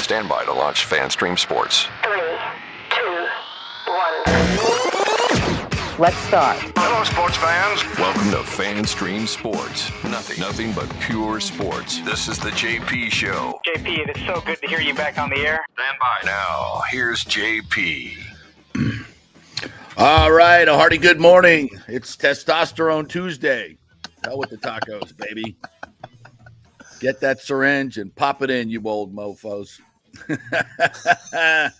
Stand by to launch FanStream Sports. 3, 2, 1. Let's start. Hello, sports fans. Welcome to FanStream Sports. Nothing but pure sports. This is the JP Show. JP, it is so good to hear you back on the air. Stand by. Now, here's JP. All right, a hearty good morning. It's Testosterone Tuesday. Hell with the tacos, baby. Get that syringe and pop it in, you old mofos. I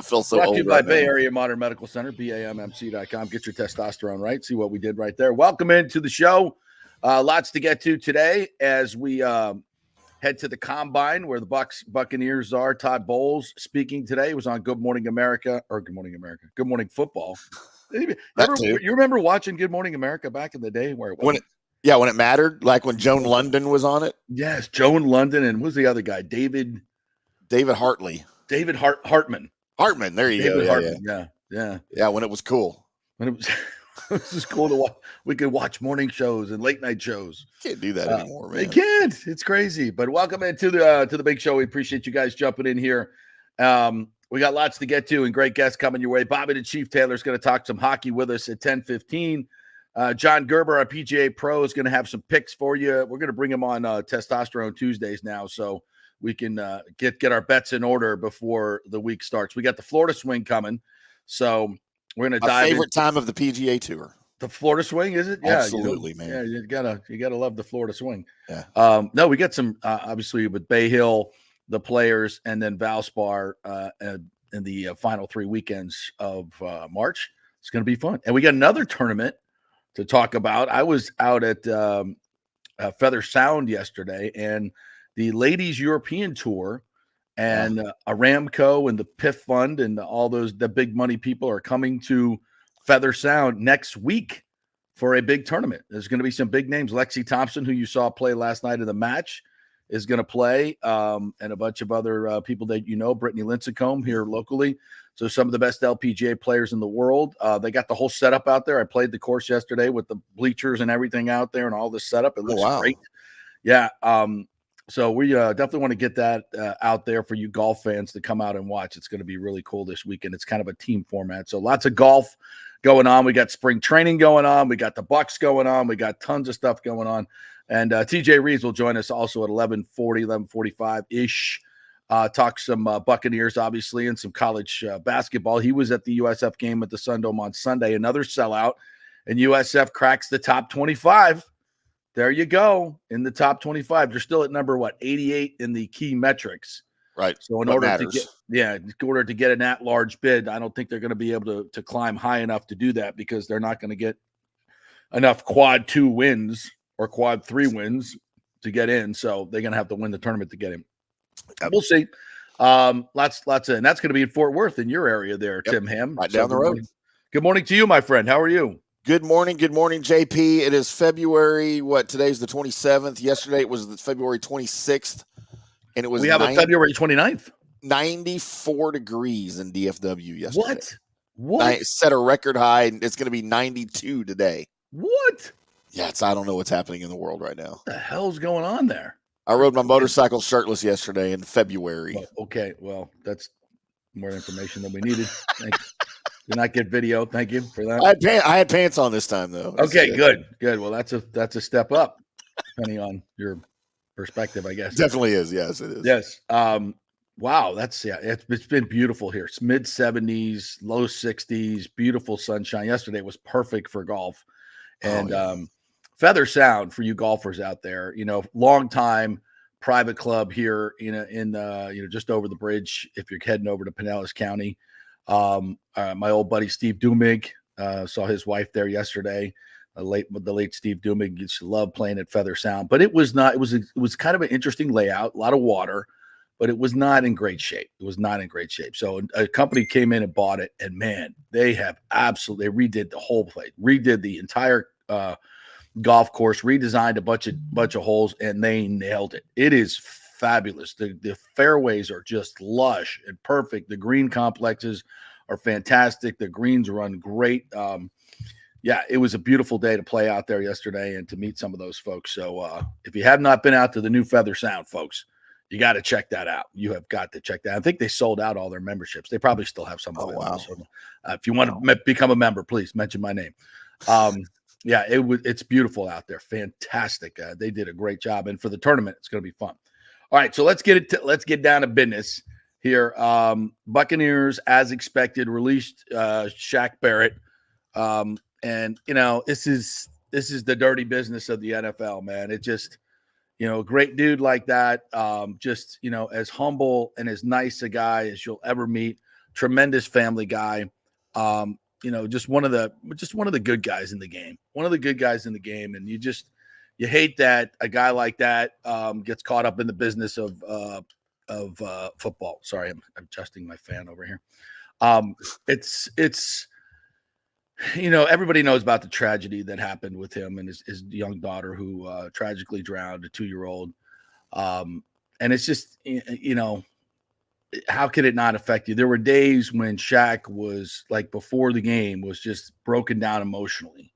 feel so Brought old to you by right Bay now. Area Modern Medical Center, BAMMC.com. Get your testosterone right. See what we did right there. Welcome into the show. Lots to get to today as we head to the Combine where the Buccaneers are. Todd Bowles speaking today. He was on Good Morning America. Good Morning Football. You remember watching Good Morning America back in the day where it was? When it mattered, like when Joan London was on it. Yes, Joan London, and who's the other guy? David Hartley. David Hartman. Hartman, there you David go. Hartman. Yeah. Yeah, when it was cool. When it was, this is cool to watch. We could watch morning shows and late night shows. Can't do that anymore, man. They can't. It's crazy. But welcome into the big show. We appreciate you guys jumping in here. We got lots to get to and great guests coming your way. Bobby the Chief Taylor is going to talk some hockey with us at 10:15. John Gerber, our PGA Pro, is going to have some picks for you. We're going to bring him on Testosterone Tuesdays now, so we can get our bets in order before the week starts. We got the Florida Swing coming, so we're going to dive. Favorite time of the PGA Tour. The Florida Swing, is it? Yeah, absolutely, man. Yeah, you gotta love the Florida Swing. Yeah. No, we got some obviously with Bay Hill, the Players, and then Valspar in the final 3 weekends of March. It's going to be fun, and we got another tournament to talk about. I was out at Feather Sound yesterday, and the Ladies European Tour and Aramco and the PIF Fund and all the big money people are coming to Feather Sound next week for a big tournament. There's going to be some big names. Lexi Thompson, who you saw play last night in the match, is going to play, and a bunch of other people that you know, Brittany Lincecum here locally. So some of the best LPGA players in the world. They got the whole setup out there. I played the course yesterday with the bleachers and everything out there and all this setup. It looks great. Yeah. So we definitely want to get that out there for you golf fans to come out and watch. It's going to be really cool this weekend. It's kind of a team format. So lots of golf going on. We got spring training going on. We got the Bucks going on. We got tons of stuff going on. And TJ Reeves will join us also at 11:45-ish. Talk some Buccaneers, obviously, and some college basketball. He was at the USF game at the Sundome on Sunday. Another sellout. And USF cracks the top 25. There you go. In the top 25. They're still at number, 88 in the key metrics. Right. So in order to get an at-large bid, I don't think they're going to be able to climb high enough to do that because they're not going to get enough quad 2 wins or quad 3 wins to get in. So they're going to have to win the tournament to get in. We'll see. Lots of, and that's going to be in Fort Worth in your area there, Tim Ham. Right down the road. Good morning to you, my friend. How are you? Good morning, JP. It is February, today's the 27th. Yesterday it was February 26th. And it was a February 29th. 94 degrees in DFW yesterday. What? Set a record high. It's going to be 92 today. What? Yeah, I don't know what's happening in the world right now. What the hell's going on there? I rode my motorcycle shirtless yesterday in February. Okay, well, that's more information than we needed. Thank you. Did not get video. Thank you for that. I had pants on this time, though. Okay, good. Well, that's a step up, depending on your perspective, I guess. Definitely is. Yes, it is. Yes. Wow, it's been beautiful here. It's mid 70s, low 60s, beautiful sunshine. Yesterday was perfect for golf. And Feather Sound for you golfers out there, long time private club here in just over the bridge if you're heading over to Pinellas County. My old buddy Steve Dumig saw his wife there yesterday. The late Steve Dumig used to love playing at Feather Sound, but it was kind of an interesting layout, a lot of water, but it was not in great shape. So a company came in and bought it, and man, they redid the whole place, redid the entire golf course, redesigned a bunch of holes, and they nailed it. It is fabulous. The fairways are just lush and perfect. The green complexes are fantastic. The greens run great. It was a beautiful day to play out there yesterday and to meet some of those folks. So if you have not been out to the new Feather Sound, folks, You got to check that out. You have got to check that. I think they sold out all their memberships. They probably still have some of them. Wow. So, if you want to become a member, please mention my name. Yeah, it's beautiful out there. Fantastic. They did a great job. And for the tournament, it's going to be fun. All right, so let's get down to business here. Buccaneers, as expected, released Shaq Barrett. And this is the dirty business of the NFL, man. It just, a great dude like that, just, as humble and as nice a guy as you'll ever meet. Tremendous family guy. Just one of the good guys in the game. One of the good guys in the game, and you hate that a guy like that gets caught up in the business of football. Sorry, I'm adjusting my fan over here. It's everybody knows about the tragedy that happened with him and his young daughter who tragically drowned, a 2-year-old. And it's just, how could it not affect you? There were days when Shaq was like before the game was just broken down emotionally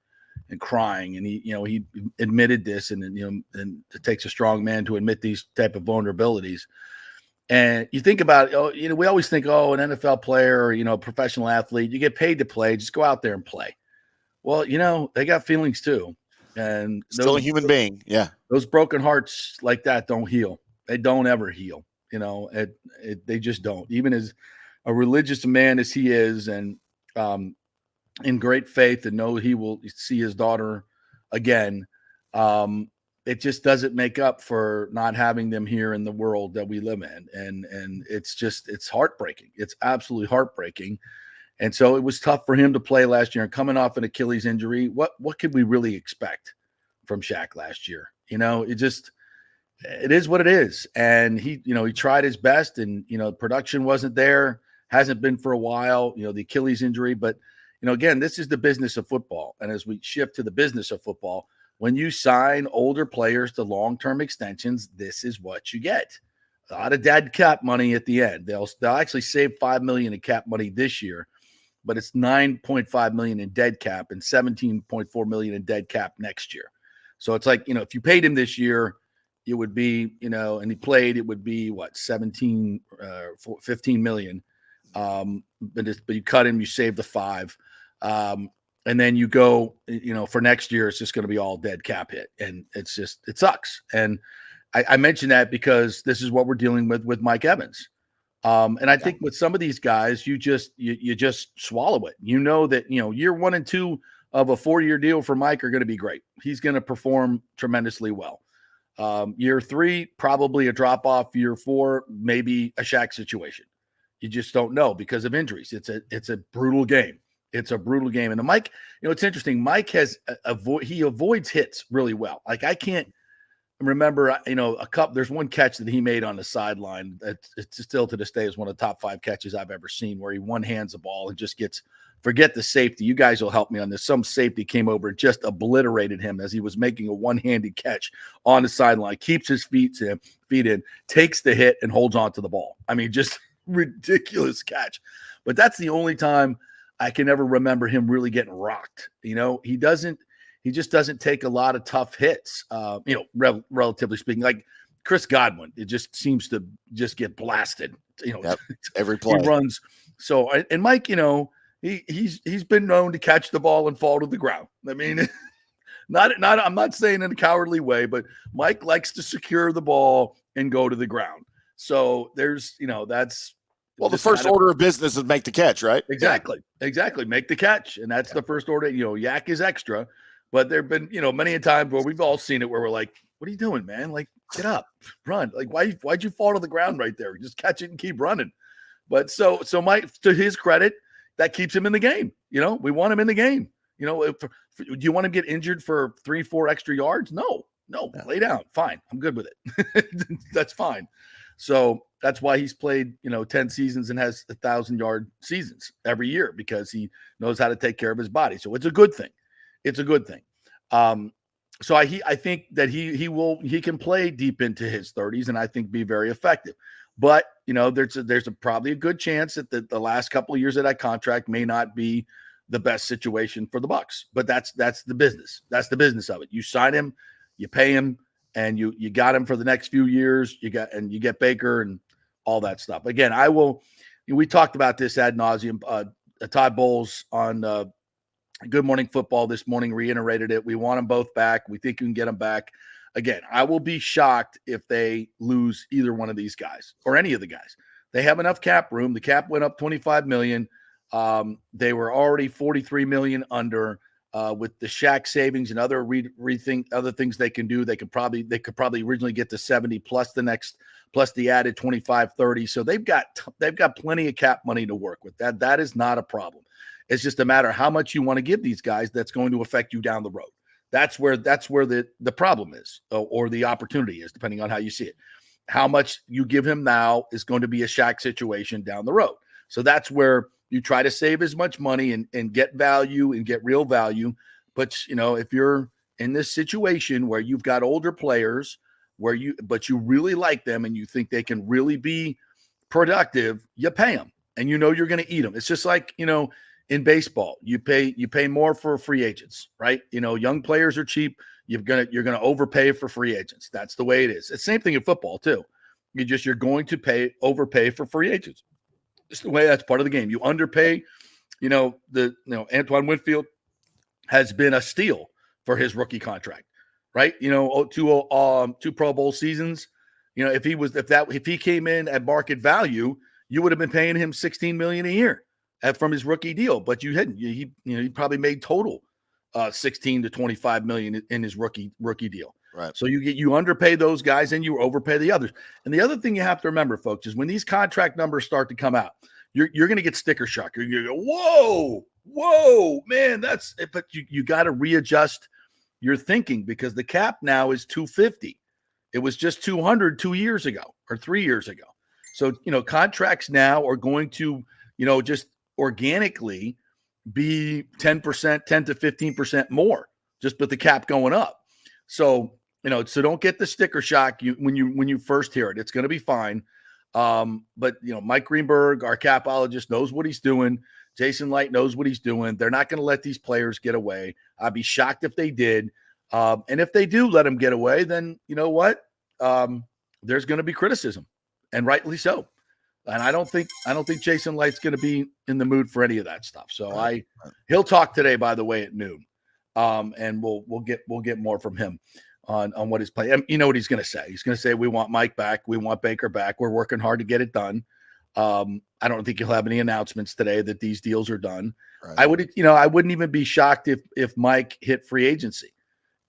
and crying. And he admitted this and it takes a strong man to admit these type of vulnerabilities. And you think about, we always think, an NFL player or, professional athlete, you get paid to play, just go out there and play. Well, they got feelings too. And still a human being. Yeah. Those broken hearts like that don't heal. They don't ever heal. They just don't. Even as a religious man as he is and in great faith and know he will see his daughter again, it just doesn't make up for not having them here in the world that we live in. And it's heartbreaking. It's absolutely heartbreaking. And so it was tough for him to play last year and coming off an Achilles injury. What could we really expect from Shaq last year? It is what it is. And he tried his best and, production wasn't there, hasn't been for a while, the Achilles injury. But, again, this is the business of football. And as we shift to the business of football, when you sign older players to long-term extensions, this is what you get. A lot of dead cap money at the end. They'll actually save $5 million in cap money this year, but it's $9.5 million in dead cap and $17.4 million in dead cap next year. So it's like, if you paid him this year, it would be, and he played, it would be what, 15 million. But you cut him, you save the 5. And then you go, for next year, it's just going to be all dead cap hit. And it sucks. And I mention that because this is what we're dealing with Mike Evans. And I think with some of these guys, you just swallow it. That, year 1 and 2 of a 4-year deal for Mike are going to be great. He's going to perform tremendously well. Year 3, probably a drop off. Year 4, maybe a Shaq situation. You just don't know because of injuries. It's a brutal game. It's a brutal game. And Mike, it's interesting. Mike he avoids hits really well. Like I can't remember, there's one catch that he made on the sideline that it's still to this day is one of the top 5 catches I've ever seen where he one-hands the ball and just forget the safety. You guys will help me on this. Some safety came over and just obliterated him as he was making a one-handed catch on the sideline, keeps his feet in, takes the hit and holds on to the ball. I mean, just ridiculous catch. But that's the only time I can ever remember him really getting rocked. He just doesn't take a lot of tough hits, relatively speaking. Like Chris Godwin, it just seems to just get blasted, Yep, every play. He runs. So, and Mike, he's been known to catch the ball and fall to the ground. I mean, I'm not saying in a cowardly way, but Mike likes to secure the ball and go to the ground. So there's, that's. Well, the first order of business is make the catch, right? Exactly. Make the catch. And that's the first order. Yak is extra. But there have been, many a time where we've all seen it where we're like, what are you doing, man? Like, get up, run. Like, why'd you fall to the ground right there? Just catch it and keep running. But so Mike, to his credit, that keeps him in the game. We want him in the game. Do you want to get injured for 3-4 extra yards? No, lay down. Fine. I'm good with it. That's fine. So that's why he's played, 10 seasons and has 1,000-yard seasons every year because he knows how to take care of his body. So it's a good thing. So I think that he can play deep into his 30s and I think be very effective. But, there's probably a good chance that the last couple of years of that contract may not be the best situation for the Bucs. But that's the business. That's the business of it. You sign him, you pay him, and you got him for the next few years. You get Baker and all that stuff. Again, we talked about this ad nauseum. Todd Bowles on Good Morning Football this morning reiterated it. We want them both back. We think we can get them back. Again, I will be shocked if they lose either one of these guys or any of the guys. They have enough cap room. The cap went up $25 million. They were already $43 million under. With the Shaq savings and other other things they can do, they could probably originally get to 70 plus the added 25, 30. So they've got plenty of cap money to work with. That is not a problem. It's just a matter of how much you want to give these guys that's going to affect you down the road. That's where the problem is, or the opportunity is, depending on how you see it. How much you give him now is going to be a Shaq situation down the road. So that's where you try to save as much money and get value and get real value. But, if you're in this situation where you've got older players but you really like them and you think they can really be productive, you pay them and you're going to eat them. It's just like, in baseball, you pay more for free agents, right? Young players are cheap. You're going to overpay for free agents. That's the way it is. It's the same thing in football too. You're going to overpay for free agents. It's the way that's part of the game. You underpay, Antoine Winfield has been a steal for his rookie contract, right? Two Pro Bowl seasons. If he came in at market value, you would have been paying him $16 million a year from his rookie deal, but you hadn't. He probably made total 16 to 25 million in his rookie deal. Right. So you underpay those guys and you overpay the others. And the other thing you have to remember, folks, is when these contract numbers start to come out, you're going to get sticker shock. You're going to go, whoa, man, that's it. But you got to readjust your thinking because the cap now is 250. It was just 200 2 years ago or 3 years ago. So, contracts now are going to, just organically be 10%, 10 to 15% more just with the cap going up. So, so don't get the sticker shock when you first hear it. It's going to be fine. But Mike Greenberg, our capologist, knows what he's doing. Jason Light knows what he's doing. They're not going to let these players get away. I'd be shocked if they did. And if they do let them get away, then you know what? There's going to be criticism, and rightly so. And I don't think Jason Light's going to be in the mood for any of that stuff. So he'll talk today, by the way, at noon. And we'll get more from him on what his play. You know what he's going to say? He's going to say, we want Mike back. We want Baker back. We're working hard to get it done. I don't think he'll have any announcements today that these deals are done. Right. I wouldn't even be shocked if Mike hit free agency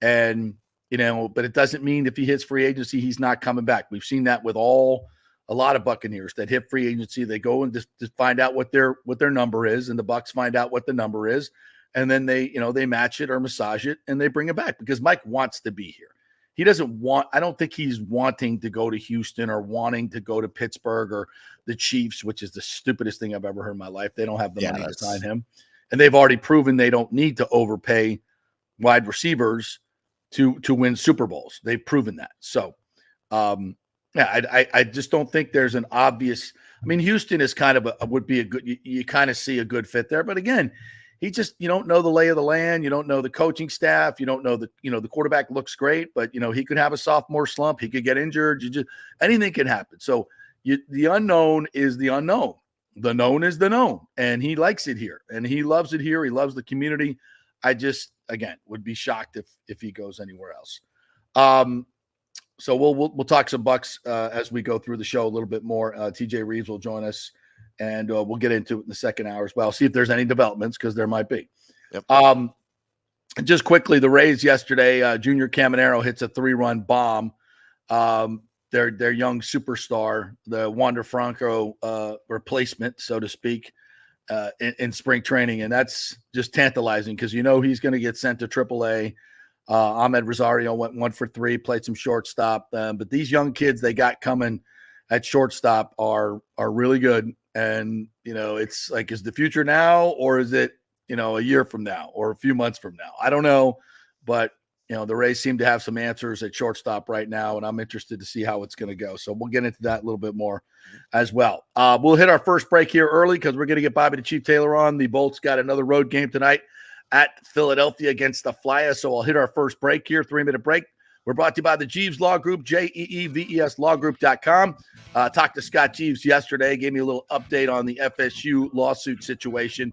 and, but it doesn't mean if he hits free agency, he's not coming back. We've seen that with a lot of Buccaneers that hit free agency. They go and just find out what their number is, and the Bucs find out what the number is. And then they match it or massage it and they bring it back because Mike wants to be here. I don't think he's wanting to go to Houston or wanting to go to Pittsburgh or the Chiefs, which is the stupidest thing I've ever heard in my life. They don't have the money to sign him. And they've already proven they don't need to overpay wide receivers to win Super Bowls. They've proven that. So, I just don't think there's an obvious, Houston is kind of would be a good, you kind of see a good fit there. But again, you don't know the lay of the land. You don't know the coaching staff. You don't know the quarterback looks great, but he could have a sophomore slump. He could get injured. Anything can happen. So the unknown is the unknown. The known is the known, and he likes it here and he loves it here. He loves the community. I just, again, would be shocked if he goes anywhere else. So we'll talk some Bucks as we go through the show a little bit more. TJ Reeves will join us. And we'll get into it in the second hour as well. See if there's any developments because there might be. Yep. Just quickly, the Rays yesterday, Junior Caminero hits a 3-run bomb. Their young superstar, the Wander Franco replacement, so to speak, in spring training. And that's just tantalizing because he's going to get sent to AAA. Ahmed Rosario went 1 for 3, played some shortstop. But these young kids they got coming at shortstop are really good. And, it's like, is the future now or is it, a year from now or a few months from now? I don't know. But, the Rays seem to have some answers at shortstop right now, and I'm interested to see how it's going to go. So we'll get into that a little bit more as well. We'll hit our first break here early because we're going to get Bobby the Chief Taylor on. The Bolts got another road game tonight at Philadelphia against the Flyers. So I'll hit our first break here, 3-minute break. We're brought to you by the Jeeves Law Group, JEEVES lawgroup.com. Talked to Scott Jeeves yesterday, gave me a little update on the FSU lawsuit situation,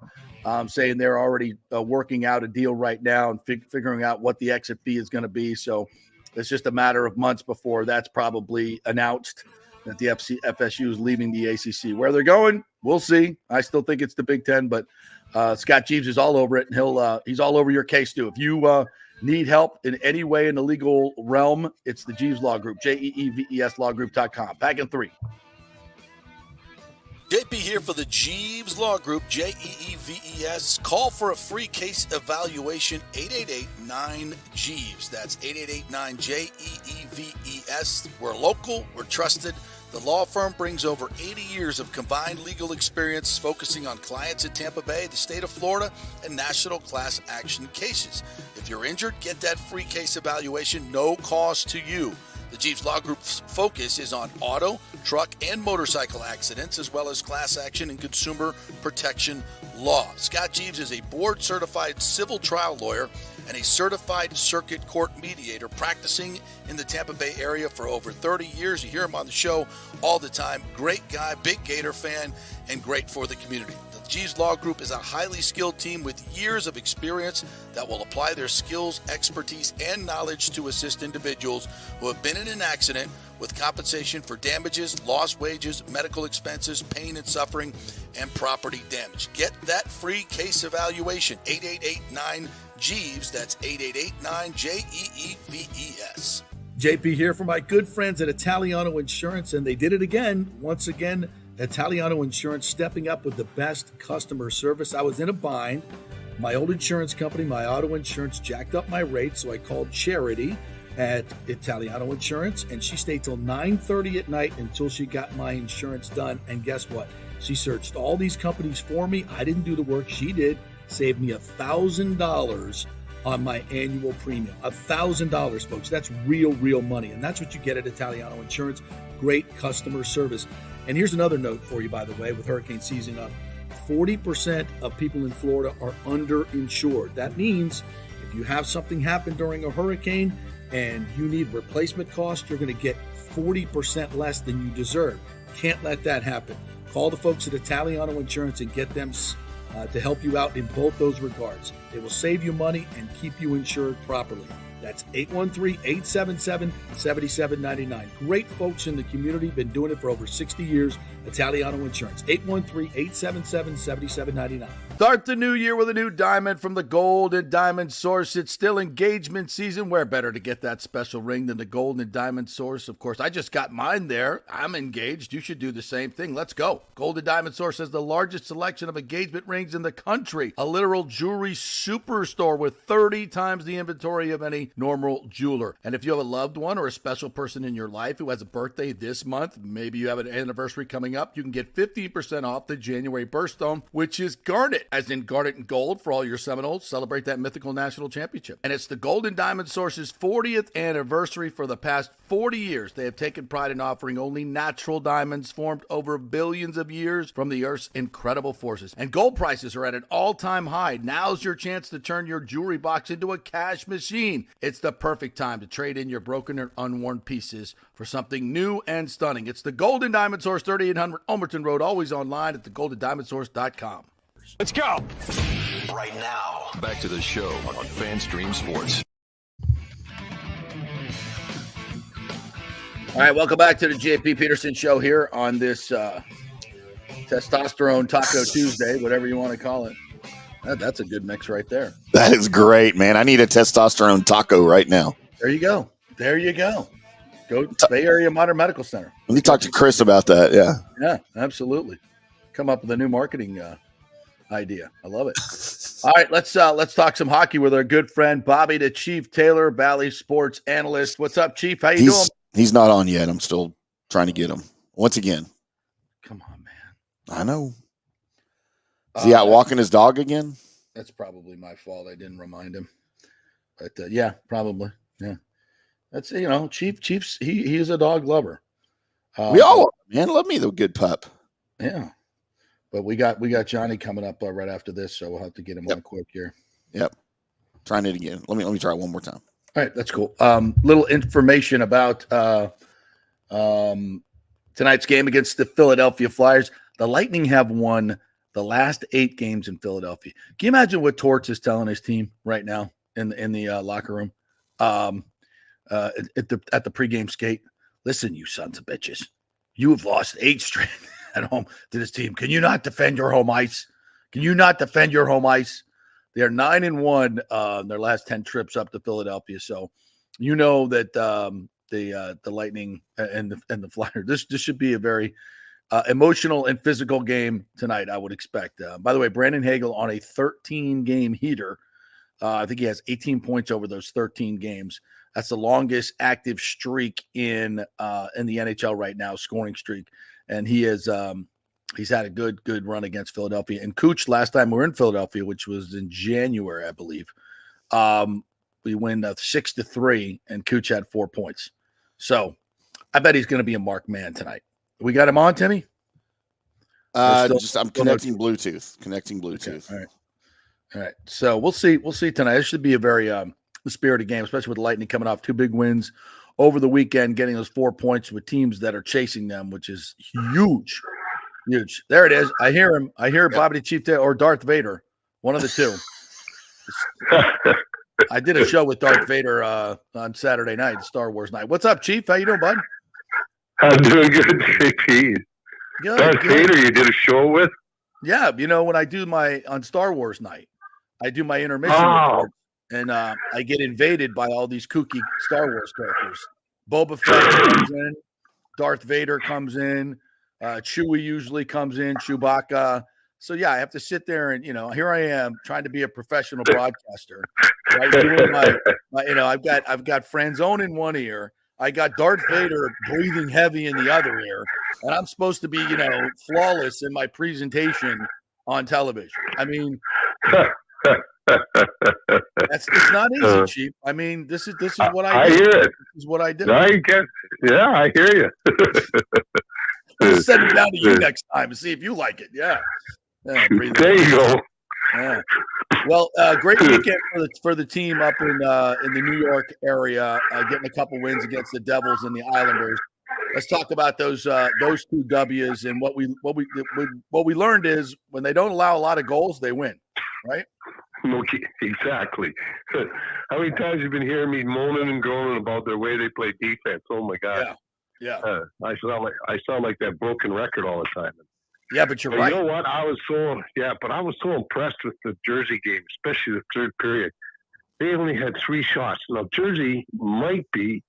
saying they're already working out a deal right now and figuring out what the exit fee is going to be. So it's just a matter of months before that's probably announced that the FSU is leaving the ACC. Where they're going, we'll see. I still think it's the Big Ten, but Scott Jeeves is all over it, and he's all over your case too. If you need help in any way in the legal realm, it's the Jeeves Law Group, JEEVES lawgroup.com. Back in 3. JP here for the Jeeves Law Group, JEEVES. Call for a free case evaluation, 888-9-JEEVES. That's 888-9-JEEVES. We're local, we're trusted. The law firm brings over 80 years of combined legal experience focusing on clients in Tampa Bay, the state of Florida, and national class action cases. If you're injured, get that free case evaluation, no cost to you. The Jeeves Law Group's focus is on auto, truck, and motorcycle accidents, as well as class action and consumer protection law. Scott Jeeves is a board-certified civil trial lawyer and a certified circuit court mediator practicing in the Tampa Bay area for over 30 years. You hear him on the show all the time. Great guy, big Gator fan, and great for the community. The Jeeves Law Group is a highly skilled team with years of experience that will apply their skills, expertise, and knowledge to assist individuals who have been in an accident with compensation for damages, lost wages, medical expenses, pain and suffering, and property damage. Get that free case evaluation, 888-9-JEEVES. That's 888-9-JEEVES. JP here for my good friends at Italiano Insurance, and they did it again. Once again, Italiano Insurance stepping up with the best customer service. I was in a bind. My old insurance company, my auto insurance, jacked up my rates, so I called Charity at Italiano Insurance, and she stayed till 9:30 at night until she got my insurance done. And guess what? She searched all these companies for me. I didn't do the work. She did. Saved me $1,000 on my annual premium. $1,000, folks. That's real money. And that's what you get at Italiano Insurance. Great customer service. And here's another note for you, by the way, with hurricane season up. 40% of people in Florida are underinsured. That means if you have something happen during a hurricane and you need replacement costs, you're going to get 40% less than you deserve. Can't let that happen. Call the folks at Italiano Insurance and get them to help you out in both those regards. They will save you money and keep you insured properly. That's 813-877-7799. Great folks in the community, been doing it for over 60 years. Italiano Insurance, 813-877-7799. Start the new year with a new diamond from the Gold and Diamond Source. It's still engagement season. Where better to get that special ring than the Gold and Diamond Source? Of course, I just got mine there. I'm engaged. You should do the same thing. Let's go. Gold and Diamond Source has the largest selection of engagement rings in the country. A literal jewelry superstore with 30 times the inventory of any normal jeweler. And if you have a loved one or a special person in your life who has a birthday this month, maybe you have an anniversary coming up, you can get 15% off the January birthstone, which is garnet, as in garnet and gold for all your Seminoles. Celebrate that mythical national championship. And it's the Gold and Diamond Source's 40th anniversary. For the past 40 years, they have taken pride in offering only natural diamonds formed over billions of years from the Earth's incredible forces. And gold prices are at an all-time high. Now's your chance to turn your jewelry box into a cash machine. It's the perfect time to trade in your broken or unworn pieces for something new and stunning. It's the Gold and Diamond Source, 3800 Omerton Road, always online at thegoldendiamondsource.com. Let's go. Right now, back to the show on FanStream Sports. All right, welcome back to the JP Peterson Show here on this Testosterone Taco Tuesday, whatever you want to call it. That's a good mix right there. That is great, man. I need a testosterone taco right now. There you go. There you go. Go to Bay Area Modern Medical Center. Let me talk to Chris about that. Yeah. Yeah, absolutely. Come up with a new marketing idea. I love it. All right, let's talk some hockey with our good friend Bobby the Chief Taylor, Bally Sports analyst. What's up, Chief? How you doing? He's not on yet. I'm still trying to get him. Once again. Come on, man. I know. Is he out walking his dog again? That's probably my fault. I didn't remind him. But yeah, probably. Yeah. That's, Chief's he is a dog lover. We all are, man. Love me the good pup. Yeah. But we got Johnny coming up right after this, so we'll have to get him on quick here. Yep. Trying it again. Let me try it one more time. All right, that's cool. Little information about tonight's game against the Philadelphia Flyers. The Lightning have won the last 8 games in Philadelphia. Can you imagine what Torts is telling his team right now in the locker room at the pregame skate? Listen, you sons of bitches, you have lost 8 straight at home to this team. Can you not defend your home ice? Can you not defend your home ice? They are 9-1 in their last 10 trips up to Philadelphia. So you know that the Lightning and the Flyers. This should be a very emotional and physical game tonight, I would expect. By the way, Brandon Hagel on a 13-game heater. I think he has 18 points over those 13 games. That's the longest active streak in the NHL right now, scoring streak. And he is he's had a good run against Philadelphia. And Cooch, last time we were in Philadelphia, which was in January, I believe, we win 6-3, and Cooch had 4 points. So I bet he's going to be a marked man tonight. We got him on, Timmy? I'm connecting Bluetooth. Okay. All right. So we'll see tonight. It should be a very spirited game, especially with the Lightning coming off 2 big wins over the weekend, getting those 4 points with teams that are chasing them, which is huge. Huge. There it is. I hear him. I hear Bobby the Chief or Darth Vader. One of the two. I did a show with Darth Vader on Saturday night, Star Wars night. What's up, Chief? How you doing, bud? I'm doing good, JP. Darth Vader, you did a show with? Yeah, when I do on Star Wars night, I do my intermission report, and I get invaded by all these kooky Star Wars characters. Boba Fett comes in, Darth Vader comes in, Chewie usually comes in, Chewbacca. So yeah, I have to sit there and here I am trying to be a professional broadcaster. Right? Doing I've got Franzone in one ear, I got Darth Vader breathing heavy in the other ear, and I'm supposed to be flawless in my presentation on television. I mean, it's not easy, Chief. I mean, this is what I do. I hear it. This is what I do. I hear you. I'll send it down to you next time and see if you like it. Yeah. There you go. Yeah. Well, great weekend for the team up in the New York area, getting a couple wins against the Devils and the Islanders. Let's talk about those 2 W's, and what we learned is when they don't allow a lot of goals, they win, right? Okay, exactly. How many times have you been hearing me moaning and groaning about the way they play defense? Oh my God. Yeah. I sound like that broken record all the time. Yeah, but you're right. You know what? I was so impressed with the Jersey game, especially the third period. They only had 3 shots. Now Jersey might be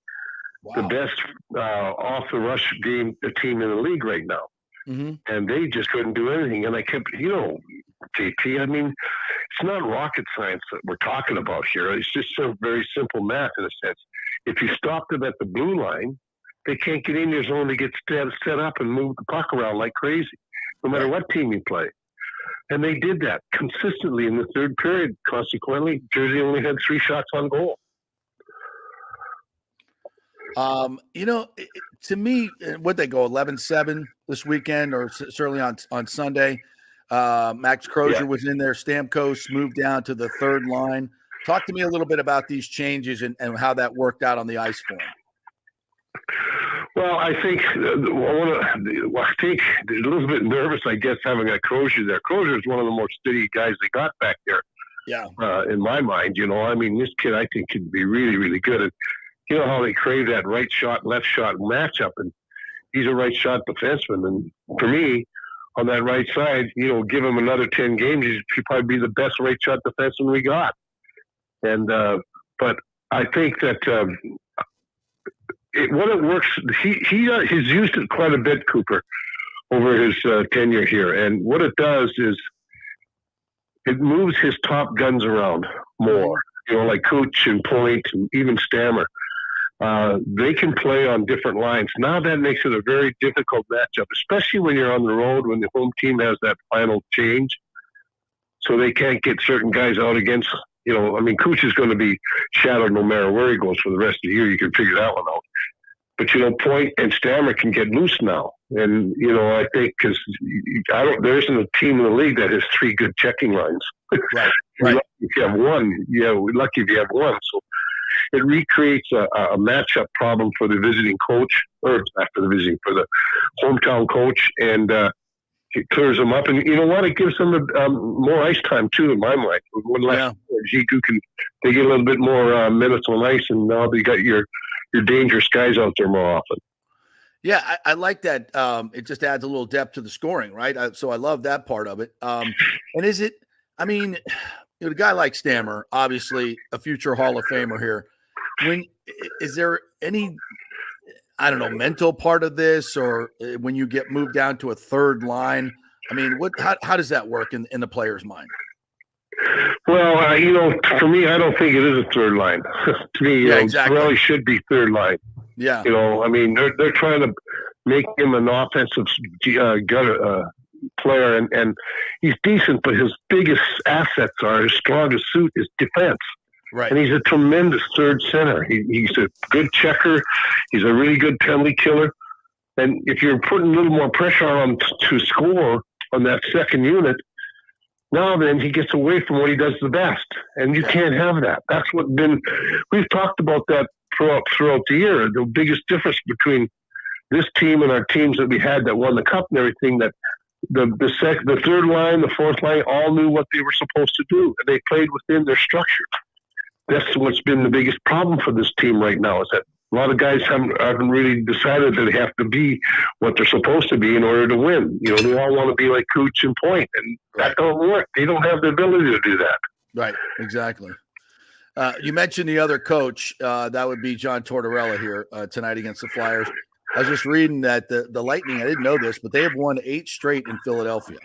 the best off the rush team in the league right now, and they just couldn't do anything. And I kept, JP. I mean, it's not rocket science that we're talking about here. It's just some very simple math in a sense. If you stop them at the blue line, they can't get in your zone to get set up and move the puck around like crazy, no matter what team you play. And they did that consistently in the third period. Consequently, Jersey only had 3 shots on goal. To me, would they go 11-7 this weekend, or certainly on Sunday? Max Crozier was in there. Stamkos moved down to the third line. Talk to me a little bit about these changes and how that worked out on the ice for him. Well, I think a little bit nervous, I guess, having a Crozier there. Crozier is one of the more steady guys they got back there. Yeah. In my mind, I mean, this kid I think could be really, really good. And you know how they crave that right shot, left shot matchup, and he's a right shot defenseman. And for me, on that right side, give him another 10 games, he should probably be the best right shot defenseman we got. And but I think that when it works, he's used it quite a bit, Cooper, over his tenure here. And what it does is it moves his top guns around more. Like Cooch and Point and even Stammer. They can play on different lines. Now that makes it a very difficult matchup, especially when you're on the road, when the home team has that final change. So they can't get certain guys out against, Cooch is going to be shadowed no matter where he goes for the rest of the year. You can figure that one out. But, Point and Stammer can get loose now. And, I think because there isn't a team in the league that has 3 good checking lines. Right. We're lucky if you have one. Yeah, we're lucky if you have one. So it recreates a matchup problem for the visiting coach, or not for the hometown coach, and it clears them up. And you know what? It gives them more ice time too, in my mind. One less they get a little bit more minutes on ice, and now they got your dangerous guys out there more often. Yeah, I like that. It just adds a little depth to the scoring, right? So I love that part of it. And is it? I mean, a guy like Stammer, obviously a future Hall of Famer here. Is there any, I don't know, mental part of this, or when you get moved down to a third line? I mean, how does that work in the player's mind? Well, for me, I don't think it is a third line. To me, exactly. It really should be third line. Yeah. I mean, they're trying to make him an offensive player, and he's decent, but his biggest assets are his strongest suit is defense. Right. And he's a tremendous third center. He's a good checker. He's a really good penalty killer. And if you're putting a little more pressure on him to score on that second unit, now then he gets away from what he does the best. And you can't have that. That's we've talked about that throughout the year. The biggest difference between this team and our teams that we had that won the cup and everything, that the third line, the fourth line, all knew what they were supposed to do, and they played within their structure. That's what's been the biggest problem for this team right now, is that a lot of guys haven't really decided that they have to be what they're supposed to be in order to win. They all want to be like Cooch and Point, and that don't work. They don't have the ability to do that. Right, exactly. You mentioned the other coach. That would be John Tortorella here tonight against the Flyers. I was just reading that the Lightning, I didn't know this, but they have won 8 straight in Philadelphia.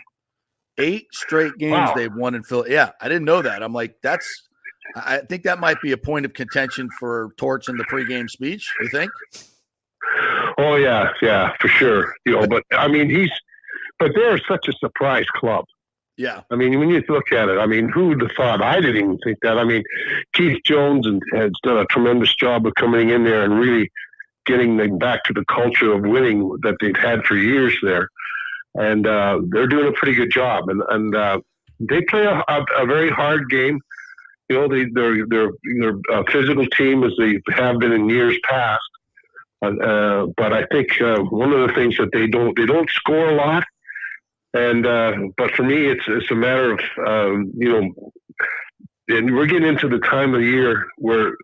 8 straight games they've won in Philly. Yeah, I didn't know that. I'm like, I think that might be a point of contention for Torts in the pregame speech, you think? Oh, yeah, for sure. But I mean, but they're such a surprise club. Yeah. I mean, when you look at it, I mean, who would have thought? I didn't even think that. I mean, Keith Jones has done a tremendous job of coming in there and really getting them back to the culture of winning that they've had for years there. And they're doing a pretty good job. And they play a very hard game. They're a physical team as they have been in years past. But I think one of the things that they don't score a lot. And but for me, it's a matter of and we're getting into the time of the year where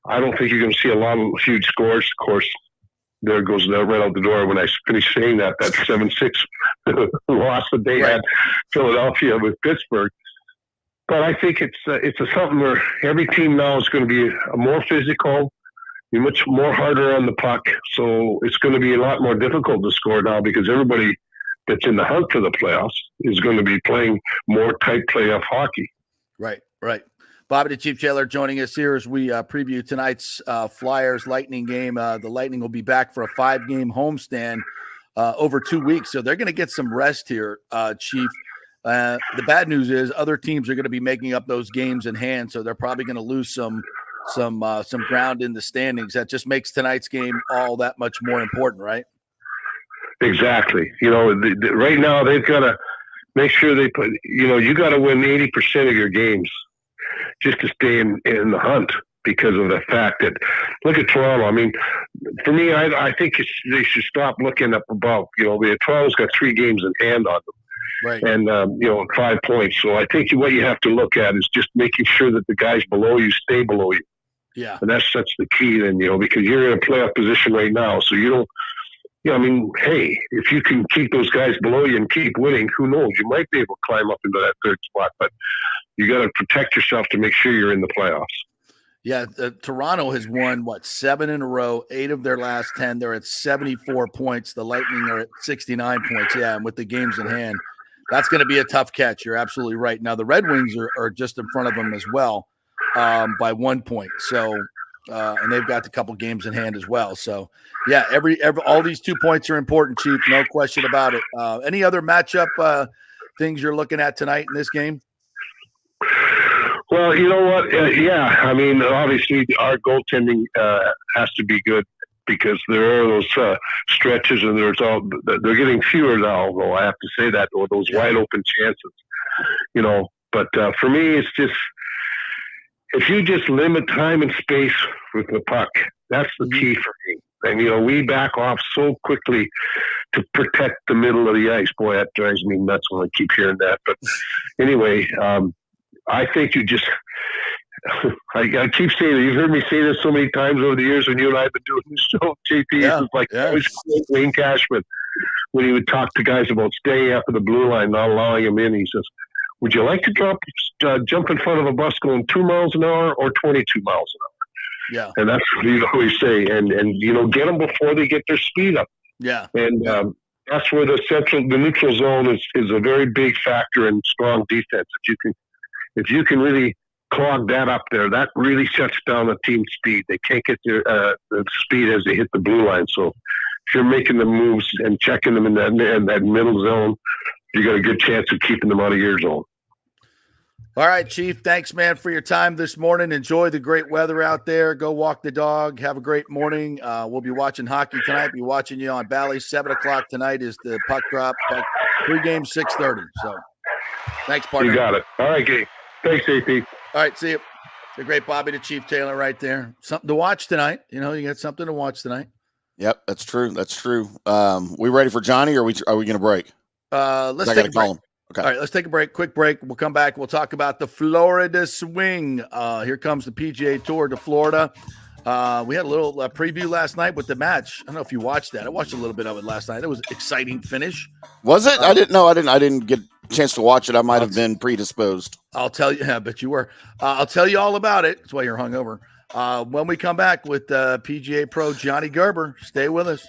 I don't think you're going to see a lot of huge scores. Of course, there goes that right out the door when I finish saying that 7-6 loss that they had Philadelphia with Pittsburgh. But I think it's something where every team now is going to be more physical, be much more harder on the puck. So it's going to be a lot more difficult to score now because everybody that's in the hunt for the playoffs is going to be playing more tight playoff hockey. Right. Bobby the Chief Jailer joining us here as we preview tonight's Flyers Lightning game. The Lightning will be back for a 5-game homestand over 2 weeks, so they're going to get some rest here, Chief. The bad news is other teams are going to be making up those games in hand, so they're probably going to lose some ground in the standings. That just makes tonight's game all that much more important, right? Exactly. Right now they've got to make sure they put. You got to win 80% of your games just to stay in the hunt because of the fact that look at Toronto. I mean, for me, I think they should stop looking up above. Toronto's got 3 games in hand on them. Right. And, 5 points. So I think what you have to look at is just making sure that the guys below you stay below you. Yeah. And that's the key then, because you're in a playoff position right now. So you don't, hey, if you can keep those guys below you and keep winning, who knows? You might be able to climb up into that 3rd spot, but you got to protect yourself to make sure you're in the playoffs. Yeah, Toronto has won, 7 in a row, 8 of their last 10. They're at 74 points. The Lightning are at 69 points, and with the games in hand. That's going to be a tough catch. You're absolutely right. Now, the Red Wings are just in front of them as well by 1 point. So, and they've got a couple games in hand as well. So, yeah, every all these 2 points are important, Chief. No question about it. Any other matchup things you're looking at tonight in this game? Well, you know what? I mean, obviously our goaltending has to be good because there are those stretches and they're getting fewer now, though I have to say that, or those wide open chances, but for me, it's just, if you just limit time and space with the puck. That's the key for me. And, we back off so quickly to protect the middle of the ice. Boy, that drives me nuts when I keep hearing that. But anyway, I think you just I keep saying it. You've heard me say this so many times over the years when you and I have been doing this show, JP. It's like I always quote Wayne Cashman when he would talk to guys about staying after the blue line, not allowing him in. He says, would you like to jump in front of a bus going 2 miles an hour or 22 miles an hour? Yeah. And that's what you always say. And get them before they get their speed up. Yeah. And that's where the neutral zone is a very big factor in strong defense. If you can really clog that up there, that really shuts down the team's speed. They can't get the speed as they hit the blue line. So if you're making the moves and checking them in that middle zone, you got a good chance of keeping them out of your zone. All right, Chief. Thanks, man, for your time this morning. Enjoy the great weather out there. Go walk the dog. Have a great morning. We'll be watching hockey tonight. Be watching you on Bally. 7:00 tonight is the puck drop. Pregame 6:30. So, thanks, partner. You got it. All right, Gabe. Thanks, AP. All right, see you. The great Bobby the Chief Taylor right there. Something to watch tonight. You got something to watch tonight. Yep, that's true. That's true. We ready for Johnny, or are we going to break? Let's take a break. Okay. All right, let's take a break. Quick break. We'll come back. We'll talk about the Florida swing. Here comes the PGA Tour to Florida. We had a little preview last night with the match. I don't know if you watched that. I watched a little bit of it last night. It was an exciting finish. Was it? I didn't know. I didn't get a chance to watch it. I might have been predisposed. I'll tell you. Yeah, but you were. I'll tell you all about it. That's why you're hungover. When we come back with PGA Pro Johnny Gerber. Stay with us.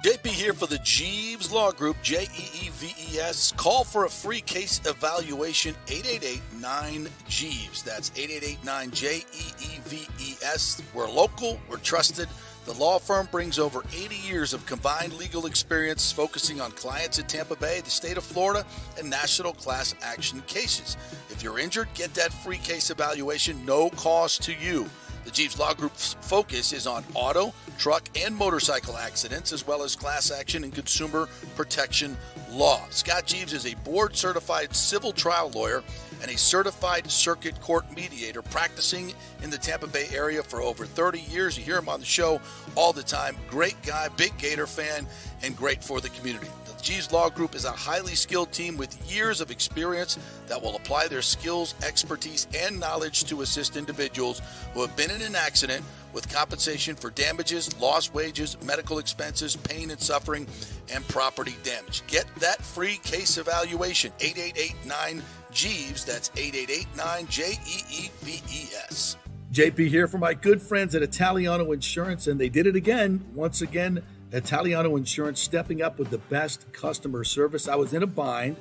JP here for the Jeeves Law Group, Jeeves. Call for a free case evaluation, 888-9-JEEVES. That's 888-9-JEEVES. We're local, we're trusted. The law firm brings over 80 years of combined legal experience focusing on clients in Tampa Bay, the state of Florida, and national class action cases. If you're injured, get that free case evaluation, no cost to you. The Jeeves Law Group's focus is on auto, truck, and motorcycle accidents, as well as class action and consumer protection law. Scott Jeeves is a board-certified civil trial lawyer and a certified circuit court mediator practicing in the Tampa Bay area for over 30 years. You hear him on the show all the time. Great guy, big Gator fan, and great for the community. The Jeeves Law Group is a highly skilled team with years of experience that will apply their skills, expertise, and knowledge to assist individuals who have been in an accident with compensation for damages, lost wages, medical expenses, pain and suffering, and property damage. Get that free case evaluation, 888-9-JEEVES. That's 888-9-JEEVES. JP here for my good friends at Italiano Insurance, and they did it again. Once again, Italiano Insurance stepping up with the best customer service. I was in a bind.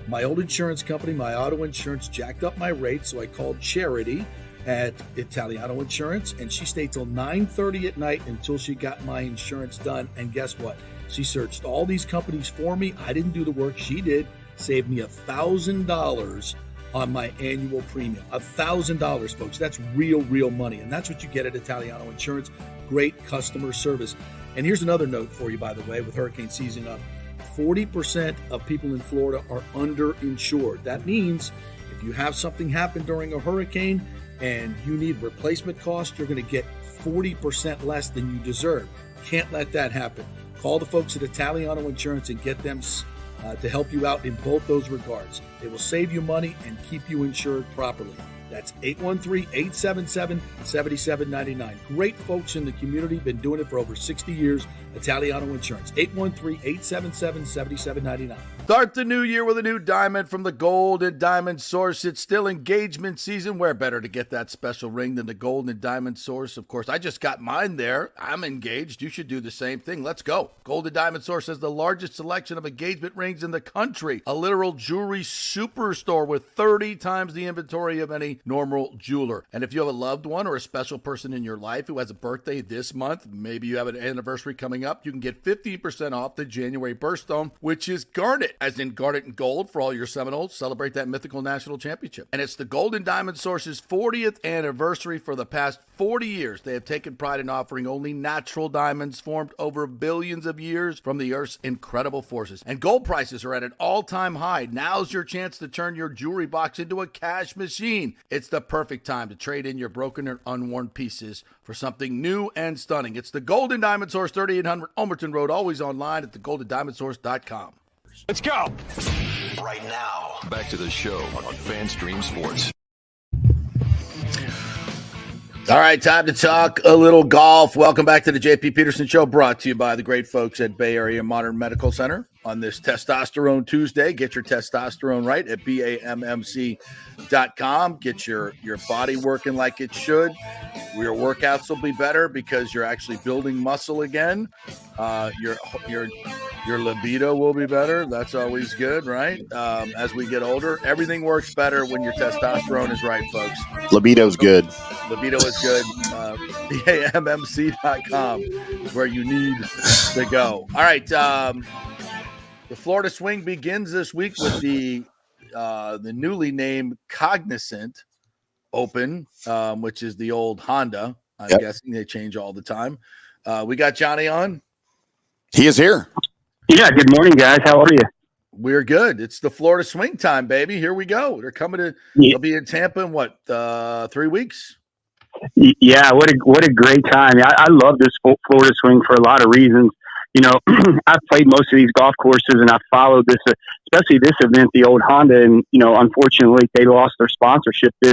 My old insurance company, my auto insurance, jacked up my rates, so I called Charity at Italiano Insurance, and she stayed till 9:30 at night until she got my insurance done. And guess what? She searched all these companies for me. I didn't do the work. She did. Saved me $1,000 on my annual premium. $1,000, folks. That's real money. And that's what you get at Italiano Insurance. Great customer service. And here's another note for you, by the way, with hurricane season up. 40% of people in Florida are underinsured. That means if you have something happen during a hurricane and you need replacement costs, you're going to get 40% less than you deserve. Can't let that happen. Call the folks at Italiano Insurance and get them to help you out in both those regards. It will save you money and keep you insured properly. That's 813-877-7799. Great folks in the community, been doing it for over 60 years. Italiano Insurance, 813-877-7799. Start the new year with a new diamond from the Gold and Diamond Source. It's still engagement season. Where better to get that special ring than the Gold and Diamond Source? Of course, I just got mine there. I'm engaged. You should do the same thing. Let's go. Gold and Diamond Source has the largest selection of engagement rings in the country. A literal jewelry superstore with 30 times the inventory of any normal jeweler. And if you have a loved one or a special person in your life who has a birthday this month, maybe you have an anniversary coming up, you can get 15% off the January birthstone, which is garnet, as in garnet and gold for all your Seminoles. Celebrate that mythical national championship. And it's the Gold and Diamond Source's 40th anniversary. For the past 40 years, they have taken pride in offering only natural diamonds formed over billions of years from the Earth's incredible forces. And gold prices are at an all-time high. Now's your chance to turn your jewelry box into a cash machine. It's the perfect time to trade in your broken or unworn pieces for something new and stunning. It's the Gold and Diamond Source, 3800 Almerton Road, always online at thegoldendiamondsource.com. Let's go. Right now, back to the show on FanStream Sports. All right, time to talk a little golf. Welcome back to the JP Peterson Show, brought to you by the great folks at Bay Area Modern Medical Center. On this Testosterone Tuesday, get your testosterone right at BAMMC.com. Get your body working like it should. Your workouts will be better because you're actually building muscle again. Your libido will be better. That's always good, right? As we get older, everything works better when your testosterone is right, folks. Libido's good. Libido is good. BAMMC.com is where you need to go. All right. The Florida Swing begins this week with the newly named Cognizant Open, which is the old Honda. I'm guessing they change all the time. We got Johnny on. He is here. Yeah, good morning, guys. How are you? We're good. It's the Florida Swing time, baby. Here we go. They're coming to. They'll be in Tampa in 3 weeks. Yeah, what a great time. I love this Florida Swing for a lot of reasons. You know, I've played most of these golf courses, and I followed this, especially this event, the old Honda. And unfortunately, they lost their sponsorship this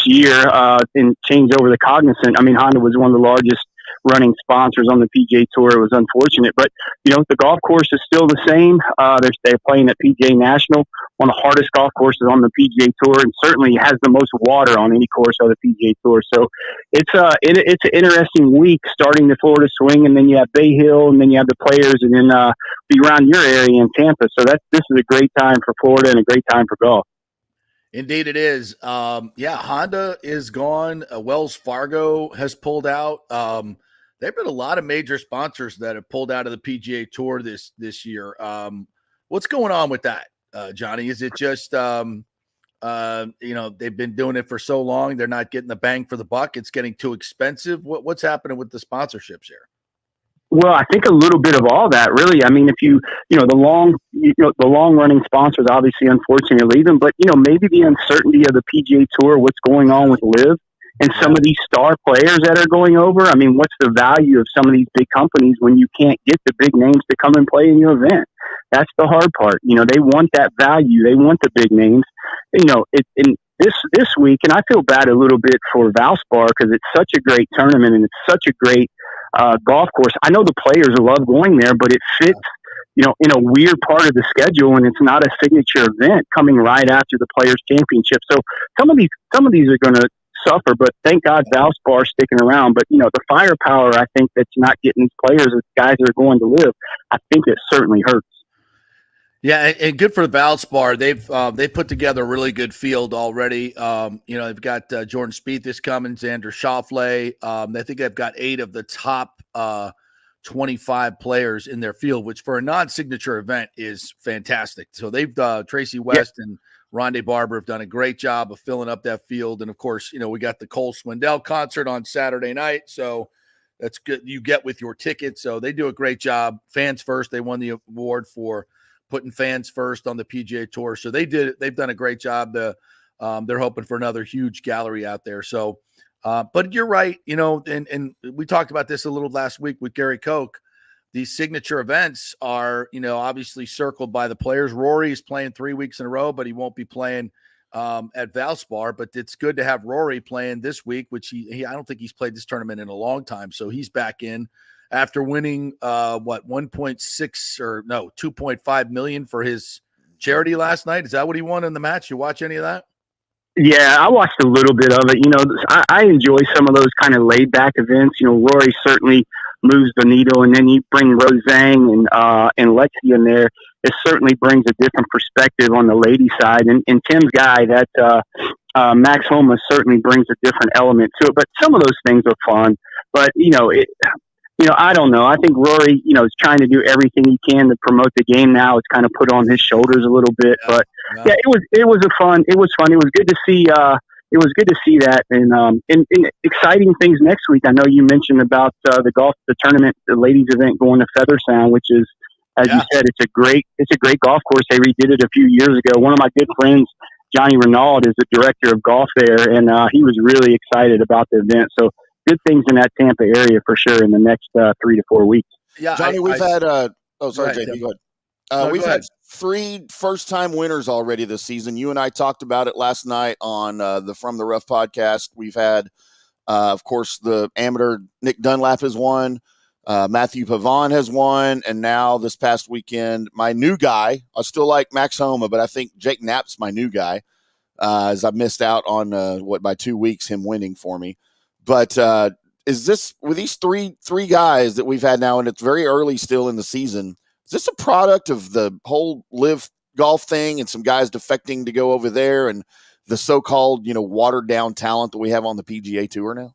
year and changed over to Cognizant. I mean, Honda was one of the largest running sponsors on the PGA Tour. It was unfortunate, but the golf course is still the same. They're playing at PGA National, one of the hardest golf courses on the PGA Tour, and certainly has the most water on any course of the PGA Tour. So it's an interesting week starting the Florida Swing, and then you have Bay Hill, and then you have the Players, and then be around your area in Tampa. So this is a great time for Florida and a great time for golf. Indeed, it is. Honda is gone. Wells Fargo has pulled out. There have been a lot of major sponsors that have pulled out of the PGA Tour this year. What's going on with that, Johnny? Is it just, they've been doing it for so long, they're not getting the bang for the buck? It's getting too expensive. What's happening with the sponsorships here? Well, I think a little bit of all that, really. I mean, if the long running sponsors, obviously, unfortunately, are leaving, but maybe the uncertainty of the PGA Tour, what's going on with LIV, and some of these star players that are going over. I mean, what's the value of some of these big companies when you can't get the big names to come and play in your event? That's the hard part. They want that value. They want the big names. In this week, and I feel bad a little bit for Valspar because it's such a great tournament and it's such a great golf course. I know the players love going there, but it fits, in a weird part of the schedule, and it's not a signature event coming right after the Players Championship. So some of these are going to suffer, but thank God Valspar's sticking around. But the firepower, I think, that's not getting these players, the guys that are going to LIV, I think it certainly hurts. Yeah, and good for Valspar. They've put together a really good field already. They've got Jordan Spieth is coming, Xander Schauffele. I think they've got 8 of the top 25 players in their field, which for a non-signature event is fantastic. So they've Tracy West and Rondé Barber have done a great job of filling up that field. And of course, we got the Cole Swindell concert on Saturday night. So that's good. You get with your ticket. So they do a great job. Fans first. They won the award for putting fans first on the PGA Tour. So they've done a great job. They're hoping for another huge gallery out there. So, but you're right. And we talked about this a little last week with Gary Koch. These signature events are, obviously circled by the players. Rory is playing 3 weeks in a row, but he won't be playing at Valspar. But it's good to have Rory playing this week, which I don't think he's played this tournament in a long time. So he's back in after winning 2.5 million for his charity last night. Is that what he won in the match? You watch any of that? Yeah, I watched a little bit of it. I enjoy some of those kind of laid back events. Rory certainly moves the needle, and then you bring Rozang and Lexi in there. It certainly brings a different perspective on the lady side. And Tim's guy, that Max Homa, certainly brings a different element to it. But some of those things are fun. But I don't know. I think Rory, is trying to do everything he can to promote the game now. It's kind of put on his shoulders a little bit, but it was fun. It was good to see. It was good to see that, and exciting things next week. I know you mentioned about the tournament, the ladies event going to Feather Sound, which is, as you said, it's a great golf course. They redid it a few years ago. One of my good friends, Johnny Renaud, is the director of golf there, and he was really excited about the event. So good things in that Tampa area for sure in the next 3 to 4 weeks. Yeah, Johnny, we've had. Sorry, JP, go ahead. We've had 3 first-time winners already this season. You and I talked about it last night on the From the Rough podcast. We've had, of course, the amateur Nick Dunlap has won. Matthew Pavon has won, and now this past weekend, my new guy. I still like Max Homa, but I think Jake Knapp's my new guy, as I missed out on by 2 weeks him winning for me. But is this with these three guys that we've had now, and it's very early still in the season? Is this a product of the whole live golf thing and some guys defecting to go over there, and the so-called watered down talent that we have on the PGA Tour now?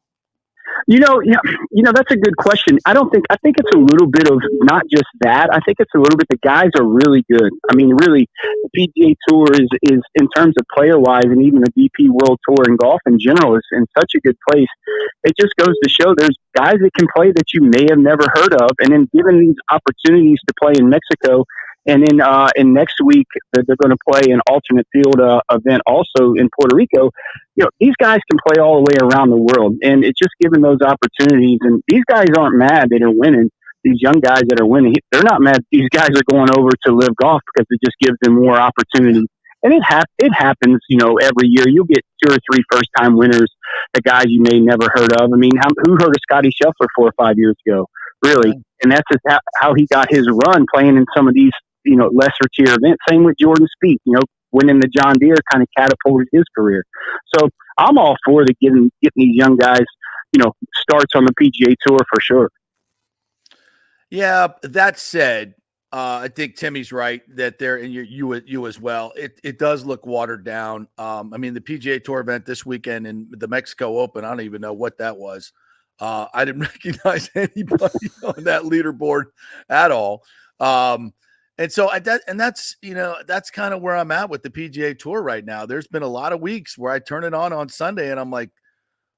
That's a good question. I think it's a little bit of not just that. I think it's a little bit, the guys are really good. I mean, really, the PGA Tour is in terms of player-wise, and even the DP World Tour and golf in general is in such a good place. It just goes to show there's guys that can play that you may have never heard of, and then given these opportunities to play in Mexico, and then in next week they're going to play an alternate field event also in Puerto Rico. These guys can play all the way around the world, and it's just given those opportunities. And these guys aren't mad that they're winning. These young guys that are winning, they're not mad. These guys are going over to live golf because it just gives them more opportunities. And it happens, every year. You'll get 2 or 3 first-time winners, the guys you may never heard of. I mean, who heard of Scotty Scheffler 4 or 5 years ago, really? And that's just how he got his run, playing in some of these, lesser tier events. Same with Jordan Spieth, winning the John Deere kind of catapulted his career. So I'm all for getting these young guys, starts on the PGA Tour for sure. Yeah, that said, I think Timmy's right that there, and you as well. It does look watered down. I mean, the PGA Tour event this weekend and the Mexico Open, I don't even know what that was. I didn't recognize anybody on that leaderboard at all. And so that's kind of where I'm at with the PGA Tour right now. There's been a lot of weeks where I turn it on Sunday and I'm like,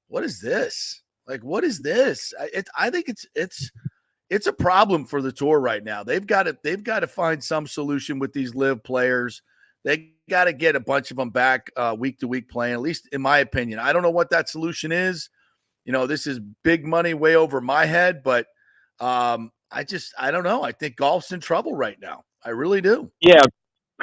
what is this? Like, what is this? I think it's a problem for the tour right now. They've got to find some solution with these live players. They got to get a bunch of them back week to week playing, at least in my opinion. I don't know what that solution is. This is big money way over my head, but I don't know. I think golf's in trouble right now. I really do. Yeah.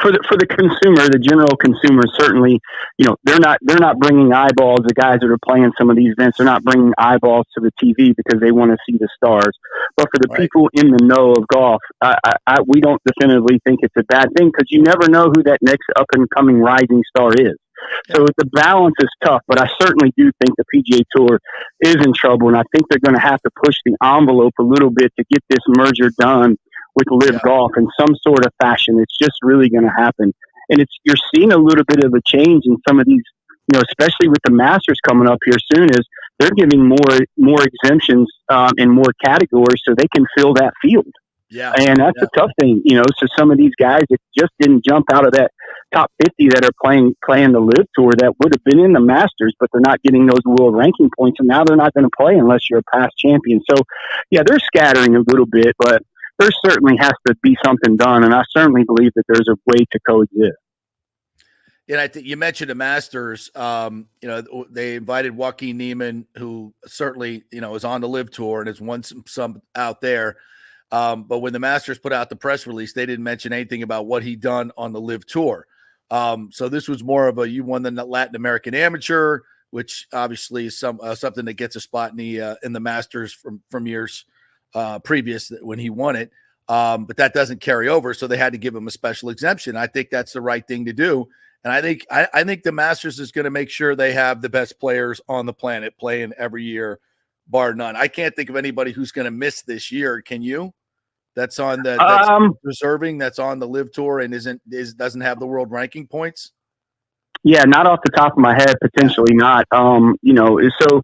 For the consumer, the general consumer, certainly, they're not bringing eyeballs. The guys that are playing some of these events, they're not bringing eyeballs to the TV because they want to see the stars. But for the people in the know of golf, we don't definitively think it's a bad thing because you never know who that next up and coming rising star is. So the balance is tough, but I certainly do think the PGA Tour is in trouble, and I think they're going to have to push the envelope a little bit to get this merger done with live golf in some sort of fashion. It's just really going to happen. And you're seeing a little bit of a change in some of these, especially with the Masters coming up here soon, is they're giving more exemptions in more categories so they can fill that field. Yeah. And that's a tough thing, so some of these guys that just didn't jump out of that top 50 that are playing the live tour that would have been in the Masters, but they're not getting those world ranking points. And now they're not going to play unless you're a past champion. So yeah, they're scattering a little bit, but there certainly has to be something done, and I certainly believe that there's a way to coexist. And I think you mentioned the Masters. They invited Joaquin Niemann, who certainly is on the live tour and has won some out there. But when the Masters put out the press release, they didn't mention anything about what he'd done on the live tour. So this was more of you won the Latin American Amateur, which obviously is something that gets a spot in the Masters from years previous when he won it. But that doesn't carry over. So they had to give him a special exemption. I think that's the right thing to do. And I think the Masters is going to make sure they have the best players on the planet playing every year, bar none. I can't think of anybody who's going to miss this year. Can you? That's on that's reserving, that's on the live tour and doesn't have the world ranking points. Yeah, not off the top of my head, potentially not. So,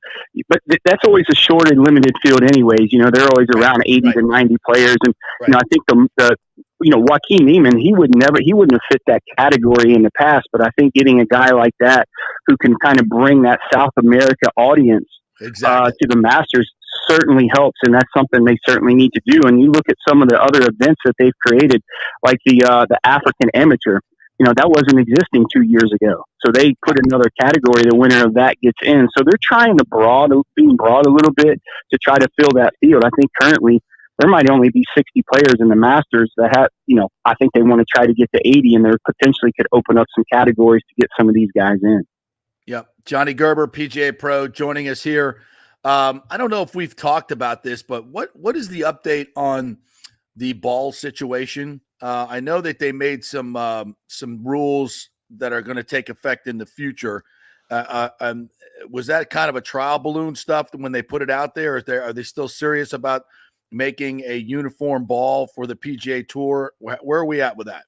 but that's always a short and limited field, anyways. They're always around 80 to 90 players, and I think the Joaquin Neiman, he wouldn't have fit that category in the past. But I think getting a guy like that who can kind of bring that South America audience to the Masters certainly helps, and that's something they certainly need to do. And you look at some of the other events that they've created, like the African Amateur. That wasn't existing 2 years ago. So they put another category. The winner of that gets in. So they're trying to being broad a little bit to try to fill that field. I think currently there might only be 60 players in the Masters that have, I think they want to try to get to 80, and they potentially could open up some categories to get some of these guys in. Yep. Johnny Gerber, PGA Pro, joining us here. I don't know if we've talked about this, but what is the update on the ball situation? I know that they made some rules that are going to take effect in the future. Was that kind of a trial balloon stuff when they put it out there? Are they still serious about making a uniform ball for the PGA Tour? Where are we at with that?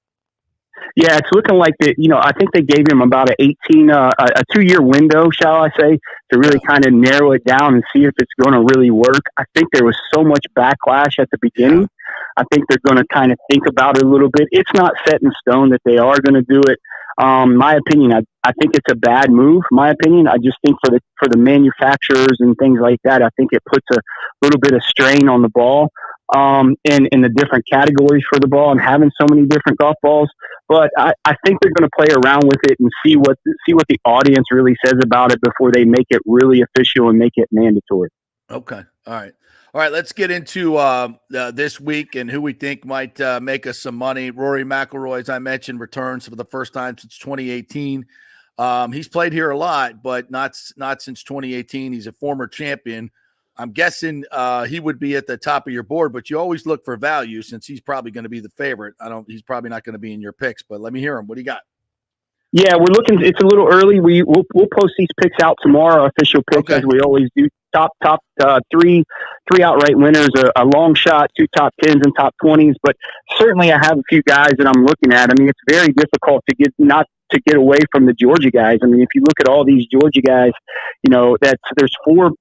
Yeah, it's looking like that. I think they gave him about a 2-year window, shall I say, to really kind of narrow it down and see if it's going to really work. I think there was so much backlash at the beginning. I think they're going to kind of think about it a little bit. It's not set in stone that they are going to do it. My opinion, I think it's a bad move. My opinion, I just think for the manufacturers and things like that, I think it puts a little bit of strain on the ball. In the different categories for the ball and having so many different golf balls. But I think they're going to play around with it and see what the audience really says about it before they make it really official and make it mandatory. Okay. All right. Let's get into this week and who we think might make us some money. Rory McIlroy, as I mentioned, returns for the first time since 2018. He's played here a lot, but not since 2018. He's a former champion. I'm guessing he would be at the top of your board, but you always look for value since he's probably going to be the favorite. He's probably not going to be in your picks, but let me hear him. What do you got? Yeah, we're looking. It's a little early. We'll post these picks out tomorrow, official picks, as we always do. Top three outright winners, a long shot, 2 top 10s and top 20s. But certainly, I have a few guys that I'm looking at. I mean, it's very difficult to get away from the Georgia guys. I mean, if you look at all these Georgia guys, there's four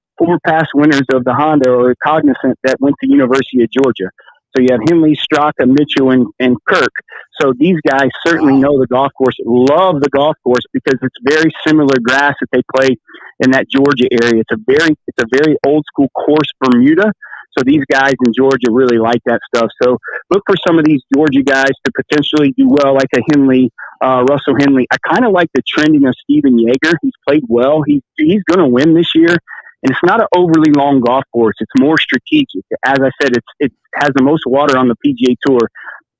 past winners of the Honda or Cognizant that went to University of Georgia. So you have Henley, Straka, Mitchell, and Kirk. So these guys certainly know the golf course, love the golf course because it's very similar grass that they play in that Georgia area. It's a very old school course, Bermuda. So these guys in Georgia really like that stuff. So look for some of these Georgia guys to potentially do well, like a Henley, Russell Henley. I kind of like the trending of Steven Yeager. He's played well. He's going to win this year. And it's not an overly long golf course. It's more strategic. As I said, it has the most water on the PGA Tour.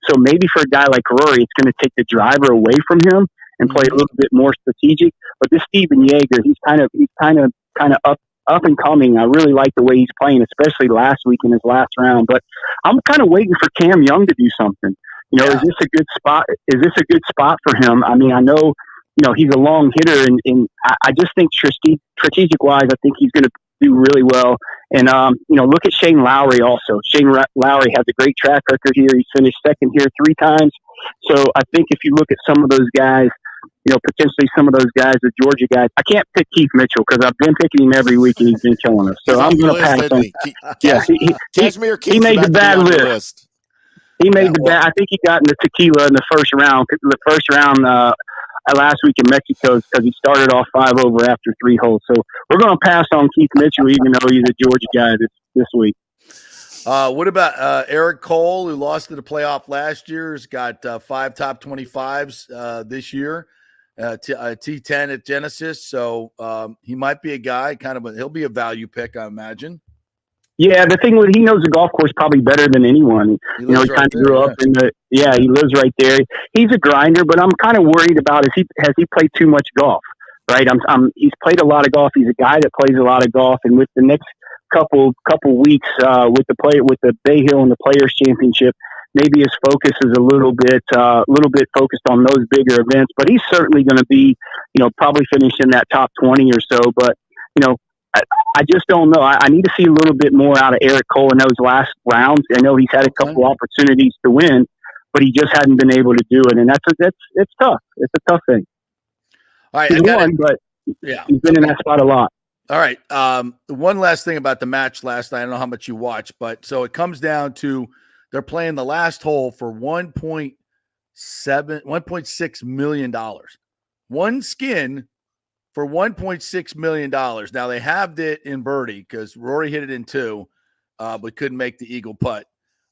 So maybe for a guy like Rory, it's going to take the driver away from him and play a little bit more strategic. But this Steven Yeager, he's kind of up and coming. I really like the way he's playing, especially last week in his last round. But I'm kind of waiting for Cam Young to do something. Is this a good spot? Is this a good spot for him? I mean, I know. He's a long hitter, and I just think strategic-wise, I think he's going to do really well. And, look at Shane Lowry also. Shane Lowry has a great track record here. He's finished second here 3 times. So I think if you look at some of those guys, potentially some of those guys, the Georgia guys, I can't pick Keith Mitchell because I've been picking him every week, and he's been killing us. So I'm going to pass on. He made the bad list. He made the bad. I think he got in the tequila in the first round. The first round last week in Mexico because he started off 5 over after 3 holes. So we're going to pass on Keith Mitchell, even though he's a Georgia guy this week. What about Eric Cole, who lost to the playoff last year? Has got 5 top 25s this year, T10 at Genesis. So he might be a guy. He'll be a value pick, I imagine. Yeah, the thing with he knows the golf course probably better than anyone. He kind of grew up in the he lives right there. He's a grinder, but I'm kind of worried about has he played too much golf? Right, he's played a lot of golf. He's a guy that plays a lot of golf, and with the next couple weeks with the Bay Hill and the Players Championship, maybe his focus is a little bit focused on those bigger events. But he's certainly going to be probably finish in that top 20 or so. But I just don't know. I need to see a little bit more out of Eric Cole in those last rounds. I know he's had a couple opportunities to win, but he just hadn't been able to do it, and it's tough. It's a tough thing. All right. He's won, but yeah, he's been in that spot a lot. All right. One last thing about the match last night. I don't know how much you watched, but so it comes down to they're playing the last hole for $1.6 million. One skin for $1.6 million. Now they halved it in birdie because Rory hit it in 2, but couldn't make the eagle putt.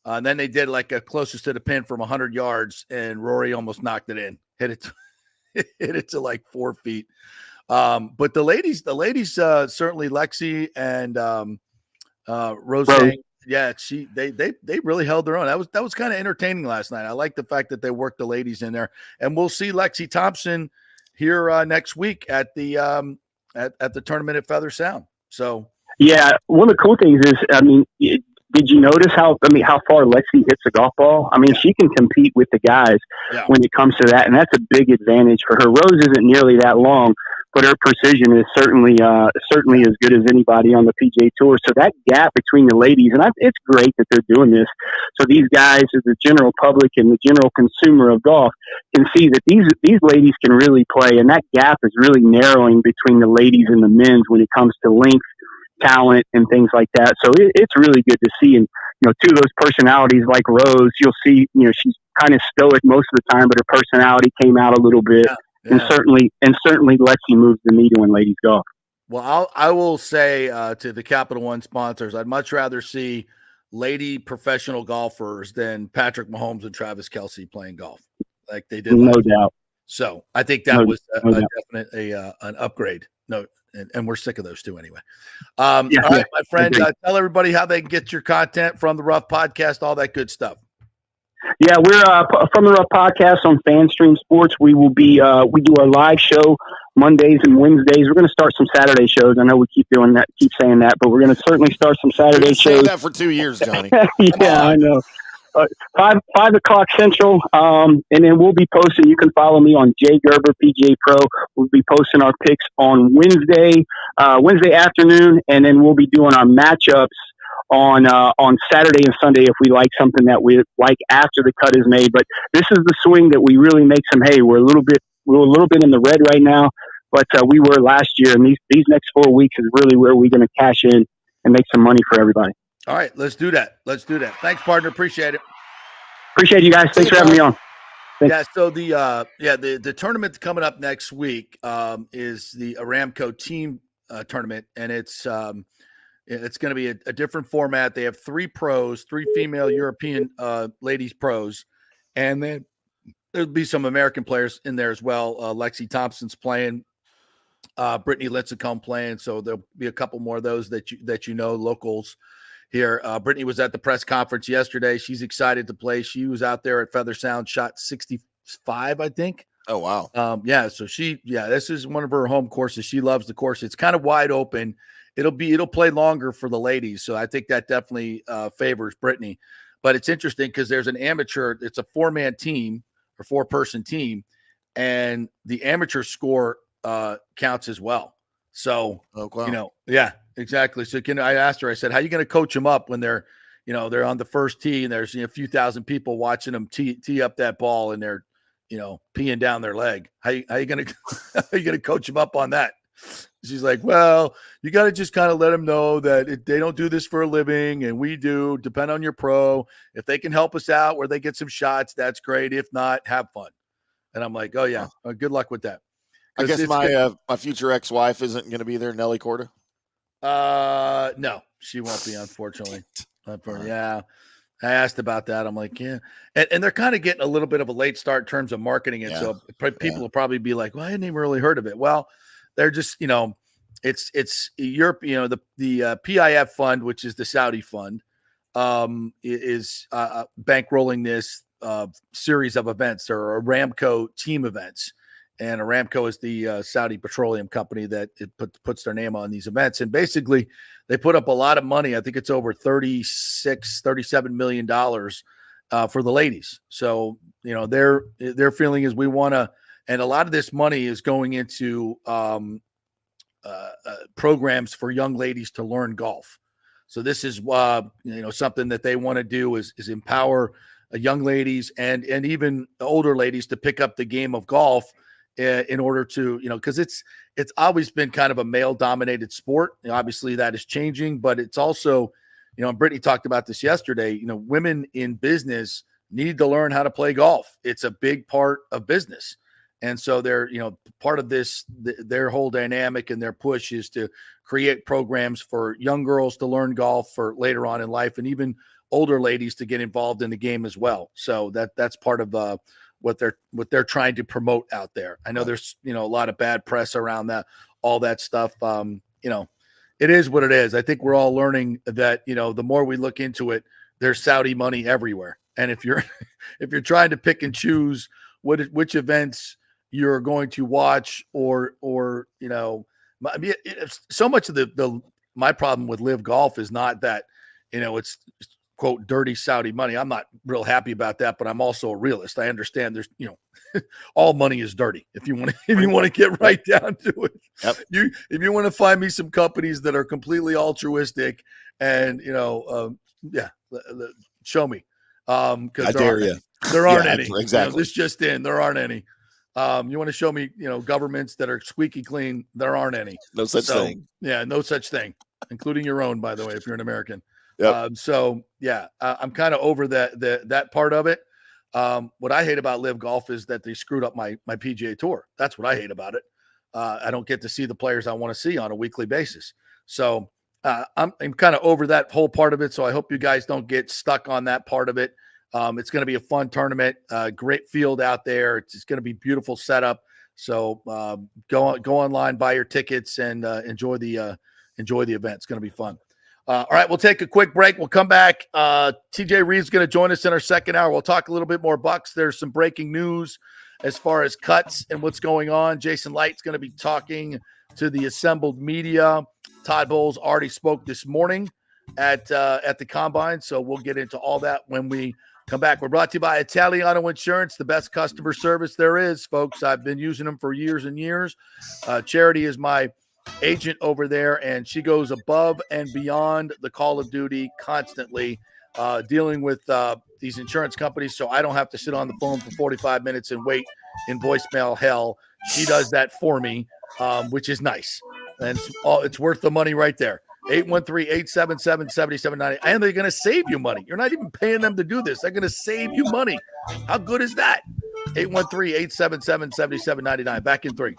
And then they did like a closest to the pin from 100 yards, and Rory almost knocked it in. Hit it to like 4 feet. But the ladies, certainly Lexi and Rose. Yeah, they really held their own. That was kind of entertaining last night. I like the fact that they worked the ladies in there, and we'll see Lexi Thompson here next week at the at the tournament at Feather Sound. So yeah, one of the cool things is, I mean, did you notice how far Lexi hits a golf ball? I mean, she can compete with the guys when it comes to that, and that's a big advantage for her. Rose isn't nearly that long, but her precision is certainly as good as anybody on the PGA Tour. So that gap between the ladies, and it's great that they're doing this. So these guys, as the general public and the general consumer of golf, can see that these ladies can really play, and that gap is really narrowing between the ladies and the men's when it comes to length, talent, and things like that. So it's really good to see. And two of those personalities like Rose, you'll see, she's kind of stoic most of the time, but her personality came out a little bit. Yeah. And certainly Lexi moves the needle in ladies golf. Well, I will say to the Capital One sponsors, I'd much rather see lady professional golfers than Patrick Mahomes and Travis Kelce playing golf like they did. No doubt. So I think that was definitely an upgrade. No. And we're sick of those two anyway. All right, my friend, tell everybody how they can get your content from the Rough Podcast, all that good stuff. Yeah, we're from the Rough Podcast on FanStream Sports. We will be we do our live show Mondays and Wednesdays. We're going to start some Saturday shows. I know we keep saying that, but we're going to certainly start some Saturday shows. That for 2 years, Johnny. Yeah, I know. 5 o'clock Central, and then we'll be posting. You can follow me on Jay Gerber PGA Pro. We'll be posting our picks on Wednesday afternoon, and then we'll be doing our matchups on Saturday and Sunday if we like something that we like after the cut is made. But this is the swing that we really make some hay. We're a little bit in the red right now, but we were last year, and these next 4 weeks is really where we're going to cash in and make some money for everybody. All right, let's do that. Thanks, partner. Appreciate it. Appreciate you guys. Thanks for having me on. Thanks. Yeah, so the tournament coming up next week is the Aramco team tournament, and it's going to be a different format. They have 3 pros, 3 female European ladies pros, and then there'll be some American players in there as well. Lexi Thompson's playing, Brittany Lincecum playing, so there'll be a couple more of those that you know, locals here. Brittany was at the press conference yesterday. She's excited to play. She was out there at Feather Sound, shot 65, I think. Oh, wow. So this is one of her home courses. She loves the course. It's kind of wide open. It'll play longer for the ladies. So I think that definitely favors Brittany. But it's interesting because there's an amateur. It's a 4-man team or 4-person team, and the amateur score counts as well. So, yeah, exactly. So I asked her, I said, how are you going to coach them up when they're on the first tee and there's a few thousand people watching them tee up that ball and they're, peeing down their leg. How you going to coach them up on that? She's like, well, you got to just kind of let them know that they don't do this for a living and we do. Depend on your pro. If they can help us out where they get some shots, that's great. If not, have fun. And I'm like, oh yeah, good luck with that. I guess my future ex-wife isn't going to be there, Nelly Corda. No, she won't be, unfortunately. Yeah, I asked about that. I'm like, yeah, and they're kind of getting a little bit of a late start in terms of marketing it. Yeah. So people will probably be like, well, I hadn't even really heard of it. Well, they're just, it's Europe. The PIF fund, which is the Saudi fund, is bankrolling this series of events or Aramco team events. And Aramco is the Saudi petroleum company that puts their name on these events. And basically, they put up a lot of money. I think it's over $37 million for the ladies. So, their feeling is we want to, and a lot of this money is going into programs for young ladies to learn golf. So this is something that they want to do is empower young ladies and even older ladies to pick up the game of golf in order to, because it's always been kind of a male dominated sport. Obviously that is changing, but it's also, and Brittany talked about this yesterday, women in business need to learn how to play golf. It's a big part of business. And so they're, part of this, their whole dynamic and their push is to create programs for young girls to learn golf for later on in life, and even older ladies to get involved in the game as well. So that's part of what they're trying to promote out there. I know there's, a lot of bad press around all that stuff. It is what it is. I think we're all learning that, the more we look into it, there's Saudi money everywhere. And if you're trying to pick and choose which events you're going to watch, or so much of my problem with Live Golf is not that, it's quote dirty Saudi money. I'm not real happy about that, but I'm also a realist. I understand there's, all money is dirty. If you want to get right down to it, yep. If you want to find me some companies that are completely altruistic and, show me. Because there aren't any. Exactly. This just in, there aren't any. You want to show me, governments that are squeaky clean? There aren't any. No such thing. Yeah, no such thing, including your own, by the way, if you're an American. Yep. I'm kind of over that part of it. What I hate about Live Golf is that they screwed up my PGA Tour. That's what I hate about it. I don't get to see the players I want to see on a weekly basis. So I'm kind of over that whole part of it. So I hope you guys don't get stuck on that part of it. It's going to be a fun tournament, great field out there. It's going to be beautiful setup. So go online, buy your tickets, and enjoy the event. It's going to be fun. All right, we'll take a quick break. We'll come back. TJ Reed's going to join us in our second hour. We'll talk a little bit more Bucks. There's some breaking news as far as cuts and what's going on. Jason Light's going to be talking to the assembled media. Todd Bowles already spoke this morning at the Combine, so we'll get into all that when we come back. We're brought to you by Italiano Insurance, the best customer service there is, folks. I've been using them for years and years. Charity is my agent over there, and she goes above and beyond the call of duty constantly, dealing with these insurance companies, so I don't have to sit on the phone for 45 minutes and wait in voicemail hell. She does that for me, which is nice, and it's worth the money right there. 813-877-7790. And they're going to save you money. You're not even paying them to do this. They're going to save you money. How good is that? 813-877-7799. Back in 3.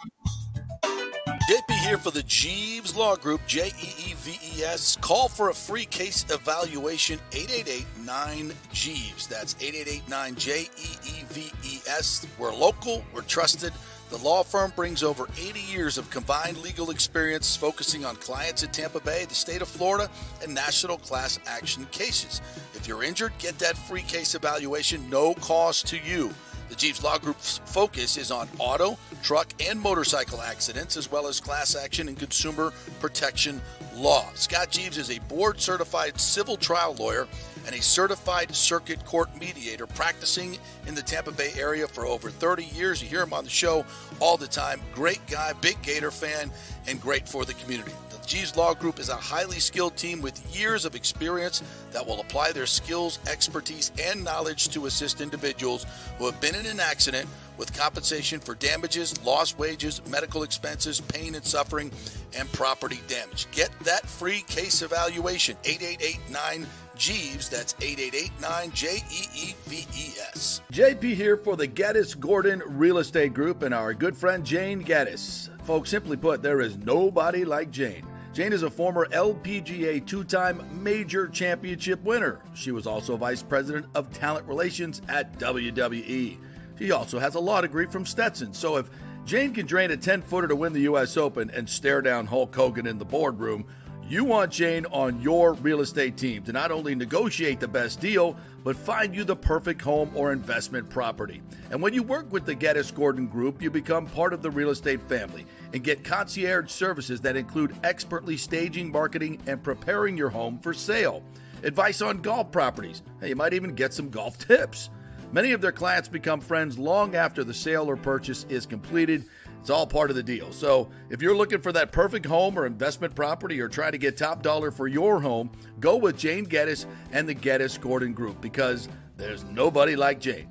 JP here for the Jeeves Law Group, Jeeves. Call for a free case evaluation, 888-9-JEEVES. That's 888-9-JEEVES. We're local, we're trusted. The law firm brings over 80 years of combined legal experience focusing on clients in Tampa Bay, the state of Florida, and national class action cases. If you're injured, get that free case evaluation, no cost to you. The Jeeves Law Group's focus is on auto, truck, and motorcycle accidents, as well as class action and consumer protection law. Scott Jeeves is a board-certified civil trial lawyer and a certified circuit court mediator practicing in the Tampa Bay area for over 30 years. You hear him on the show all the time. Great guy, big Gator fan, and great for the community. The Jeeves Law Group is a highly skilled team with years of experience that will apply their skills, expertise, and knowledge to assist individuals who have been in an accident with compensation for damages, lost wages, medical expenses, pain and suffering, and property damage. Get that free case evaluation, 888-9-JEEVES. That's 888-9-JEEVES. JP here for the Geddes Gordon Real Estate Group and our good friend Jane Geddes. Folks, simply put, there is nobody like Jane. Jane is a former LPGA two-time major championship winner. She was also vice president of talent relations at WWE. She also has a law degree from Stetson. So if Jane can drain a 10-footer to win the U.S. Open and stare down Hulk Hogan in the boardroom, you want Jane on your real estate team to not only negotiate the best deal, but find you the perfect home or investment property. And when you work with the Geddes Gordon Group, you become part of the real estate family and get concierge services that include expertly staging, marketing, and preparing your home for sale. Advice on golf properties. Hey, you might even get some golf tips. Many of their clients become friends long after the sale or purchase is completed. It's all part of the deal. So if you're looking for that perfect home or investment property or try to get top dollar for your home, go with Jane Geddes and the Geddes Gordon Group, because there's nobody like Jane.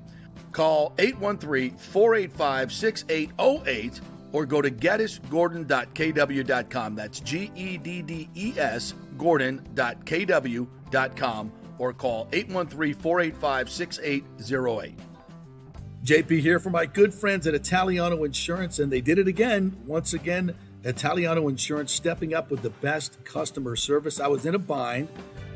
Call 813-485-6808 or go to geddesgordon.kw.com. That's GEDDES Gordon.kw.com or call 813-485-6808. JP here for my good friends at Italiano Insurance, and they did it again. Once again, Italiano Insurance stepping up with the best customer service. I was in a bind.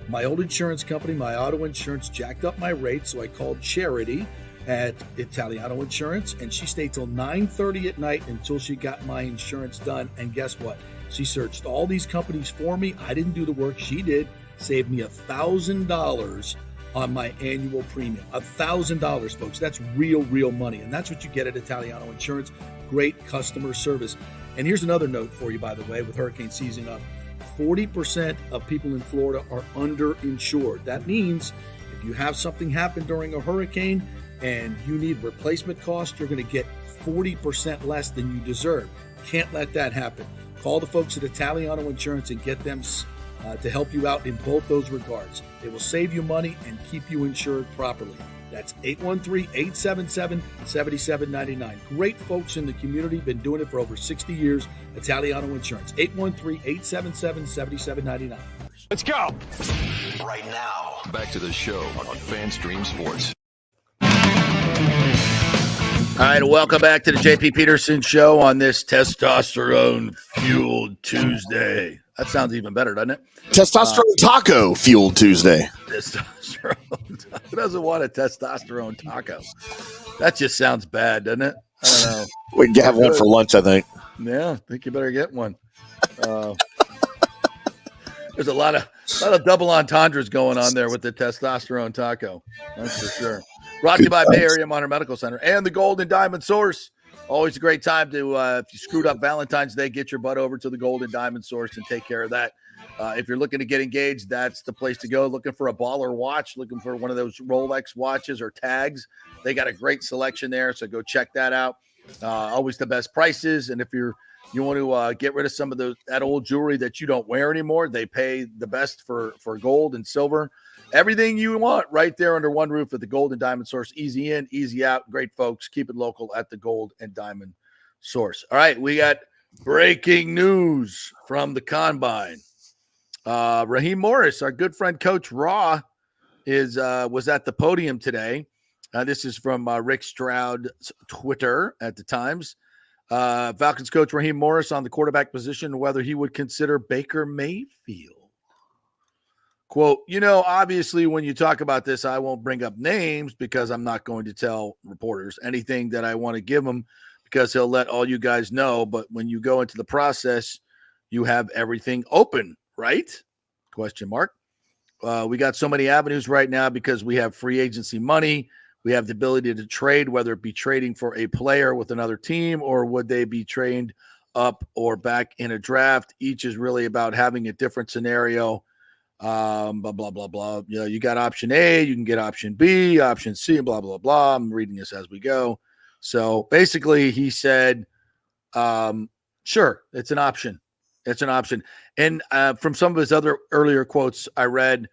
My old insurance company, my auto insurance, jacked up my rates, so I called Charity at Italiano Insurance, and she stayed till 9:30 at night until she got my insurance done. And guess what? She searched all these companies for me. I didn't do the work. She did. Saved me $1,000 on my annual premium. $1,000, folks. That's real money. And that's what you get at Italiano Insurance. Great customer service. And here's another note for you, by the way, with hurricane season up. 40% of people in Florida are underinsured. That means if you have something happen during a hurricane and you need replacement costs, you're going to get 40% less than you deserve. Can't let that happen. Call the folks at Italiano Insurance and get them to help you out in both those regards. They will save you money and keep you insured properly. That's 813-877-7799. Great folks in the community, been doing it for over 60 years. Italiano Insurance, 813-877-7799. Let's go. Right now, back to the show on FanStream Sports. All right, welcome back to the JP Peterson Show on this testosterone-fueled Tuesday. That sounds even better, doesn't it? Testosterone taco fueled Tuesday. Testosterone. Who doesn't want a testosterone taco? That just sounds bad, doesn't it? I don't know. We can have one for lunch, I think. Yeah, I think you better get one. There's a lot of double entendres going on there with the testosterone taco. That's for sure. Brought to you by Bay Area Modern Medical Center and the Gold and Diamond Source. Always a great time to, if you screwed up Valentine's Day, get your butt over to the Gold and Diamond Source and take care of that. If you're looking to get engaged, that's the place to go. Looking for a baller watch, looking for one of those Rolex watches or tags, they got a great selection there, so go check that out. Always the best prices, and if you want to get rid of some of that old jewelry that you don't wear anymore, they pay the best for gold and silver. Everything you want right there under one roof at the Gold and Diamond Source. Easy in, easy out. Great folks. Keep it local at the Gold and Diamond Source. All right, we got breaking news from the Combine. Raheem Morris, our good friend Coach Raw, was at the podium today. This is from Rick Stroud's Twitter at the Times. Falcons coach Raheem Morris on the quarterback position, whether he would consider Baker Mayfield. Quote, obviously when you talk about this, I won't bring up names because I'm not going to tell reporters anything that I want to give him because he'll let all you guys know. But when you go into the process, you have everything open, right? Question mark. We got so many avenues right now because we have free agency money. We have the ability to trade, whether it be trading for a player with another team or would they be trained up or back in a draft. Each is really about having a different scenario. Blah, blah, blah, blah. You got option A, you can get option B, option C, blah, blah, blah. I'm reading this as we go. So basically he said, sure, it's an option. It's an option. And from some of his other earlier quotes I read,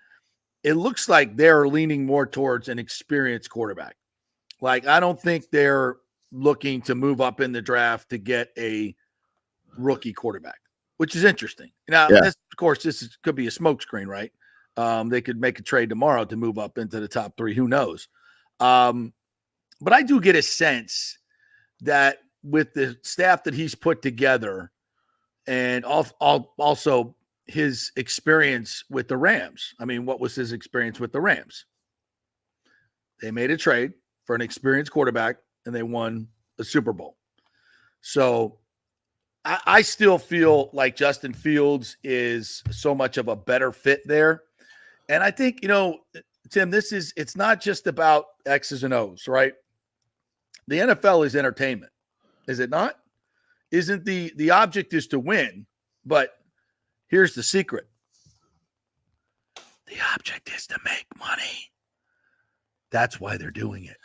it looks like they're leaning more towards an experienced quarterback. Like, I don't think they're looking to move up in the draft to get a rookie quarterback, which is interesting. Now, this could be a smokescreen, right? They could make a trade tomorrow to move up into the top three. Who knows? But I do get a sense that with the staff that he's put together and also his experience with the Rams. I mean, what was his experience with the Rams? They made a trade for an experienced quarterback and they won a Super Bowl. So I still feel like Justin Fields is so much of a better fit there. And I think, Tim, it's not just about X's and O's, right? The NFL is entertainment, is it not? Isn't the object is to win, but here's the secret. The object is to make money. That's why they're doing it.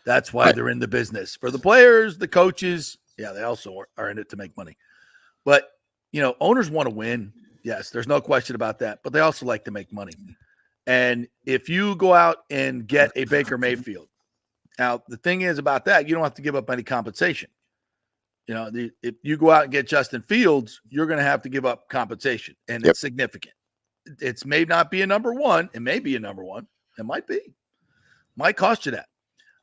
That's why they're in the business. For the players, the coaches, they also are in it to make money. But, owners want to win. Yes, there's no question about that. But they also like to make money. And if you go out and get a Baker Mayfield Now, the thing is about that, you don't have to give up any compensation. If you go out and get Justin Fields, you're going to have to give up compensation, and it's significant. It may not be a number one. It may be a number one. It might be. Might cost you that.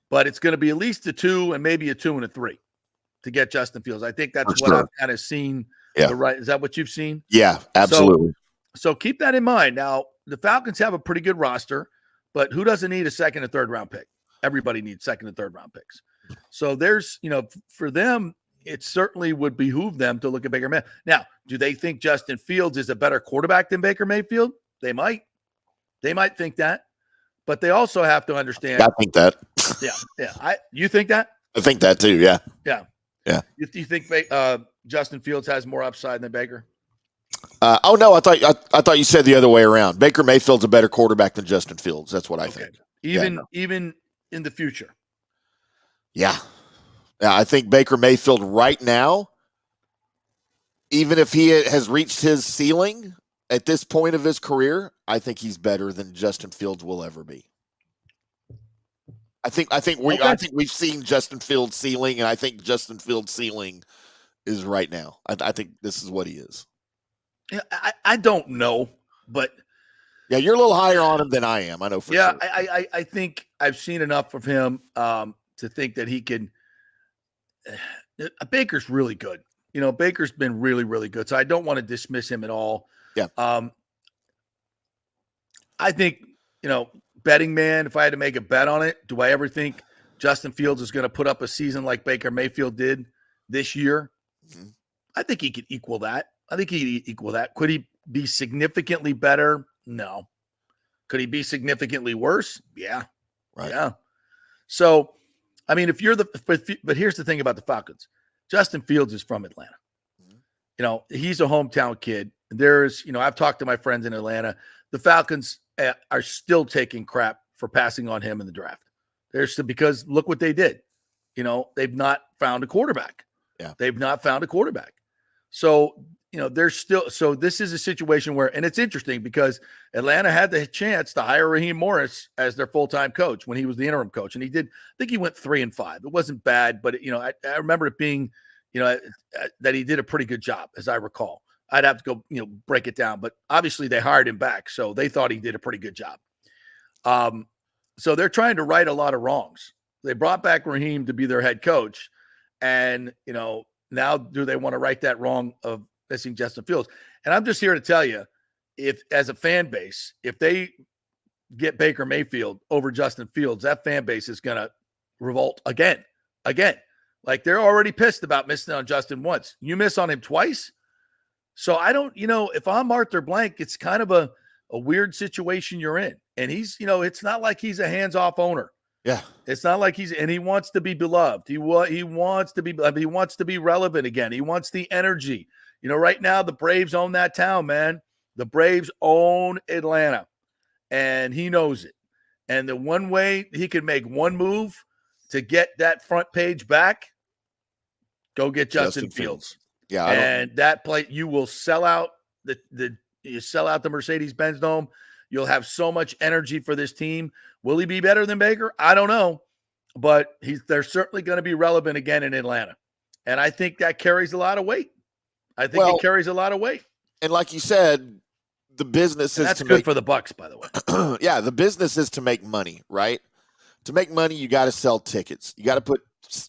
But it's going to be at least a 2 and maybe a 2 and a 3 to get Justin Fields. I think that's what I've kind of seen. Yeah. Is that what you've seen? Yeah, absolutely. So keep that in mind. Now, the Falcons have a pretty good roster, but who doesn't need a second and third round pick? Everybody needs second and third round picks. So there's, for them, it certainly would behoove them to look at Baker Mayfield. Now, do they think Justin Fields is a better quarterback than Baker Mayfield? They might. They might think that. But they also have to understand. I think that. Yeah. You think that? I think that too. Yeah. Yeah. You think Justin Fields has more upside than Baker? No, I thought you said the other way around. Baker Mayfield's a better quarterback than Justin Fields. That's what I think. Even in the future. Yeah. I think Baker Mayfield right now, even if he has reached his ceiling at this point of his career, I think he's better than Justin Fields will ever be. I think we've seen Justin Fields' ceiling, and I think Justin Fields' ceiling is right now. I think this is what he is. Yeah, I don't know, but yeah, you're a little higher on him than I am. I know for sure. I think I've seen enough of him to think that he can. Baker's really good. Baker's been really, really good. So I don't want to dismiss him at all. Yeah. I think, betting man, if I had to make a bet on it, do I ever think Justin Fields is going to put up a season like Baker Mayfield did this year? Mm-hmm. I think he could equal that. Could he be significantly better? No. Could he be significantly worse? Yeah. Right. Yeah. So, I mean, but here's the thing about the Falcons. Justin Fields is from Atlanta. Mm-hmm. He's a hometown kid. I've talked to my friends in Atlanta. The Falcons are still taking crap for passing on him in the draft. Because look what they did. They've not found a quarterback. Yeah. They've not found a quarterback. So, this is a situation where, and it's interesting because Atlanta had the chance to hire Raheem Morris as their full-time coach when he was the interim coach. And I think he went 3-5. It wasn't bad, but I remember it being, that he did a pretty good job, as I recall. I'd have to go, break it down, but obviously they hired him back. So they thought he did a pretty good job. So they're trying to right a lot of wrongs. They brought back Raheem to be their head coach. And, now do they want to right that wrong of missing Justin Fields? And I'm just here to tell you, if as a fan base, if they get Baker Mayfield over Justin Fields, that fan base is going to revolt again. Like they're already pissed about missing on Justin once. You miss on him twice. So I don't, if I'm Arthur Blank, it's kind of a weird situation you're in. And he's, it's not like he's a hands-off owner. Yeah. It's not like he wants to be beloved. He wants to be relevant again. He wants the energy. Right now the Braves own that town, man. The Braves own Atlanta, and he knows it. And the one way he can make one move to get that front page back, go get Justin Fields. Yeah. And that play, you will sell out you sell out the Mercedes-Benz Dome. You'll have so much energy for this team. Will he be better than Baker? I don't know, but they're certainly going to be relevant again in Atlanta. And I think that carries a lot of weight. It carries a lot of weight. And like you said, the business is that's good for the Bucks, by the way. Yeah, the business is to make money, right? To make money, you got to sell tickets. You got to put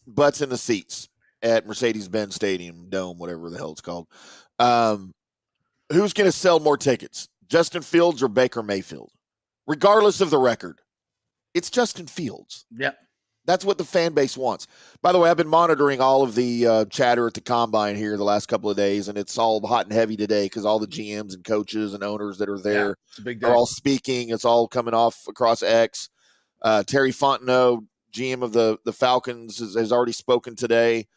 butts in the seats at Mercedes-Benz Stadium, Dome, whatever the hell it's called. Who's going to sell more tickets, Justin Fields or Baker Mayfield? Regardless of the record, it's Justin Fields. Yeah. That's what the fan base wants. By the way, I've been monitoring all of the chatter at the Combine here the last couple of days, and it's all hot and heavy today because all the GMs and coaches and owners that are there it's a big day. are all speaking. It's all coming off across X. Terry Fontenot, GM of the Falcons, has already spoken today,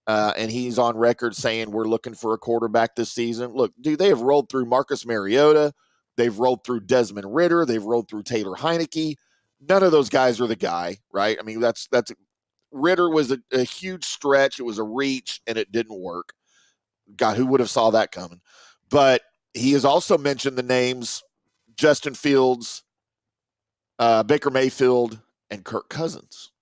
and he's on record saying we're looking for a quarterback this season. Look, dude, they have rolled through Marcus Mariota. They've rolled through Desmond Ridder. They've rolled through Taylor Heineke. None of those guys are the guy, right? I mean, that's Ridder was a huge stretch. It was a reach, and it didn't work. God, who would have saw that coming? But he has also mentioned the names Justin Fields, Baker Mayfield, and Kirk Cousins.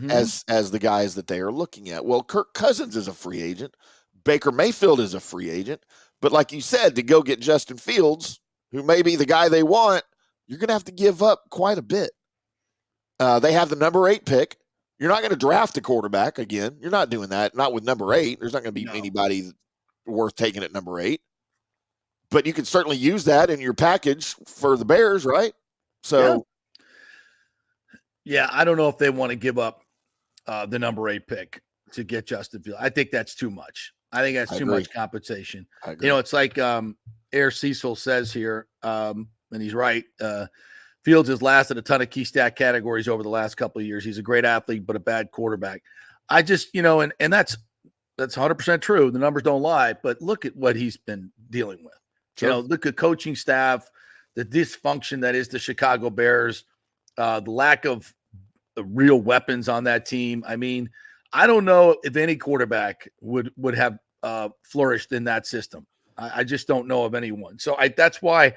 as the guys that they are looking at. Well, Kirk Cousins is a free agent. Baker Mayfield is a free agent. But like you said, to go get Justin Fields, who may be the guy they want, you're going to have to give up quite a bit. They have the number 8 pick. You're not going to draft a quarterback again. You're not doing that. Not with number 8. There's not going to be anybody worth taking at number 8. But you can certainly use that in your package for the Bears, right? So, yeah, I don't know if they want to give up the number 8 pick to get Justin Fields. I think that's too much. I think that's too much compensation. It's like Air Cecil says here, and he's right. Fields has lasted a ton of key stat categories over the last couple of years. He's a great athlete, but a bad quarterback. I just, and that's 100% true. The numbers don't lie, but look at what he's been dealing with. Sure. Look at coaching staff, the dysfunction that is the Chicago Bears, the lack of real weapons on that team. I mean, I don't know if any quarterback would have flourished in that system. I just don't know of anyone. So that's why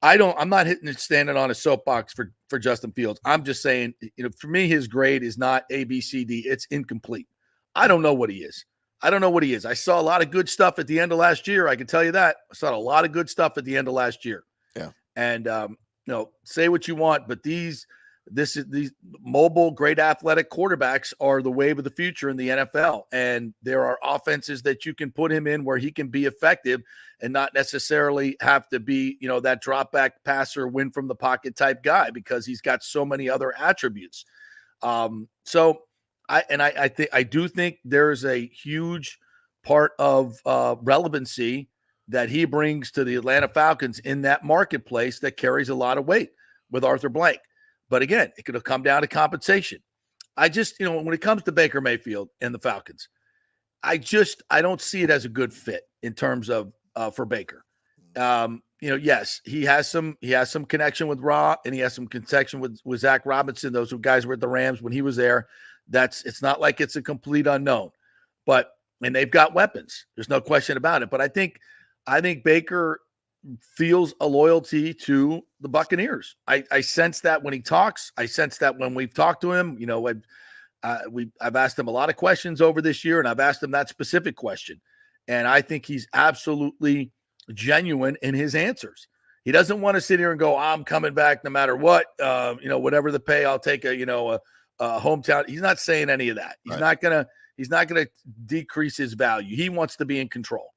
I'm not standing on a soapbox for Justin Fields. I'm just saying, for me, his grade is not A, B, C, D. It's incomplete. I don't know what he is. I saw a lot of good stuff at the end of last year. I can tell you that. I saw a lot of good stuff at the end of last year. Yeah. And, say what you want, but these mobile, great athletic quarterbacks are the wave of the future in the NFL. And there are offenses that you can put him in where he can be effective and not necessarily have to be, that drop back passer, win from the pocket type guy, because he's got so many other attributes. I do think there's a huge part of relevancy that he brings to the Atlanta Falcons in that marketplace that carries a lot of weight with Arthur Blank. But again, it could have come down to compensation. I just, when it comes to Baker Mayfield and the Falcons, I don't see it as a good fit in terms of for Baker. Yes, he has some connection with Ra, and he has some connection with Zach Robinson. Those guys were at the Rams when he was there. It's not like it's a complete unknown, and they've got weapons. There's no question about it. But I think Baker feels a loyalty to the Buccaneers. I sense that when he talks. I sense that when we've talked to him. I've asked him a lot of questions over this year, and I've asked him that specific question. And I think he's absolutely genuine in his answers. He doesn't want to sit here and go, "I'm coming back no matter what. Whatever the pay, I'll take a hometown." He's not saying any of that. He's not gonna decrease his value. He wants to be in control.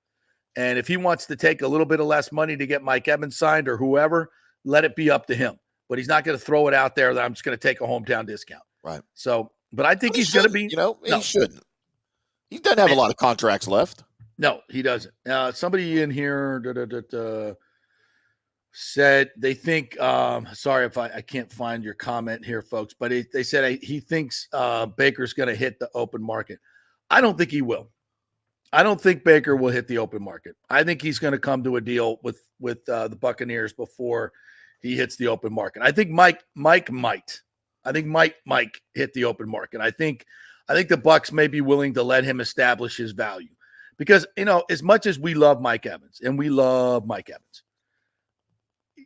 And if he wants to take a little bit of less money to get Mike Evans signed or whoever, let it be up to him. But he's not going to throw it out there that I'm just going to take a hometown discount. Right. So, but I think he's going to be. He shouldn't. He doesn't have a lot of contracts left. No, he doesn't. Somebody in here said they think. Sorry if I can't find your comment here, folks, but they said he thinks Baker's going to hit the open market. I don't think he will. I don't think Baker will hit the open market. I think he's going to come to a deal with the Buccaneers before he hits the open market. I think Mike might. I think Mike hit the open market. I think the Bucs may be willing to let him establish his value, because as much as we love Mike Evans, and we love Mike Evans,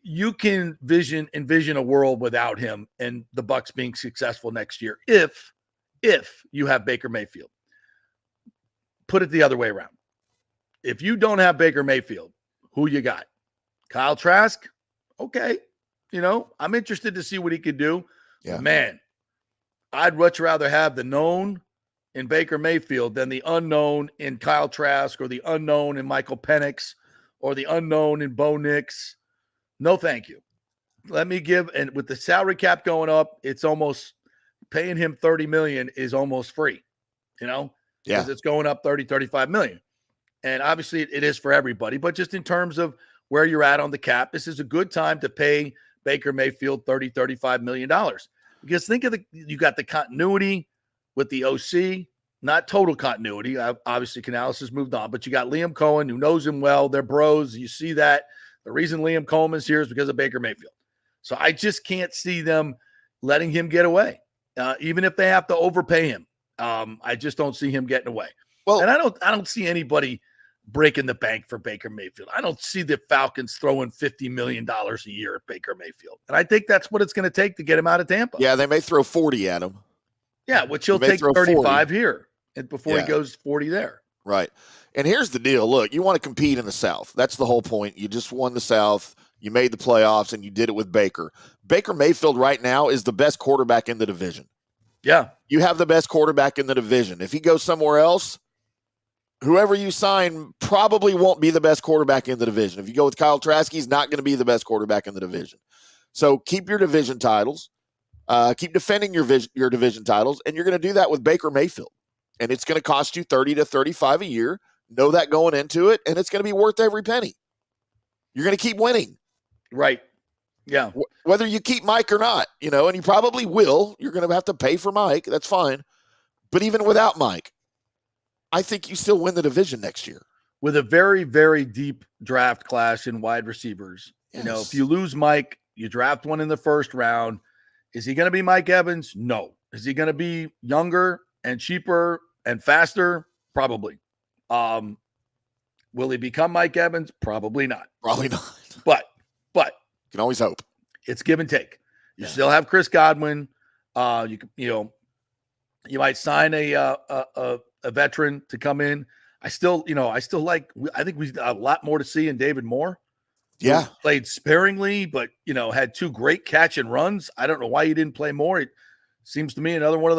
you can envision a world without him and the Bucs being successful next year if you have Baker Mayfield. Put it the other way around. If you don't have Baker Mayfield, who you got? Kyle Trask? Okay. I'm interested to see what he could do. Yeah. Man, I'd much rather have the known in Baker Mayfield than the unknown in Kyle Trask, or the unknown in Michael Penix, or the unknown in Bo Nix. No, thank you. And with the salary cap going up, it's almost paying him $30 million is almost free, because it's going up 30, 35 million. And obviously it is for everybody, but just in terms of where you're at on the cap, this is a good time to pay Baker Mayfield $30, $35 million. Because think of you got the continuity with the OC, not total continuity. Obviously Canales has moved on, but you got Liam Cohen, who knows him well. They're bros. You see that. The reason Liam Cohen is here is because of Baker Mayfield. So I just can't see them letting him get away, even if they have to overpay him. I just don't see him getting away. Well, and I don't see anybody breaking the bank for Baker Mayfield. I don't see the Falcons throwing $50 million a year at Baker Mayfield. And I think that's what it's going to take to get him out of Tampa. Yeah, they may throw 40 at him. Yeah, which he'll take 35 40. Here before he goes 40 there. Right. And here's the deal. Look, you want to compete in the South. That's the whole point. You just won the South. You made the playoffs, and you did it with Baker. Baker Mayfield right now is the best quarterback in the division. Yeah. You have the best quarterback in the division. If he goes somewhere else, whoever you sign probably won't be the best quarterback in the division. If you go with Kyle Trask, he's not going to be the best quarterback in the division. So keep your division titles. Keep defending your division titles, and you're going to do that with Baker Mayfield. And it's going to cost you 30 to 35 a year. Know that going into it, and it's going to be worth every penny. You're going to keep winning. Right. Yeah. Whether you keep Mike or not, and you probably will. You're going to have to pay for Mike. That's fine. But even without Mike, I think you still win the division next year. With a very, very deep draft class in wide receivers. Yes. If you lose Mike, you draft one in the first round. Is he going to be Mike Evans? No. Is he going to be younger and cheaper and faster? Probably. Will he become Mike Evans? Probably not. Probably not. But you can always hope. It's give and take. You still have Chris Godwin. You might sign a veteran to come in. I think we a lot more to see in David Moore. Yeah. Played sparingly, but, had 2 great catch and runs. I don't know why he didn't play more. It seems to me another one of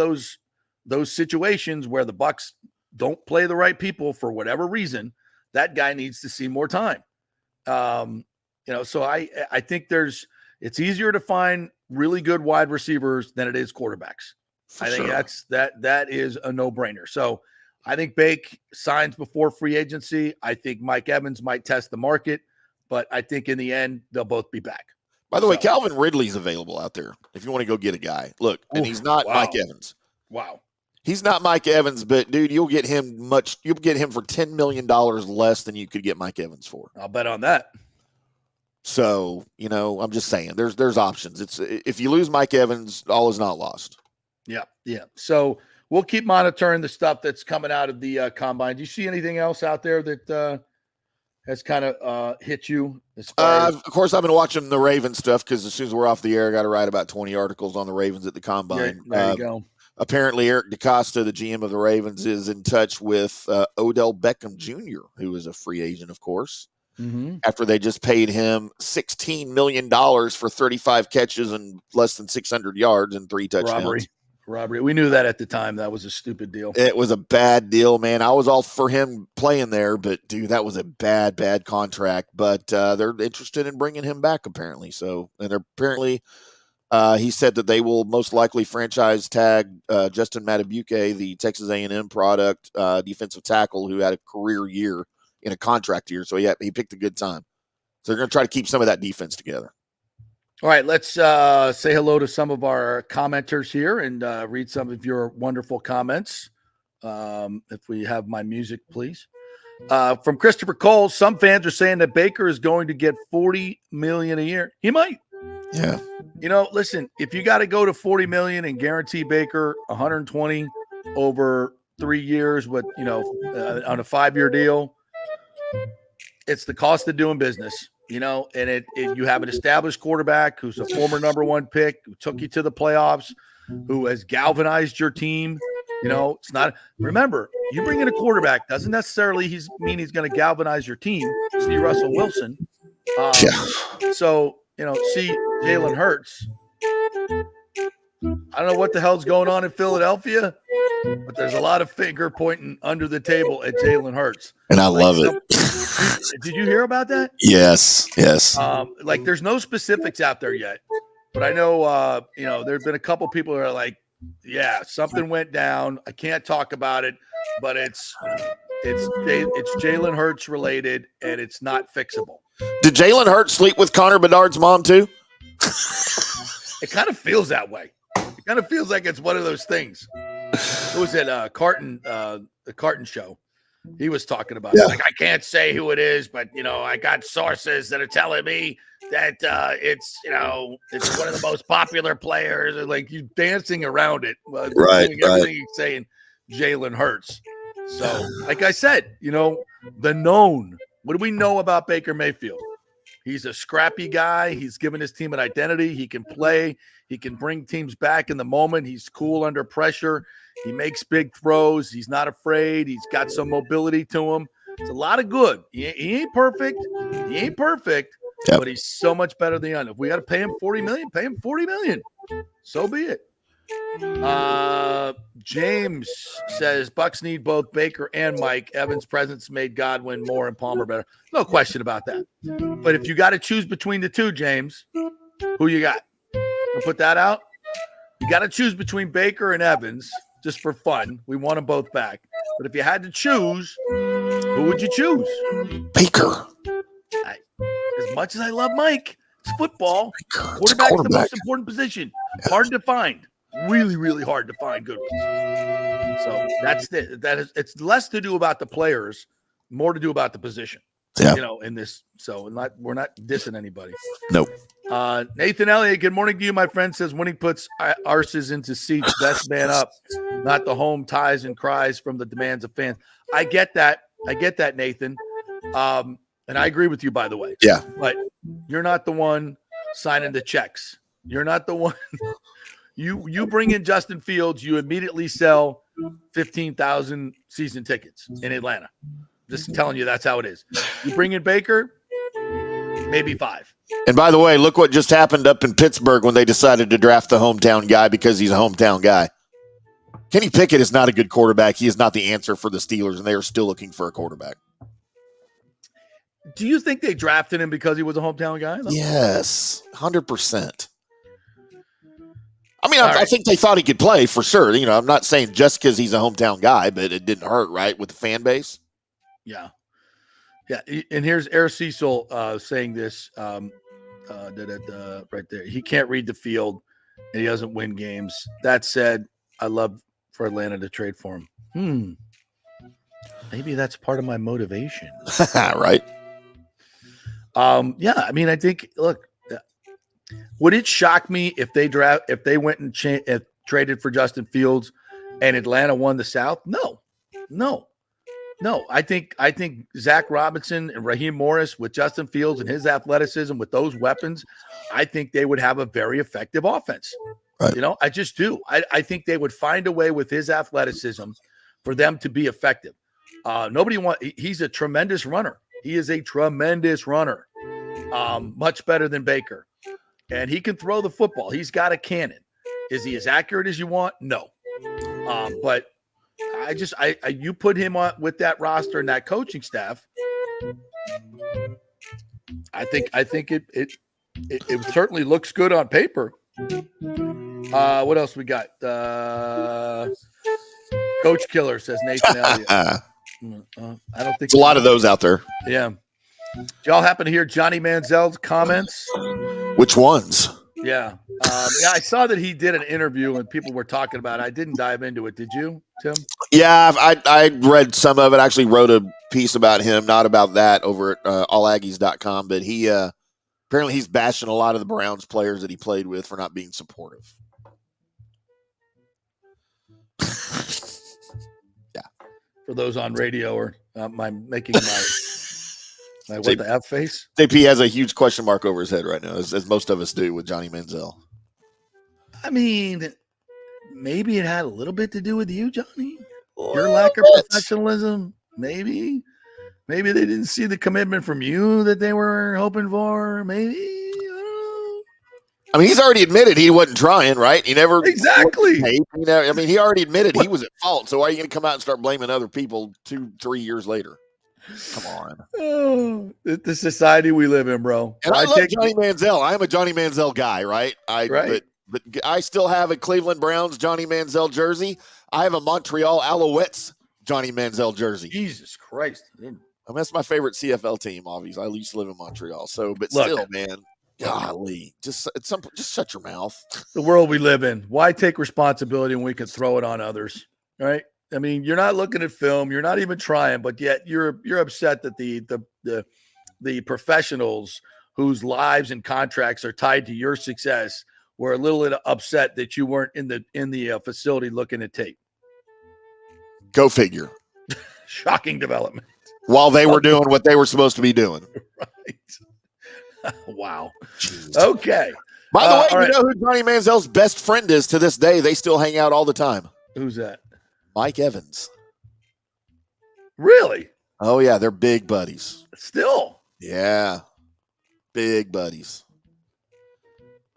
those situations where the Bucs don't play the right people for whatever reason. That guy needs to see more time. So I think it's easier to find really good wide receivers than it is quarterbacks. I think that is a no-brainer. So I think Bake signs before free agency. I think Mike Evans might test the market. But I think in the end, they'll both be back. By the way, Calvin Ridley's available out there if you want to go get a guy. Look, and he's not Mike Evans. Wow. He's not Mike Evans, but, dude, you'll get him for $10 million less than you could get Mike Evans for. I'll bet on that. So, I'm just saying there's options. It's if you lose Mike Evans, all is not lost. Yeah. Yeah. So we'll keep monitoring the stuff that's coming out of the combine. Do you see anything else out there that has kind of hit you? Of course, I've been watching the Ravens stuff because as soon as we're off the air, I got to write about 20 articles on the Ravens at the combine. There you go. Apparently, Eric DeCosta, the GM of the Ravens, is in touch with Odell Beckham Jr., who is a free agent, of course, after they just paid him $16 million for 35 catches and less than 600 yards and 3 touchdowns. Robbery. We knew that at the time. That was a stupid deal. It was a bad deal, man. I was all for him playing there, but, dude, that was a bad contract. But they're interested in bringing him back, apparently. So, and apparently he said that they will most likely franchise tag Justin Matabuke, the Texas A&M product defensive tackle who had a career year in a contract year. So, he picked a good time. So, they're going to try to keep some of that defense together. All right, let's say hello to some of our commenters here and read some of your wonderful comments. If we have my music, please. From Christopher Cole, some fans are saying that Baker is going to get $40 million a year. He might. Yeah. Listen, if you got to go to $40 million and guarantee Baker $120 over 3 years with, on a 5-year deal, it's the cost of doing business. And you have an established quarterback who's a former number 1 pick, who took you to the playoffs, who has galvanized your team. It's not. Remember, you bring in a quarterback doesn't necessarily mean he's going to galvanize your team. See Russell Wilson. So see Jalen Hurts. I don't know what the hell's going on in Philadelphia, but there's a lot of finger pointing under the table at Jalen Hurts. And I love it. Did you hear about that? Yes. There's no specifics out there yet, but I know, there've been a couple people who are like, yeah, something went down. I can't talk about it, but it's Jalen Hurts related and it's not fixable. Did Jalen Hurts sleep with Connor Bedard's mom too? It kind of feels that way. It kind of feels like it's one of those things. It was at the Carton show. He was talking about it. Like, I can't say who it is, but I got sources that are telling me that it's one of the most popular players, and like you dancing around it, everything saying Jalen Hurts. So, like I said, the known. What do we know about Baker Mayfield? He's a scrappy guy. He's given his team an identity. He can play. He can bring teams back in the moment. He's cool under pressure. He makes big throws. He's not afraid. He's got some mobility to him. It's a lot of good. He ain't perfect. But he's so much better than the other. If we got to pay him $40 million, pay him $40 million. So be it. James says Bucks need both Baker and Mike. Evans' presence made Godwin more and Palmer better. No question about that. But if you got to choose between the two, James, who you got? I'll put that out. You got to choose between Baker and Evans just for fun. We want them both back. But if you had to choose, who would you choose? Baker. As much as I love Mike, it's football. Quarterback is the most important position. Hard to find. Really, really hard to find good ones. So it's less to do about the players, more to do about the position. Yeah. In this. So we're not dissing anybody. Nope. Nathan Elliott, good morning to you, my friend. Says winning puts arses into seats. Best man up, not the home ties and cries from the demands of fans. I get that, Nathan. And I agree with you, by the way. Yeah. But you're not the one signing the checks. You're not the one. You bring in Justin Fields, you immediately sell 15,000 season tickets in Atlanta. Just telling you that's how it is. You bring in Baker, maybe 5. And by the way, look what just happened up in Pittsburgh when they decided to draft the hometown guy because he's a hometown guy. Kenny Pickett is not a good quarterback. He is not the answer for the Steelers, and they are still looking for a quarterback. Do you think they drafted him because he was a hometown guy? No? Yes, 100%. I mean, I think they thought he could play for sure. I'm not saying just because he's a hometown guy, but it didn't hurt, right, with the fan base? Yeah. Yeah, and here's Air Cecil saying this right there. He can't read the field, and he doesn't win games. That said, I love for Atlanta to trade for him. Maybe that's part of my motivation. Right. Yeah, I mean, I think, look, would it shock me if they went and traded for Justin Fields and Atlanta won the South? No. I think Zach Robinson and Raheem Morris with Justin Fields and his athleticism with those weapons, I think they would have a very effective offense. Right. I just do. I think they would find a way with his athleticism for them to be effective. He's a tremendous runner. He is a tremendous runner. Much better than Baker. And he can throw the football. He's got a cannon. Is he as accurate as you want? No. But you put him on with that roster and that coaching staff. I think it certainly looks good on paper. What else we got? Coach Killer says Nathan Elliott. I don't think there's a lot of those out there. Yeah. Did y'all happen to hear Johnny Manziel's comments? Which ones? Yeah. I saw that he did an interview and people were talking about it. I didn't dive into it. Did you, Tim? Yeah, I read some of it. I actually wrote a piece about him, not about that, over at allaggies.com. But he apparently he's bashing a lot of the Browns players that he played with for not being supportive. Yeah. For those on radio or making my what the F face? JP has a huge question mark over his head right now, as most of us do with Johnny Manziel. I mean, maybe it had a little bit to do with you, Johnny. Your lack of professionalism. Maybe they didn't see the commitment from you that they were hoping for. Maybe. I don't know. I mean, he's already admitted he wasn't trying, right? He never exactly. I mean, he already admitted he was at fault. So why are you going to come out and start blaming other people 2-3 years later? Come on. Oh, the society we live in, bro. And I love Johnny Manziel. I am a Johnny Manziel guy, right? But I still have a Cleveland Browns Johnny Manziel jersey. I have a Montreal Alouettes Johnny Manziel jersey. Jesus Christ. I mean, that's my favorite CFL team, obviously. I used to live in Montreal. So, but still, man, golly, just shut your mouth. The world we live in. Why take responsibility when we can throw it on others, right? I mean, you're not looking at film. You're not even trying, but yet you're upset that the professionals whose lives and contracts are tied to your success were a little upset that you weren't in the facility looking at tape. Go figure. Shocking development. While they were doing what they were supposed to be doing. Wow. Jeez. Okay. By the way, you right. know who Johnny Manziel's best friend is to this day? They still hang out all the time. Who's that? Mike Evans. Really? Oh, yeah. They're big buddies. Still? Yeah. Big buddies.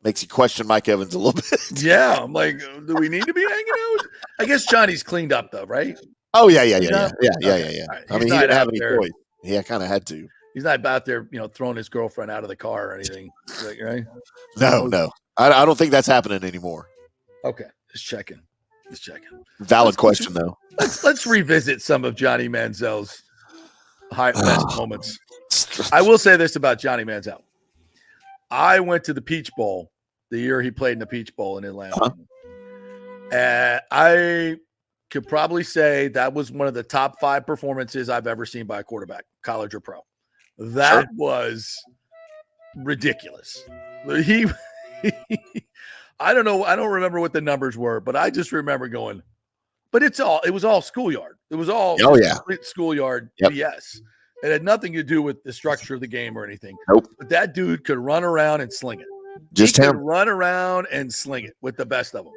Makes you question Mike Evans a little bit. Yeah. I'm like, do we need to be hanging out? I guess Johnny's cleaned up, though, right? Oh, yeah. Okay. Right. I mean, he didn't have any choice. He kind of had to. He's not out there, throwing his girlfriend out of the car or anything. Right? No. I don't think that's happening anymore. Okay. Just checking. Valid question, though. Let's revisit some of Johnny Manziel's best moments. I will say this about Johnny Manziel. I went to the Peach Bowl the year he played in the Peach Bowl in Atlanta. And I could probably say that was one of the top 5 performances I've ever seen by a quarterback, college or pro. That was ridiculous. I don't know. I don't remember what the numbers were, but I just remember going, but it was all schoolyard. It was all schoolyard BS. It had nothing to do with the structure of the game or anything. Nope. But that dude could run around and sling it. He could run around and sling it with the best of them.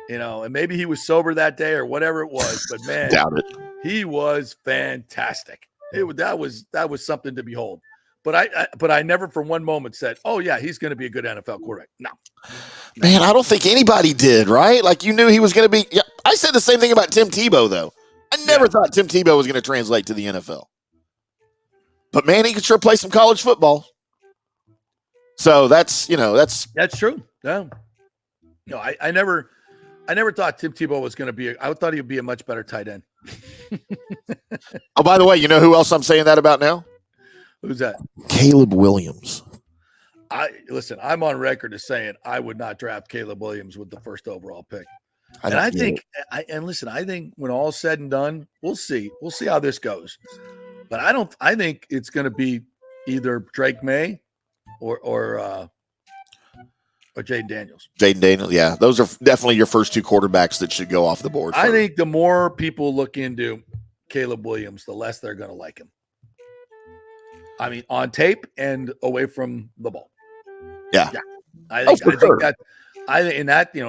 And maybe he was sober that day or whatever it was, but man, doubt it. He was fantastic. That was something to behold. But I never for one moment said, "Oh yeah, he's going to be a good NFL quarterback." No. Man, I don't think anybody did, right? Like you knew he was going to be. Yeah, I said the same thing about Tim Tebow, though. I never thought Tim Tebow was going to translate to the NFL. But man, he could sure play some college football. So that's true. No, I never thought Tim Tebow was going to be. I thought he would be a much better tight end. Oh, by the way, you know who else I'm saying that about now? Who's that? Caleb Williams. I'm on record as saying I would not draft Caleb Williams with the first overall pick. I think when all's said and done, we'll see how this goes. But I think it's going to be either Drake May or Jaden Daniels. Jaden Daniels, yeah. Those are definitely your first 2 quarterbacks that should go off the board. I think the more people look into Caleb Williams, the less they're going to like him. I mean, on tape and away from the ball. Yeah. I think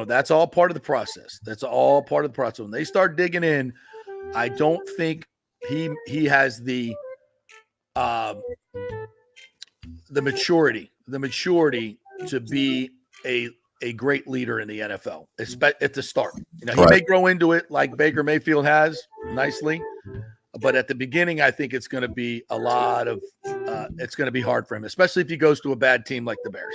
that's all part of the process. That's all part of the process. When they start digging in, I don't think he has the maturity to be a great leader in the NFL, at the start. He may grow into it like Baker Mayfield has nicely, but at the beginning, I think it's going to be it's going to be hard for him, especially if he goes to a bad team like the Bears.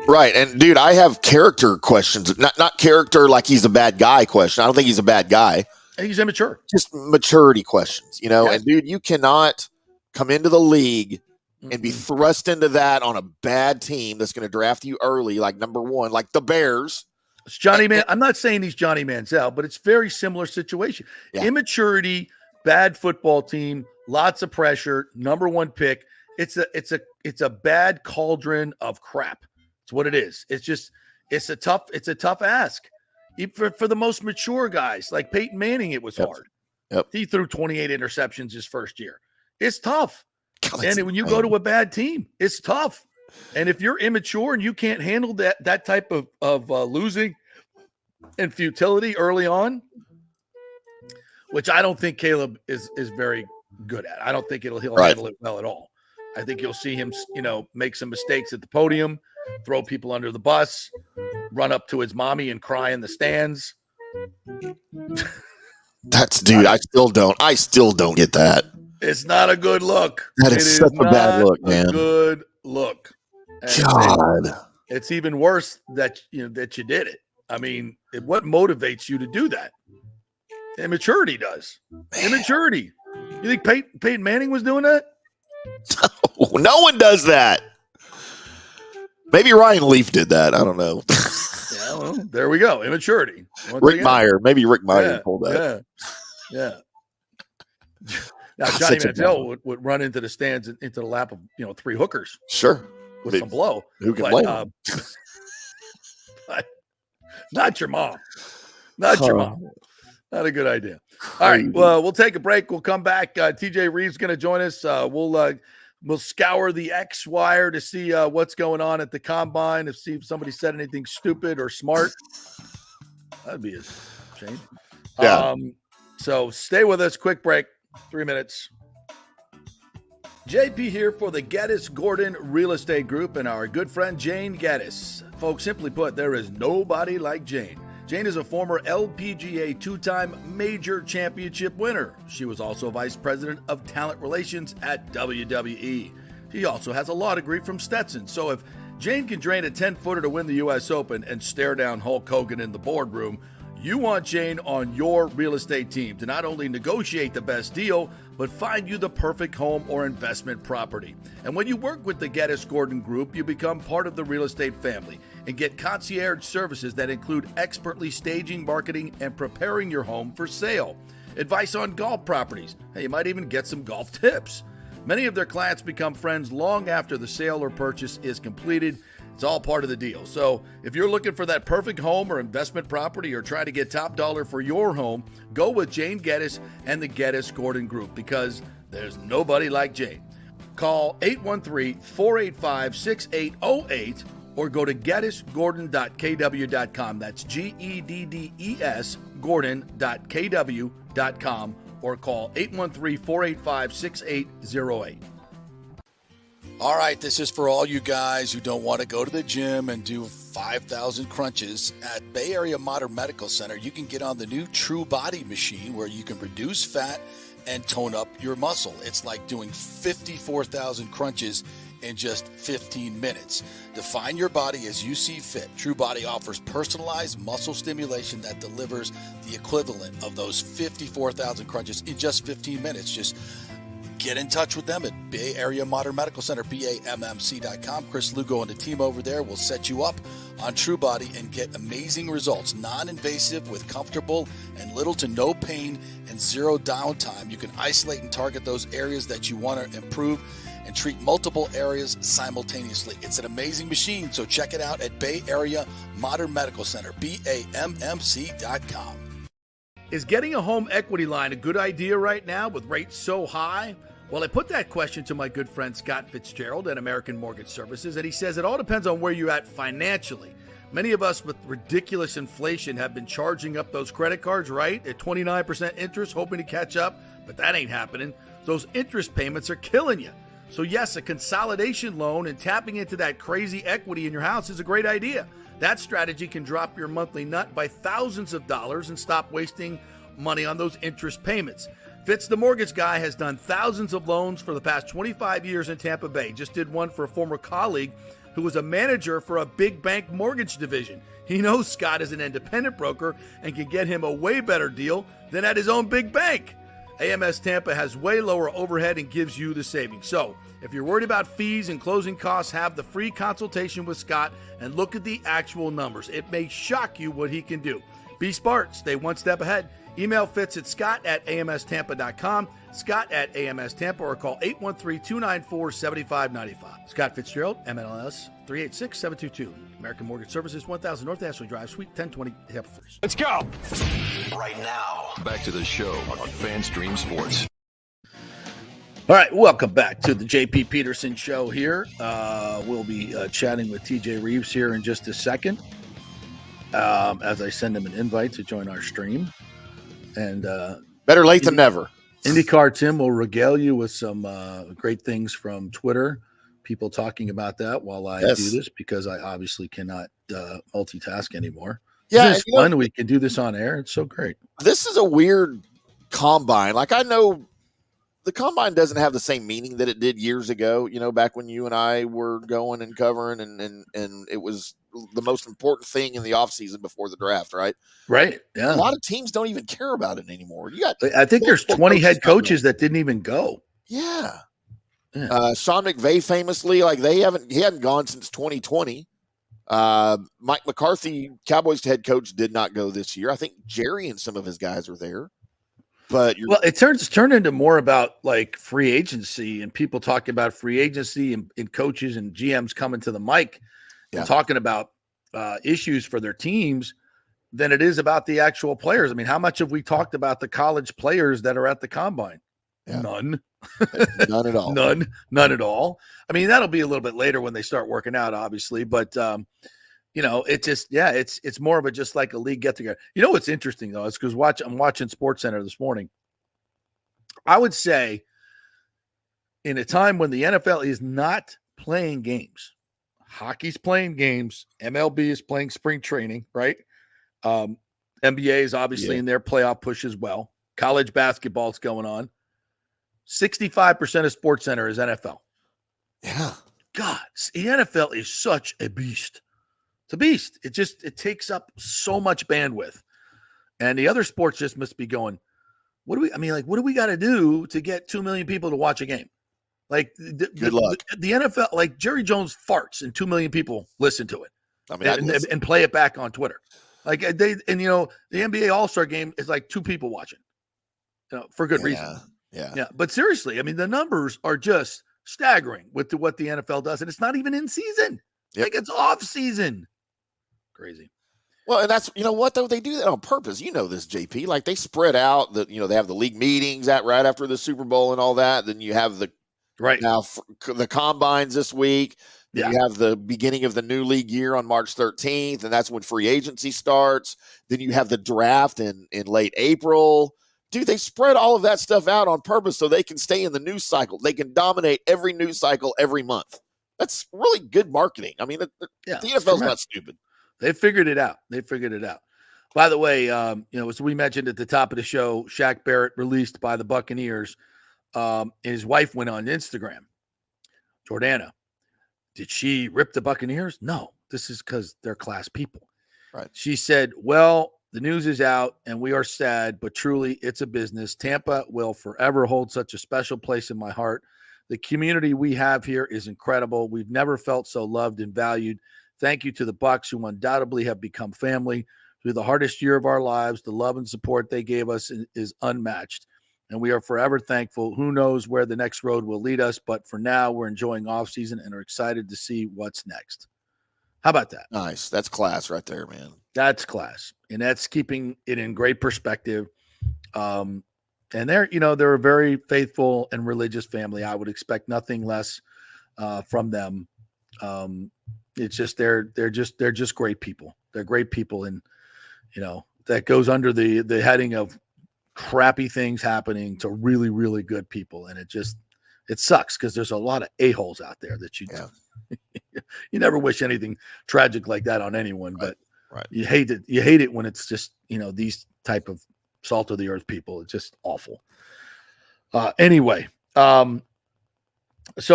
Right. And dude, I have character questions, not character like he's a bad guy question. I don't think he's a bad guy. He's immature. Just maturity questions, Yes. And dude, you cannot come into the league and be thrust into that on a bad team that's going to draft you early, like number 1, like the Bears. It's Johnny Man. I'm not saying he's Johnny Manziel, but it's very similar situation. Yeah. Immaturity, bad football team, lots of pressure, number 1 pick. It's a bad cauldron of crap. It's what it is. It's a tough ask. For the most mature guys, like Peyton Manning, it was hard. Yep. He threw 28 interceptions his first year. It's tough. And when you go to a bad team, it's tough. And if you're immature and you can't handle that type of losing and futility early on, which I don't think Caleb is very good at. I don't think he'll handle it well at all. I think you'll see him, make some mistakes at the podium, throw people under the bus, run up to his mommy and cry in the stands. I still don't get that. It's not a good look. That is such a bad look, man. Good look. And God. It's even worse that you did it. I mean, what motivates you to do that? Immaturity does. Man. Immaturity. You think Peyton Manning was doing that? No one does that. Maybe Ryan Leaf did that. I don't know. Yeah, well, there we go. Immaturity. Maybe Rick Meyer pulled that. Yeah. Now, Johnny Manziel would run into the stands, into the lap of 3 hookers. Sure. With some blow. Who can blame him? But not your mom. Not your mom. Not a good idea. All right. Well, we'll take a break. We'll come back. TJ Reeves going to join us. We'll We'll scour the X wire to see what's going on at the combine, to see if somebody said anything stupid or smart. That'd be a shame. Yeah. So stay with us. Quick break. 3 minutes. JP here for the Geddes Gordon Real Estate Group and our good friend Jane Geddes. Folks, simply put, there is nobody like Jane. Jane is a former LPGA two-time major championship winner. She was also vice president of talent relations at WWE. She also has a law degree from Stetson. So if Jane can drain a 10-footer to win the U.S. Open and stare down Hulk Hogan in the boardroom, you want Jane on your real estate team to not only negotiate the best deal, but find you the perfect home or investment property. And when you work with the Geddes Gordon Group, you become part of the real estate family and get concierge services that include expertly staging, marketing, and preparing your home for sale. Advice on golf properties. Hey, you might even get some golf tips. Many of their clients become friends long after the sale or purchase is completed. It's all part of the deal. So if you're looking for that perfect home or investment property or trying to get top dollar for your home, go with Jane Geddes and the Geddes Gordon Group, because there's nobody like Jane. Call 813-485-6808 or go to geddesgordon.kw.com. That's GEDDES Gordon.kw.com or call 813-485-6808. All right, this is for all you guys who don't want to go to the gym and do 5,000 crunches. At Bay Area Modern Medical Center, you can get on the new True Body machine where you can reduce fat and tone up your muscle. It's like doing 54,000 crunches in just 15 minutes. Define your body as you see fit. True Body offers personalized muscle stimulation that delivers the equivalent of those 54,000 crunches in just 15 minutes. Just get in touch with them at Bay Area Modern Medical Center, BAMMC.com. Chris Lugo and the team over there will set you up on True Body and get amazing results. Non-invasive with comfortable and little to no pain and zero downtime. You can isolate and target those areas that you want to improve and treat multiple areas simultaneously. It's an amazing machine, so check it out at Bay Area Modern Medical Center, BAMMC.com. Is getting a home equity line a good idea right now with rates so high? Well, I put that question to my good friend Scott Fitzgerald at American Mortgage Services, and he says it all depends on where you're at financially. Many of us with ridiculous inflation have been charging up those credit cards, right? At 29% interest, hoping to catch up, but that ain't happening. Those interest payments are killing you. So yes, a consolidation loan and tapping into that crazy equity in your house is a great idea. That strategy can drop your monthly nut by thousands of dollars and stop wasting money on those interest payments. Fitz, the mortgage guy, has done thousands of loans for the past 25 years in Tampa Bay. Just did one for a former colleague who was a manager for a big bank mortgage division. He knows Scott is an independent broker and can get him a way better deal than at his own big bank. AMS Tampa has way lower overhead and gives you the savings. So if you're worried about fees and closing costs, have the free consultation with Scott and look at the actual numbers. It may shock you what he can do. Be smart. Stay one step ahead. Email Fitz at scott@amstampa.com, scott@amstampa, or call 813-294-7595. Scott Fitzgerald, MLS 386722. American Mortgage Services, 1000 North Ashley Drive, Suite 1020, Tampa first. Let's go. Right now, back to the show on FanStream Sports. All right, welcome back to the JP Peterson Show here. We'll be chatting with TJ Reeves here in just a second as I send him an invite to join our stream. And better late than never. IndyCar Tim will regale you with some great things from Twitter. People talking about that while I do this, because I obviously cannot multitask anymore. Yeah, this is fun. We can do this on air. It's so great. This is a weird combine. Like, I know the combine doesn't have the same meaning that it did years ago, you know, back when you and I were going and covering and it was the most important thing in the offseason before the draft, right? Right. Yeah. A lot of teams don't even care about it anymore. I think there's 20 head coaches that didn't even go. Yeah. Sean McVay famously, like he hadn't gone since 2020. Mike McCarthy, Cowboys head coach, did not go this year. I think Jerry and some of his guys are there. But it turned into more about like free agency and people talking about free agency and coaches and GMs coming to the mic and talking about issues for their teams than it is about the actual players. I mean, how much have we talked about the college players that are at the combine? Yeah. None. None at all. None at all. I mean, that'll be a little bit later when they start working out, obviously, but it just, it's more of a just like a league get together. You know what's interesting though? It's because I'm watching SportsCenter this morning. I would say in a time when the NFL is not playing games, hockey's playing games, MLB is playing spring training, right? NBA is obviously in their playoff push as well. College basketball's going on. 65% of SportsCenter is NFL. Yeah. God, the NFL is such a beast. It's a beast. It takes up so much bandwidth. And the other sports just must be going, what do we got to do to get 2 million people to watch a game? Like Good luck. The NFL, like Jerry Jones farts and 2 million people listen to it. I mean, and play it back on Twitter. Like the NBA All-Star game is like 2 people watching, for good reason. Yeah. But seriously, I mean, the numbers are just staggering with what the NFL does. And it's not even in season. Yep. Like it's off season. Crazy. Well, and that's, what, though, they do that on purpose. You know this, JP. Like they spread out they have the league meetings right after the Super Bowl and all that. Then you have the combines this week. Then you have the beginning of the new league year on March 13th, and that's when free agency starts. Then you have the draft in late April. Dude, they spread all of that stuff out on purpose so they can stay in the news cycle. They can dominate every news cycle every month. That's really good marketing. I mean, the NFL's not stupid. They figured it out. By the way, as we mentioned at the top of the show, Shaq Barrett released by the Buccaneers. His wife went on Instagram. Jordana, did she rip the Buccaneers? No, this is because they're class people. Right. She said, well, the news is out and we are sad, but truly it's a business. Tampa will forever hold such a special place in my heart. The community we have here is incredible. We've never felt so loved and valued. Thank you to the Bucs, who undoubtedly have become family. Through the hardest year of our lives, the love and support they gave us is unmatched, and we are forever thankful. Who knows where the next road will lead us, but for now, we're enjoying offseason and are excited to see what's next. How about that? Nice. That's class right there, man. That's class, and that's keeping it in great perspective. And they're a very faithful and religious family. I would expect nothing less from them. It's just they're just great people. They're great people, and that goes under the heading of crappy things happening to really, really good people, and it sucks because there's a lot of a-holes out there that you never wish anything tragic like that on anyone, but you hate it. You hate it when it's just these type of salt of the earth people. It's just awful. Anyway, so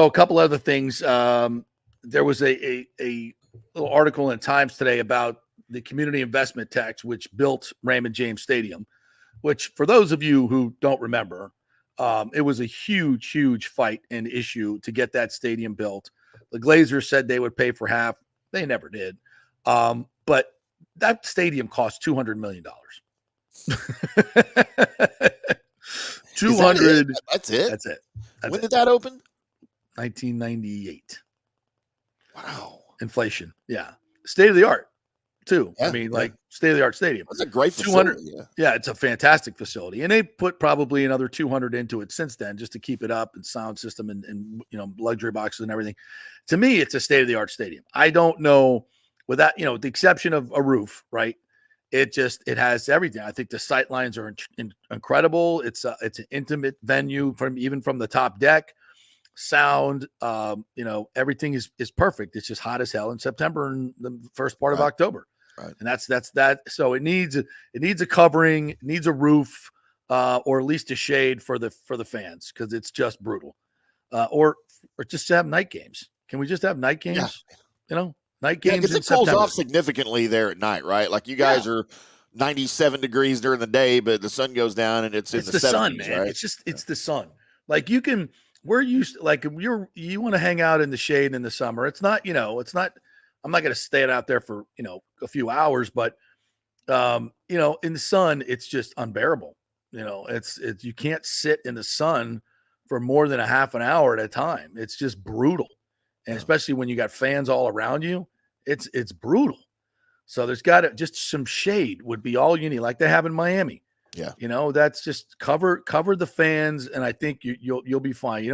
a couple other things. There was a little article in Times today about the community investment tax, which built Raymond James Stadium, which for those of you who don't remember, it was a huge, huge fight and issue to get that stadium built. The Glazers said they would pay for half. They never did. But that stadium cost $200 million. 200. That's it. That's it. When did that open? 1998. Wow. Inflation. Yeah. State of the art too. Yeah, I mean, like state of the art stadium. That's a great facility. Yeah, it's a fantastic facility. And they put probably another 200 into it since then just to keep it up and sound system and luxury boxes and everything. To me, it's a state of the art stadium. I don't know without, with the exception of a roof, right? It has everything. I think the sight lines are incredible. It's an intimate venue from the top deck. Sound, everything is perfect. It's just hot as hell in September and the first part of October. Right. And that's that. So it needs a covering, it needs a roof, or at least a shade for the fans, because it's just brutal. Or just have night games. Can we just have night games? Yeah. Night games. Because it cools off significantly there at night, right? Like you guys are 97 degrees during the day, but the sun goes down and it's in the 70s, sun, man. right? It's the sun. Like we're used to, like you want to hang out in the shade in the summer. It's not, I'm not going to stay out there for, a few hours, but, in the sun, it's just unbearable. It's you can't sit in the sun for more than a half an hour at a time. It's just brutal. And especially when you got fans all around you, it's brutal. So there's just some shade would be all you need, like they have in Miami. Yeah. That's just cover the fans, and I think you'll be fine.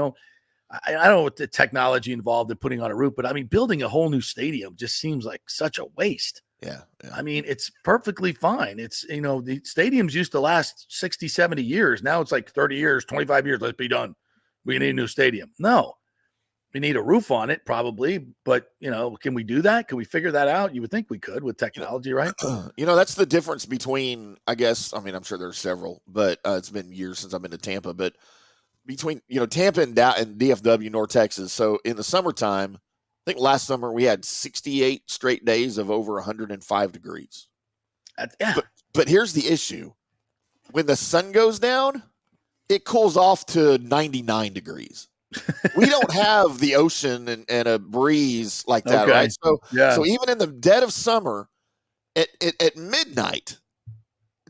I don't know what the technology involved in putting on a roof, but I mean, building a whole new stadium just seems like such a waste. Yeah. I mean, it's perfectly fine. It's, the stadiums used to last 60, 70 years. Now it's like 30 years, 25 years. Let's be done. We need a new stadium. No, we need a roof on it probably, but can we do that? Can we figure that out? You would think we could with technology, right? That's the difference between, I guess, I mean, I'm sure there's several, but it's been years since I've been to Tampa, but between, Tampa and DFW, North Texas. So in the summertime, I think last summer we had 68 straight days of over 105 degrees. Yeah. But here's the issue. When the sun goes down, it cools off to 99 degrees. We don't have the ocean and a breeze like that, right? So even in the dead of summer, at midnight,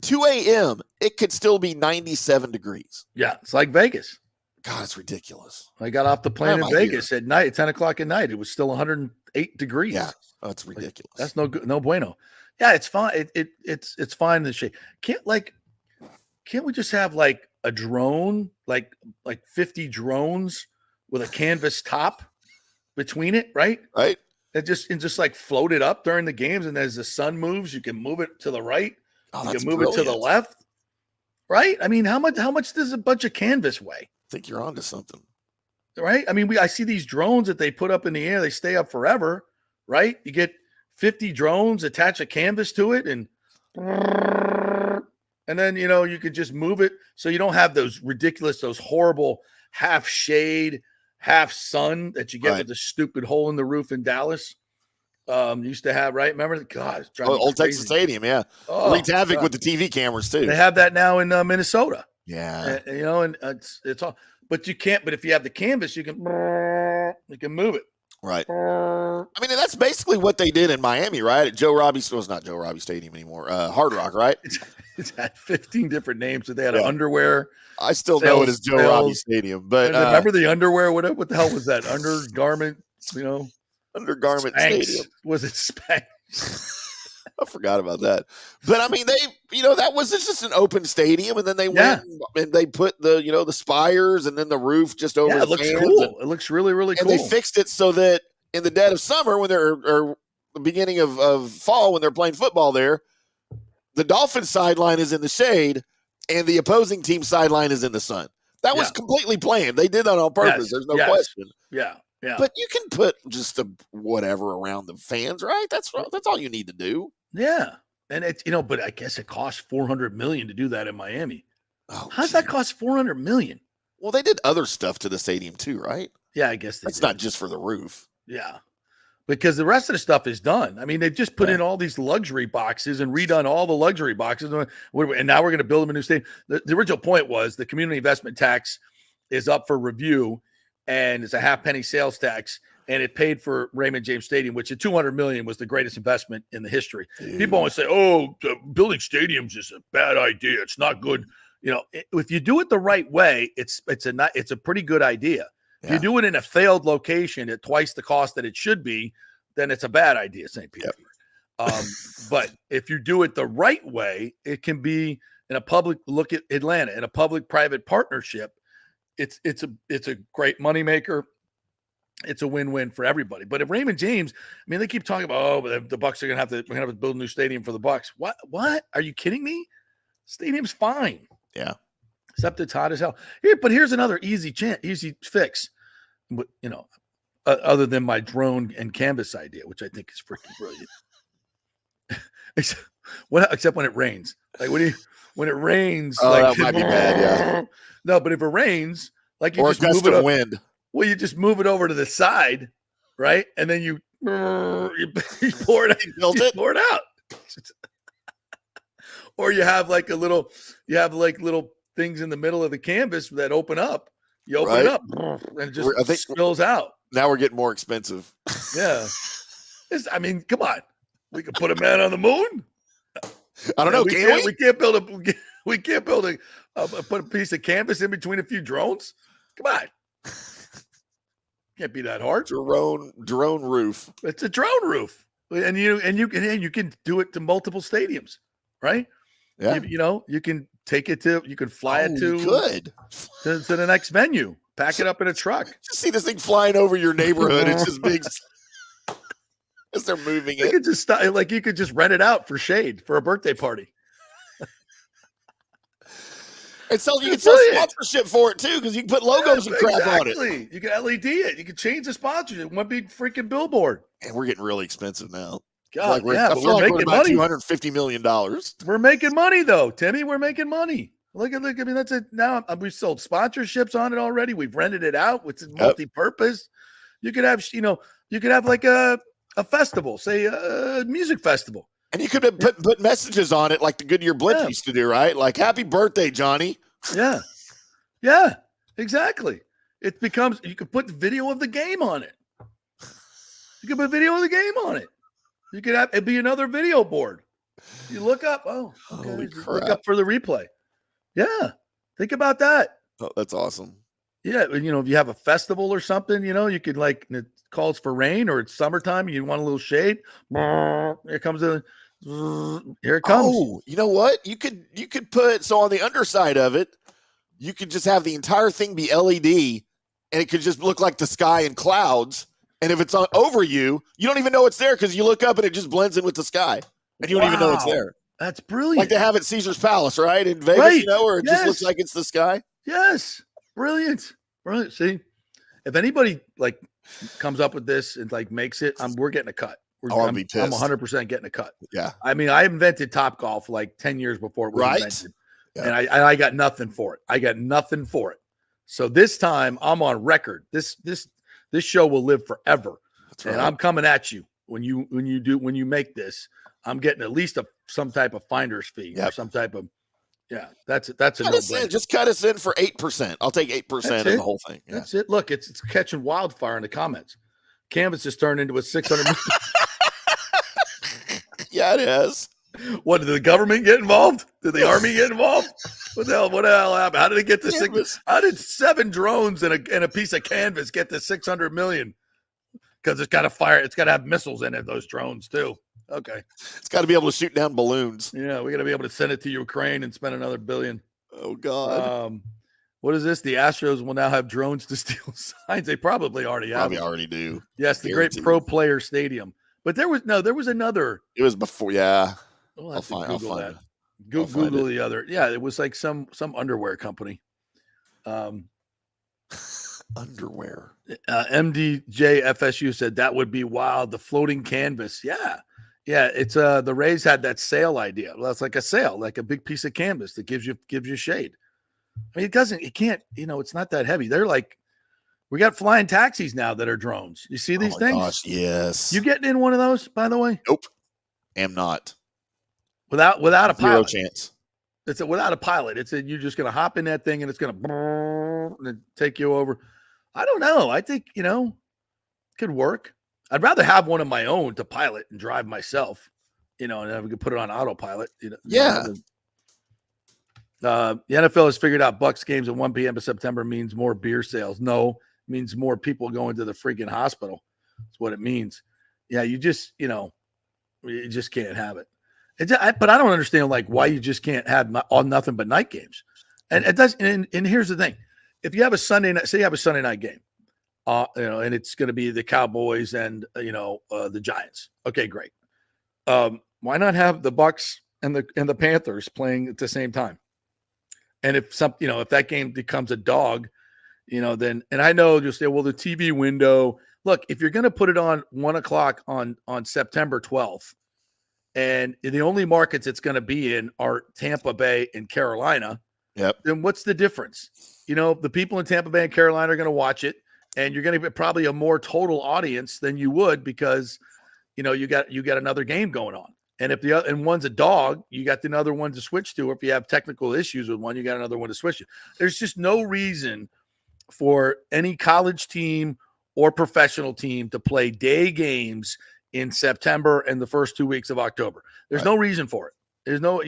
2 a.m., it could still be 97 degrees. Yeah, it's like Vegas. God, it's ridiculous. I got off the plane in Vegas at night, at 10 o'clock at night. It was still 108 degrees. Yeah, that's ridiculous. That's no bueno. Yeah, it's fine. It's fine in the shade. Can't we just have like a drone, like 50 drones with a canvas top between it, right? Right. And just like float it up during the games, and as the sun moves, you can move it to the right. Oh, you can move it to the left. Right? I mean, how much does a bunch of canvas weigh? I think you're onto something. Right? I mean, I see these drones that they put up in the air, they stay up forever, right? You get 50 drones, attach a canvas to it, and then you could just move it so you don't have those horrible half shade, half sun that you get with the stupid hole in the roof in Dallas. Used to have, right? Remember? God, Old Texas Stadium, yeah. Wreaked havoc with the TV cameras too. They have that now in Minnesota. Yeah, and it's all. But you can't. But if you have the canvas, you can move it. Right. I mean, and that's basically what they did in Miami, right? At Joe Robbie. Well, it's not Joe Robbie Stadium anymore. Hard Rock, right? It's had 15 different names. So they had an underwear. I still know it as Joe Robbie Stadium, but remember the underwear? What the hell was that? Undergarment. Undergarment Spanx. Stadium. Was it Spanx? I forgot about that. But I mean, that was just an open stadium, and then they went and they put the spires and then the roof just over. Yeah, it looks cool. It looks really, really cool. And they fixed it so that in the dead of summer, when they're or the beginning of fall, when they're playing football there, the Dolphins sideline is in the shade, and the opposing team sideline is in the sun. That was completely planned. They did that on purpose. There's no question. Yeah. Yeah. But you can put just whatever around the fans, right? That's all you need to do. Yeah. And it's, but I guess it costs $400 million to do that in Miami. Oh, how does that cost $400 million? Well, they did other stuff to the stadium too, right? Yeah, I guess that's not just for the roof. Yeah. Because the rest of the stuff is done. I mean, they've just put in all these luxury boxes and redone all the luxury boxes. And now we're going to build them a new stadium. The original point was the community investment tax is up for review, and it's a half-penny sales tax, and it paid for Raymond James Stadium, which at $200 million was the greatest investment in the history. People always say, building stadiums is a bad idea. It's not good. If you do it the right way, it's a pretty good idea. If you do it in a failed location at twice the cost that it should be, then it's a bad idea, St. Peter. Yep. But if you do it the right way, it can be in a public look at Atlanta in a public-private partnership. It's a great moneymaker. It's a win-win for everybody. But if Raymond James, I mean, they keep talking about, the Bucs are going to have to build a new stadium for the Bucs. What? Are you kidding me? Stadium's fine. Yeah. Except it's hot as hell. But here's another easy fix. But, other than my drone and canvas idea, which I think is freaking brilliant. Except when it rains. Like when it rains, that might be bad. Yeah. No, but if it rains, like you or just a gust move it of wind. Well, you just move it over to the side, right? And then you pour it. Pour it out. Or you have little things in the middle of the canvas that open up. You open it up and it just spills out. Now we're getting more expensive. Yeah. Come on. We could put a man on the moon. I don't know. We can't build put a piece of canvas in between a few drones. Come on. Can't be that hard. Drone roof. It's a drone roof. And you can do it to multiple stadiums, right? Yeah. You can take it to. You could fly it you could. to the next venue. Pack it up in a truck. Just see this thing flying over your neighborhood. It's just big. As they're moving it. You could just you could just rent it out for shade for a birthday party. And so you can sell sponsorship for it too, because you can put logos and crap on it. You can LED it. You can change the sponsorship. One big freaking billboard. And we're getting really expensive now. God, I feel like we're making money. $250 million. We're making money though, Timmy. We're making money. Look. I mean, that's it. Now we've sold sponsorships on it already. We've rented it out, which is multi-purpose. You could have, like a festival, say a music festival. And you could put messages on it like the Goodyear Blitz used to do, right? Like, happy birthday, Johnny. Yeah. Yeah, exactly. It becomes, you could put video of the game on it. You could put video of the game on it. You could have, it'd be another video board. You look up, look up for the replay. Yeah. Think about that. Oh, that's awesome. Yeah. If you have a festival or something, you could it calls for rain or it's summertime and you want a little shade. Here it comes. Oh, you know what? You could put, so on the underside of it, you could just have the entire thing be LED and it could just look like the sky and clouds. And if it's over you, you don't even know it's there because you look up and it just blends in with the see and you don't even know it's there. That's brilliant. Like they have at Caesar's Palace, right? In Vegas, where it just looks like it's the sky. Yes. Brilliant. See, if anybody comes up with this and makes it, we're getting a cut. I'll be pissed. I'm 100% getting a cut. Yeah. I mean, I invented Topgolf 10 years before it was invented. Yeah. And I got nothing for it. So this time I'm on record. This show will live forever. That's right. And I'm coming at you when you make this. I'm getting at least some type of finder's fee or some type of that's a no-brainer. Just cut us in for 8%. I'll take 8% of the whole thing. Yeah. That's it. Look, it's catching wildfire in the comments. Canvas has turned into a 600 million. Yeah, it is. What, did the government get involved? Did the army get involved? What the hell happened? How did it get to six? How did 7 drones and a piece of canvas get to 600 million? Because it's got to fire. It's got to have missiles in it. Those drones too. Okay. It's got to be able to shoot down balloons. Yeah, we got to be able to send it to Ukraine and spend another $1 billion. Oh God. What is this? The Astros will now have drones to steal signs. They probably already have. Probably already do. Yes, the great Pro Player Stadium. But there was another. It was before, yeah. I'll find that. Google the other. Yeah, it was like some underwear company. Underwear. MDJFSU said that would be wild. The floating canvas. Yeah. It's the Rays had that sail idea. Well, it's like a sail, like a big piece of canvas that gives you shade. I mean, it can't, it's not that heavy. They're we got flying taxis now that are drones. You see these things? Gosh, yes. You getting in one of those, by the way? Nope. Am not. Without a pilot. Zero chance. It's without a pilot. You're just going to hop in that thing and it's going to take you over. I don't know. I think, it could work. I'd rather have one of my own to pilot and drive myself, and then we could put it on autopilot. Yeah. The NFL has figured out Bucks games at 1 p.m. in September means more beer sales. No, it means more people going to the freaking hospital. That's what it means. Yeah, you just, you just can't have it. But I don't understand why you just can't have all nothing but night games. And it does. And here's the thing: if you have a Sunday night, say you have a Sunday night game, and it's going to be the Cowboys and the Giants. Okay, great. Why not have the Bucks and the Panthers playing at the same time? And if if that game becomes a dog, then, and I know you'll say, well, the TV window. Look, if you're going to put it on 1:00 on September 12th, and the only markets it's going to be in are Tampa Bay and Carolina, then what's the difference? The people in Tampa Bay and Carolina are going to watch it, and you're going to get probably a more total audience than you would because, you got another game going on. And if and one's a dog, you got another one to switch to. Or if you have technical issues with one, you got another one to switch to. There's just no reason for any college team or professional team to play day games in September and the first 2 weeks of October. There's no reason for it. There's no,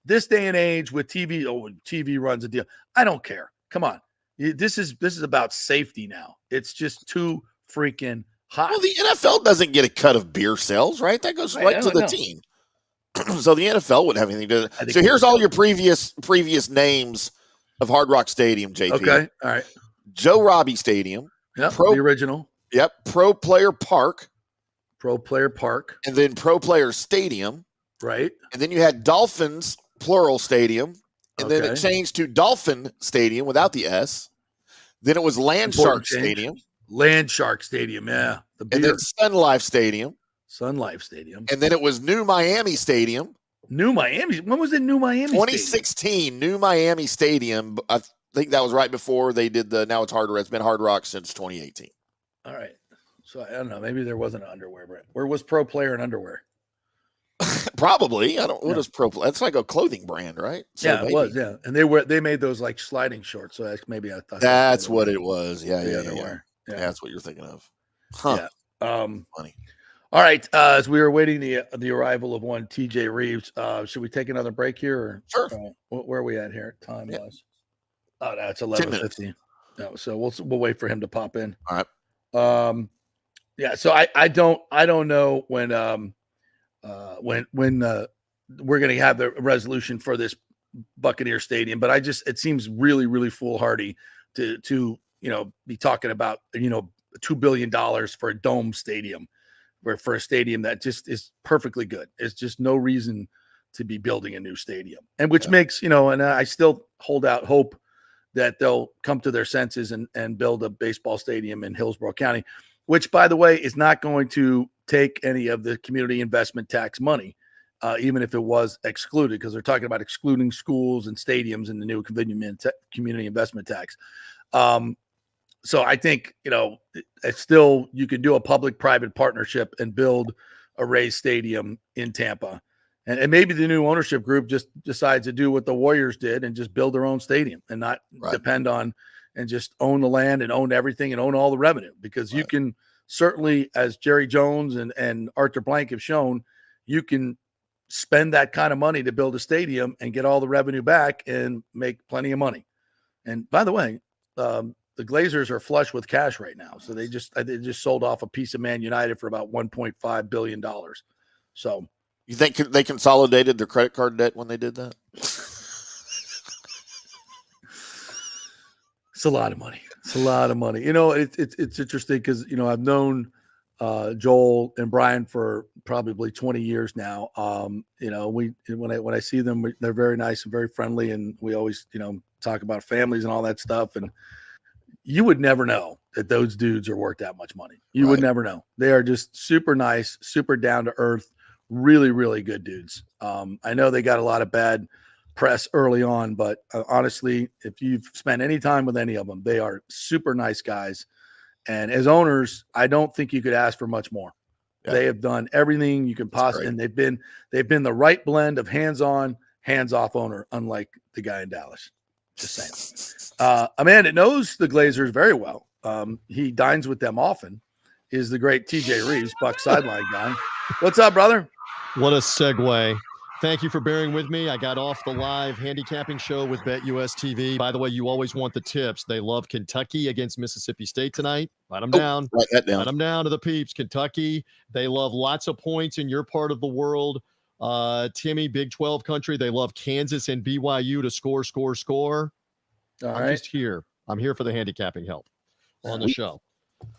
this day and age with TV, TV runs a deal. I don't care. Come on. This is about safety now. It's just too freaking hot. Well, the NFL doesn't get a cut of beer sales, right? That goes right to the team. So the NFL wouldn't have anything to do. So here's all your previous names of Hard Rock Stadium, JP. Okay, all right. Joe Robbie Stadium. Yep, the original. Yep, Pro Player Park. Pro Player Park. And then Pro Player Stadium. Right. And then you had Dolphins, plural, Stadium. And then it changed to Dolphin Stadium without the S. Then it was Land Shark Stadium. Land Shark Stadium, yeah. And then Sun Life Stadium. Sun Life Stadium. And then it was New Miami Stadium. New Miami? When was it New Miami 2016, Stadium? New Miami Stadium. I think that was right before they did now it's Hard Rock. It's been Hard Rock since 2018. All right. So I don't know. Maybe there wasn't an underwear brand. Where was Pro Player and underwear? Probably. I don't. What is Pro Player? That's like a clothing brand, right? So yeah, it was. Yeah, and they made those like sliding shorts. So maybe I thought that's what it was. Yeah. Yeah, that's what you're thinking of. Huh. Yeah. Funny. All right. As we were waiting the arrival of one TJ Reeves, should we take another break here? Or, sure. Where are we at here? Time wise. Oh, no, it's 11:50. No, so we'll wait for him to pop in. All right. Yeah. So I don't know when we're going to have the resolution for this Buccaneer Stadium, but it seems really, really foolhardy to be talking about, $2 billion for a dome stadium for a stadium that just is perfectly good. It's just no reason to be building a new stadium, and which makes, and I still hold out hope that they'll come to their senses and build a baseball stadium in Hillsborough County, which, by the way, is not going to take any of the community investment tax money, even if it was excluded, because they're talking about excluding schools and stadiums in the new community investment tax. So I think, it's still, you can do a public-private partnership and build a Rays stadium in Tampa. And maybe the new ownership group just decides to do what the Warriors did and just build their own stadium and not depend on and just own the land and own everything and own all the revenue, because you can certainly, as Jerry Jones and Arthur Blank have shown, you can spend that kind of money to build a stadium and get all the revenue back and make plenty of money. And by the way, the Glazers are flush with cash right now. So they just sold off a piece of Man United for about $1.5 billion. So you think they consolidated their credit card debt when they did that? It's a lot of money. It's a lot of money. It's interesting because, I've known Joel and Brian for probably 20 years now. When I see them, they're very nice and very friendly, and we always, talk about families and all that stuff. And you would never know that those dudes are worth that much money. You would never know. They are just super nice, super down to earth, really, really good dudes. I know they got a lot of bad press early on, but honestly, if you've spent any time with any of them, they are super nice guys. And as owners, I don't think you could ask for much more. Yeah. They have done everything you can possibly, and they've been the right blend of hands-on, hands-off owner, unlike the guy in Dallas. Just saying. A man that knows the Glazers very well, he dines with them often, is the great TJ Reeves, Buck sideline guy. What's up, brother? What a segue. Thank you for bearing with me. I got off the live handicapping show with BetUS TV. By the way, you always want the tips. They love Kentucky against Mississippi State tonight. Write them down. Write that down. Write them down to the peeps. Kentucky. They love lots of points in your part of the world. Timmy, Big 12 country. They love Kansas and BYU to score. I'm just here. I'm here for the handicapping help on the show.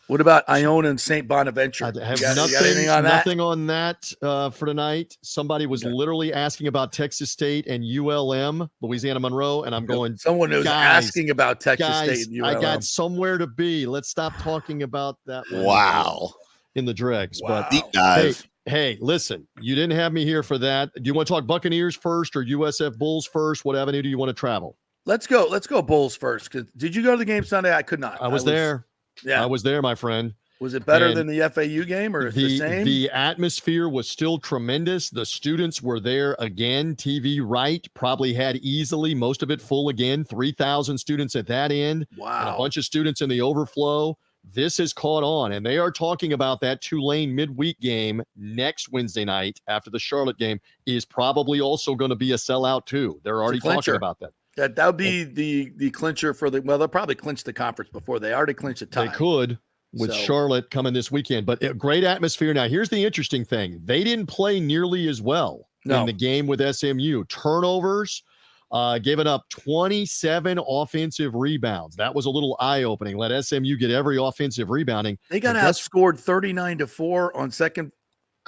What about Iona and St. Bonaventure? I have nothing on that for tonight. Somebody was literally asking about Texas State and ULM, Louisiana Monroe, and I'm going. Someone was asking about Texas State and ULM. I got somewhere to be. Let's stop talking about that. Wow. In the dregs. Wow. But deep dive. Hey, listen, you didn't have me here for that. Do you want to talk Buccaneers first or USF Bulls first? What avenue do you want to travel? Let's go Bulls first. Did you go to the game Sunday? I could not. I was there. Yeah, I was there, my friend. Was it better than the FAU game, or the same? The atmosphere was still tremendous. The students were there again. TV right probably had easily most of it full again. 3,000 students at that end. Wow. And a bunch of students in the overflow. This has caught on, and they are talking about that Tulane midweek game next Wednesday night after the Charlotte game is probably also going to be a sellout too. They're already talking about that. That would be the clincher for they'll probably clinch the conference before they already clinched the tie. They could with Charlotte coming this weekend, but a great atmosphere. Now, here's the interesting thing. They didn't play nearly as well in the game with SMU. Turnovers, giving up 27 offensive rebounds. That was a little eye-opening. Let SMU get every offensive rebounding. They got outscored 39-4 on second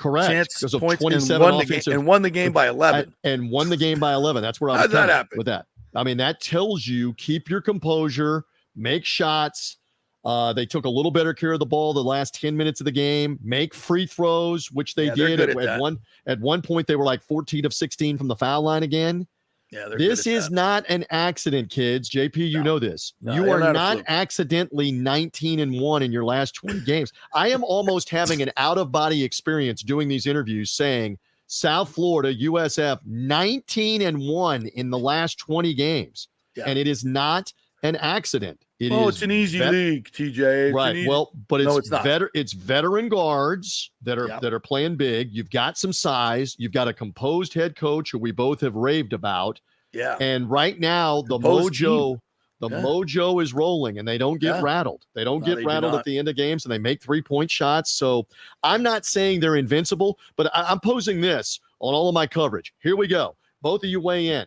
chance because of points 27 and won the game by 11. And won the game by 11. That's where I was How'd that happen? with that. I mean, that tells you keep your composure, make shots. They took a little better care of the ball the last 10 minutes of the game, make free throws, which they did. At one point, they were like 14 of 16 from the foul line again. Yeah, this is not an accident, kids. JP, you know this. You are not accidentally 19-1 in your last 20 games. I am almost having an out-of-body experience doing these interviews saying South Florida, USF, 19-1 in the last 20 games. Yeah. And it is not an accident. It's an easy league, TJ. Right. But it's veteran guards that are playing big. You've got some size. You've got a composed head coach who we both have raved about. Yeah. And right now the mojo is rolling, and they don't get rattled. They don't get rattled at the end of games, and they make 3-point shots. So I'm not saying they're invincible, but I'm posing this on all of my coverage. Here we go. Both of you weigh in.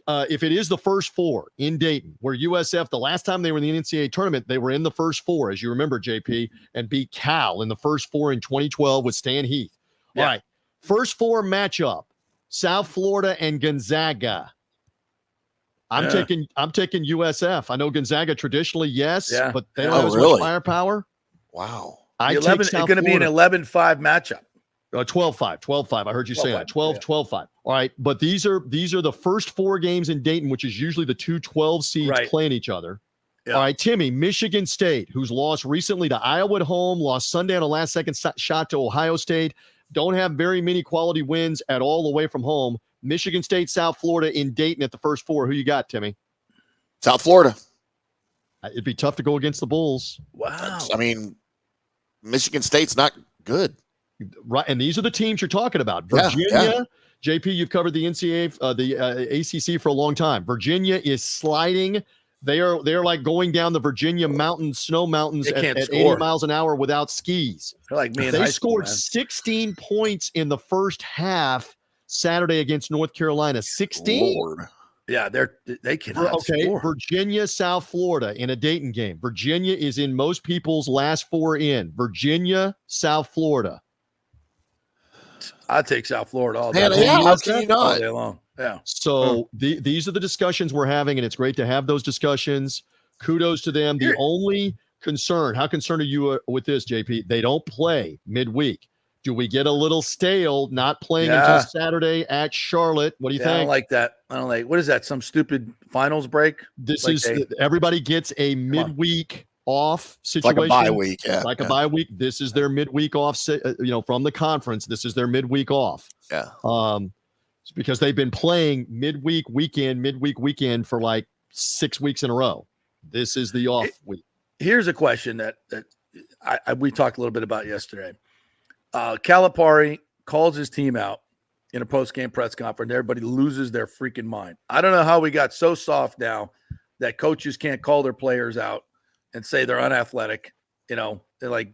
If it is the first four in Dayton, where USF, the last time they were in the NCAA tournament, they were in the first four, as you remember, JP, and beat Cal in the first four in 2012 with Stan Heath. Yeah. All right. First four matchup, South Florida and Gonzaga. I'm taking USF. I know Gonzaga traditionally, but they don't have as much firepower. Wow. It's going to be an 11-5 matchup. 12-5. I heard you say that. 12-5. All right, but these are the first four games in Dayton, which is usually the 2 12 seeds playing each other. Yeah. All right, Timmy, Michigan State, who's lost recently to Iowa at home, lost Sunday on a last-second shot to Ohio State, don't have very many quality wins at all away from home. Michigan State, South Florida in Dayton at the first four. Who you got, Timmy? South Florida. It'd be tough to go against the Bulls. Wow. I mean, Michigan State's not good. Right, and these are the teams you're talking about. Virginia, JP, you've covered the NCAA, the ACC for a long time. Virginia is sliding. They're like going down the Virginia snow mountains at 80 miles an hour without skis. They're like me in they high school, scored 16 points in the first half Saturday against North Carolina. 16. Lord. Yeah, they cannot score. Virginia, South Florida in a Dayton game. Virginia is in most people's last four in. Virginia, South Florida. I take South Florida all day. How can you not? All day long. Yeah. So these are the discussions we're having, and it's great to have those discussions. Kudos to them. The only concern, how concerned are you with this, JP? They don't play midweek. Do we get a little stale not playing until Saturday at Charlotte? What do you think? I don't like that. What is that? Some stupid finals break? Everybody gets a midweek off situation. Like a bye week. Yeah. Like a bye week. This is their midweek off, from the conference. This is their midweek off. Yeah. It's because they've been playing midweek weekend for like 6 weeks in a row. This is the off week. Here's a question that we talked a little bit about yesterday. Calipari calls his team out in a post-game press conference. Everybody loses their freaking mind. I don't know how we got so soft now that coaches can't call their players out and say they're unathletic, they're like,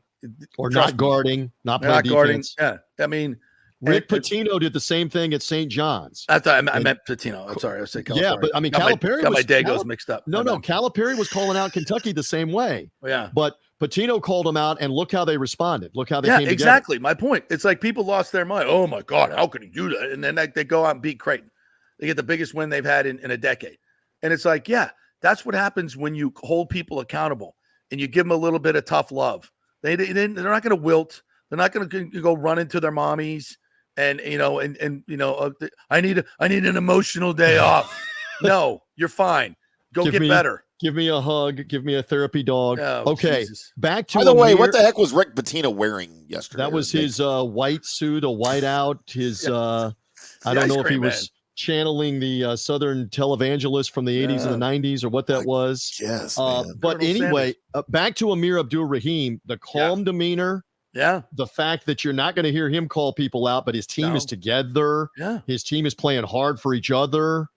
or not guarding, not playing defense. Yeah, I mean, Rick Pitino did the same thing at St. John's. I thought I meant Pitino. I'm sorry, I was saying Calipari. Yeah, but I mean, Calipari got my Dagos mixed up. No, Calipari was calling out Kentucky the same way. Yeah, but Pitino called them out, and look how they responded. Look how they came together. Exactly. My point. It's like people lost their mind. Oh my God, how could he do that? And then they go out and beat Creighton. They get the biggest win they've had in a decade. And it's like, that's what happens when you hold people accountable and you give them a little bit of tough love. They're not going to wilt. They're not going to go run into their mommies and I need an emotional day off. No, you're fine. Go get better. Give me a hug. Give me a therapy dog. Oh, okay. Jesus. Back to. By the way, what the heck was Rick Pitino wearing yesterday? That was his white suit, a white out. His I don't know if he was channeling the Southern televangelist from the 80s and the 90s or what that was. Yes. But anyway, back to Amir Abdul-Rahim, the calm demeanor. Yeah. The fact that you're not going to hear him call people out, but his team is together. Yeah. His team is playing hard for each other.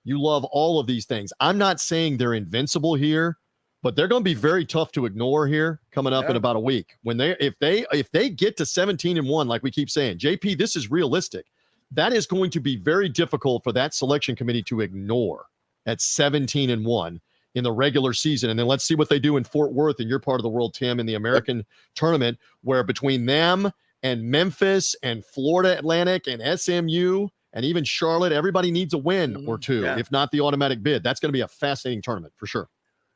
You love all of these things. I'm not saying they're invincible here, but they're going to be very tough to ignore here coming up in about a week. When if they get to 17-1, like we keep saying, JP, this is realistic. that is going to be very difficult for that selection committee to ignore at 17-1 in the regular season. And then let's see what they do in Fort Worth in your part of the world, Tim, in the American tournament, where between them and Memphis and Florida Atlantic and SMU and even Charlotte, everybody needs a win or two, if not the automatic bid. That's going to be a fascinating tournament for sure.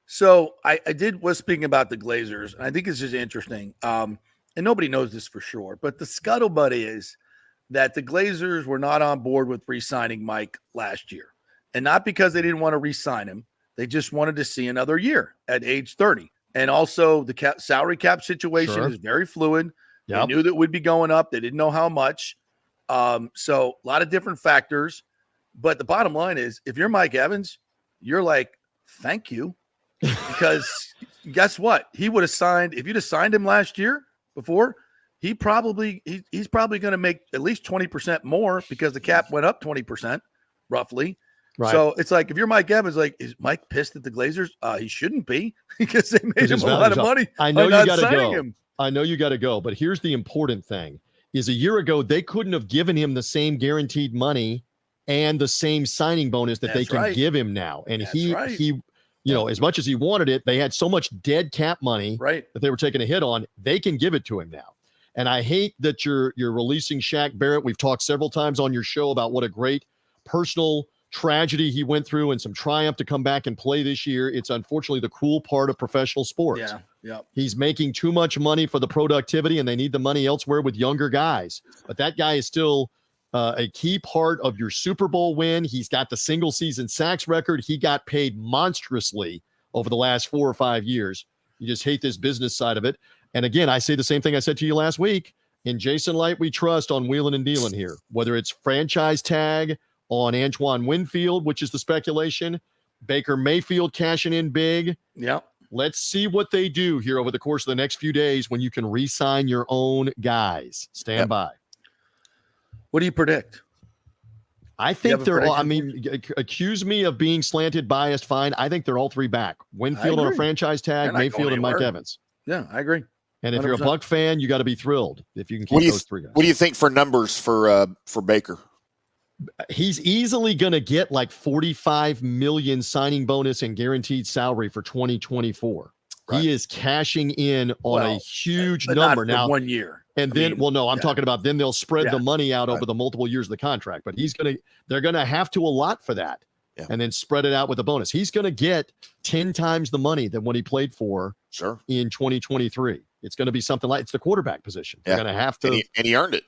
So I was speaking about the Glazers. I think this is interesting. And nobody knows this for sure, but the scuttlebutt is that the Glazers were not on board with re-signing Mike last year. And not because they didn't want to re-sign him. They just wanted to see another year at age 30. And also the salary cap situation is very fluid. They knew that it would be going up. They didn't know how much. So a lot of different factors. But the bottom line is, if you're Mike Evans, you're like, thank you. Because guess what? He would have signed, if you'd have signed him last year before, he's probably going to make at least 20% more because the cap went up 20% roughly. Right. So it's like, if you're Mike Evans, like, is Mike pissed at the Glazers? He shouldn't be because they made him a lot of money. I know you got to go. I know you got to go, but here's the important thing is a year ago, they couldn't have given him the same guaranteed money and the same signing bonus that they can give him now. And he, you know, as much as he wanted it, they had so much dead cap money that they were taking a hit on. They can give it to him now. And I hate that you're releasing Shaq Barrett. We've talked several times on your show about what a great personal tragedy he went through and some triumph to come back and play this year. It's unfortunately the cool part of professional sports. He's making too much money for the productivity and they need the money elsewhere with younger guys. But that guy is still a key part of your Super Bowl win. He's got the single season sacks record. He got paid monstrously over the last 4 or 5 years. You just hate this business side of it. And again, I say the same thing I said to you last week. In Jason Light, we trust on wheeling and dealing here, whether it's franchise tag on Antoine Winfield, which is the speculation, Baker Mayfield cashing in big. Let's see what they do here over the course of the next few days when you can re-sign your own guys. Stand by. What do you predict? I think they're all, I mean, accuse me of being slanted, biased, fine. I think they're all three back. Winfield on a franchise tag, Mayfield and Mike Evans. Yeah, I agree. And if 100%. You're a Buck fan, you got to be thrilled if you can keep those three guys. What do you think for numbers for Baker? He's easily going to get like $45 million signing bonus and guaranteed salary for 2024. He is cashing in on a huge number now. 1 year. And then, I'm talking about then they'll spread the money out over the multiple years of the contract. But they're going to have to allot for that and then spread it out with a bonus. He's going to get 10 times the money than what he played for in 2023. It's going to be something like, it's the quarterback position. They're going to have to. And he earned it.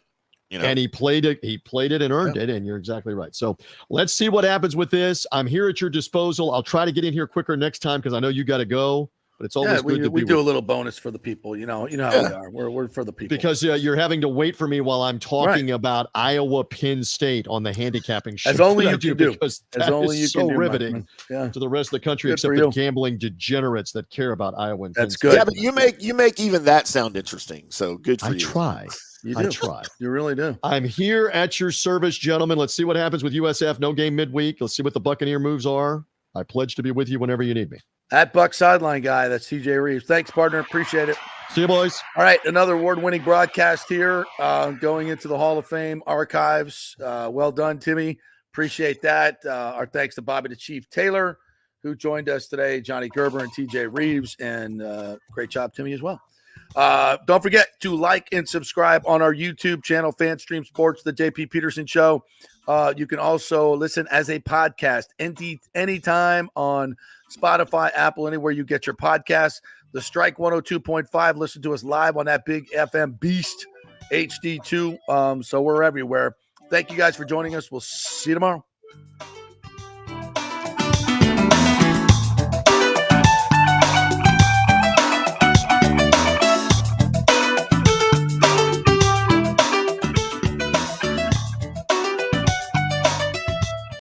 You know? And he played it and earned it. And you're exactly right. So let's see what happens with this. I'm here at your disposal. I'll try to get in here quicker next time because I know you got to go. But it's always good to we do a little bonus for the people. You know how we are. We're for the people. Because you're having to wait for me while I'm talking about Iowa Penn State on the handicapping show. As only you can do. Because that is so riveting to the rest of the country, except the gambling degenerates that care about Iowa and Penn State. Good. Yeah, but you make even that sound interesting. So good for you. I try. I try. You really do. I'm here at your service, gentlemen. Let's see what happens with USF. No game midweek. Let's see what the Buccaneer moves are. I pledge to be with you whenever you need me. At Buck Sideline Guy, that's TJ Reeves. Thanks, partner. Appreciate it. See you, boys. All right, another award-winning broadcast here, going into the Hall of Fame archives. Well done, Timmy. Appreciate that. Our thanks to Bobby the Chief Taylor, who joined us today, Johnny Gerber and TJ Reeves, and great job, Timmy, as well. Don't forget to like and subscribe on our YouTube channel, FanStream Sports, The JP Peterson Show. You can also listen as a podcast anytime on Spotify, Apple, anywhere you get your podcasts. The Strike 102.5. Listen to us live on that big FM beast HD2. So we're everywhere. Thank you guys for joining us. We'll see you tomorrow.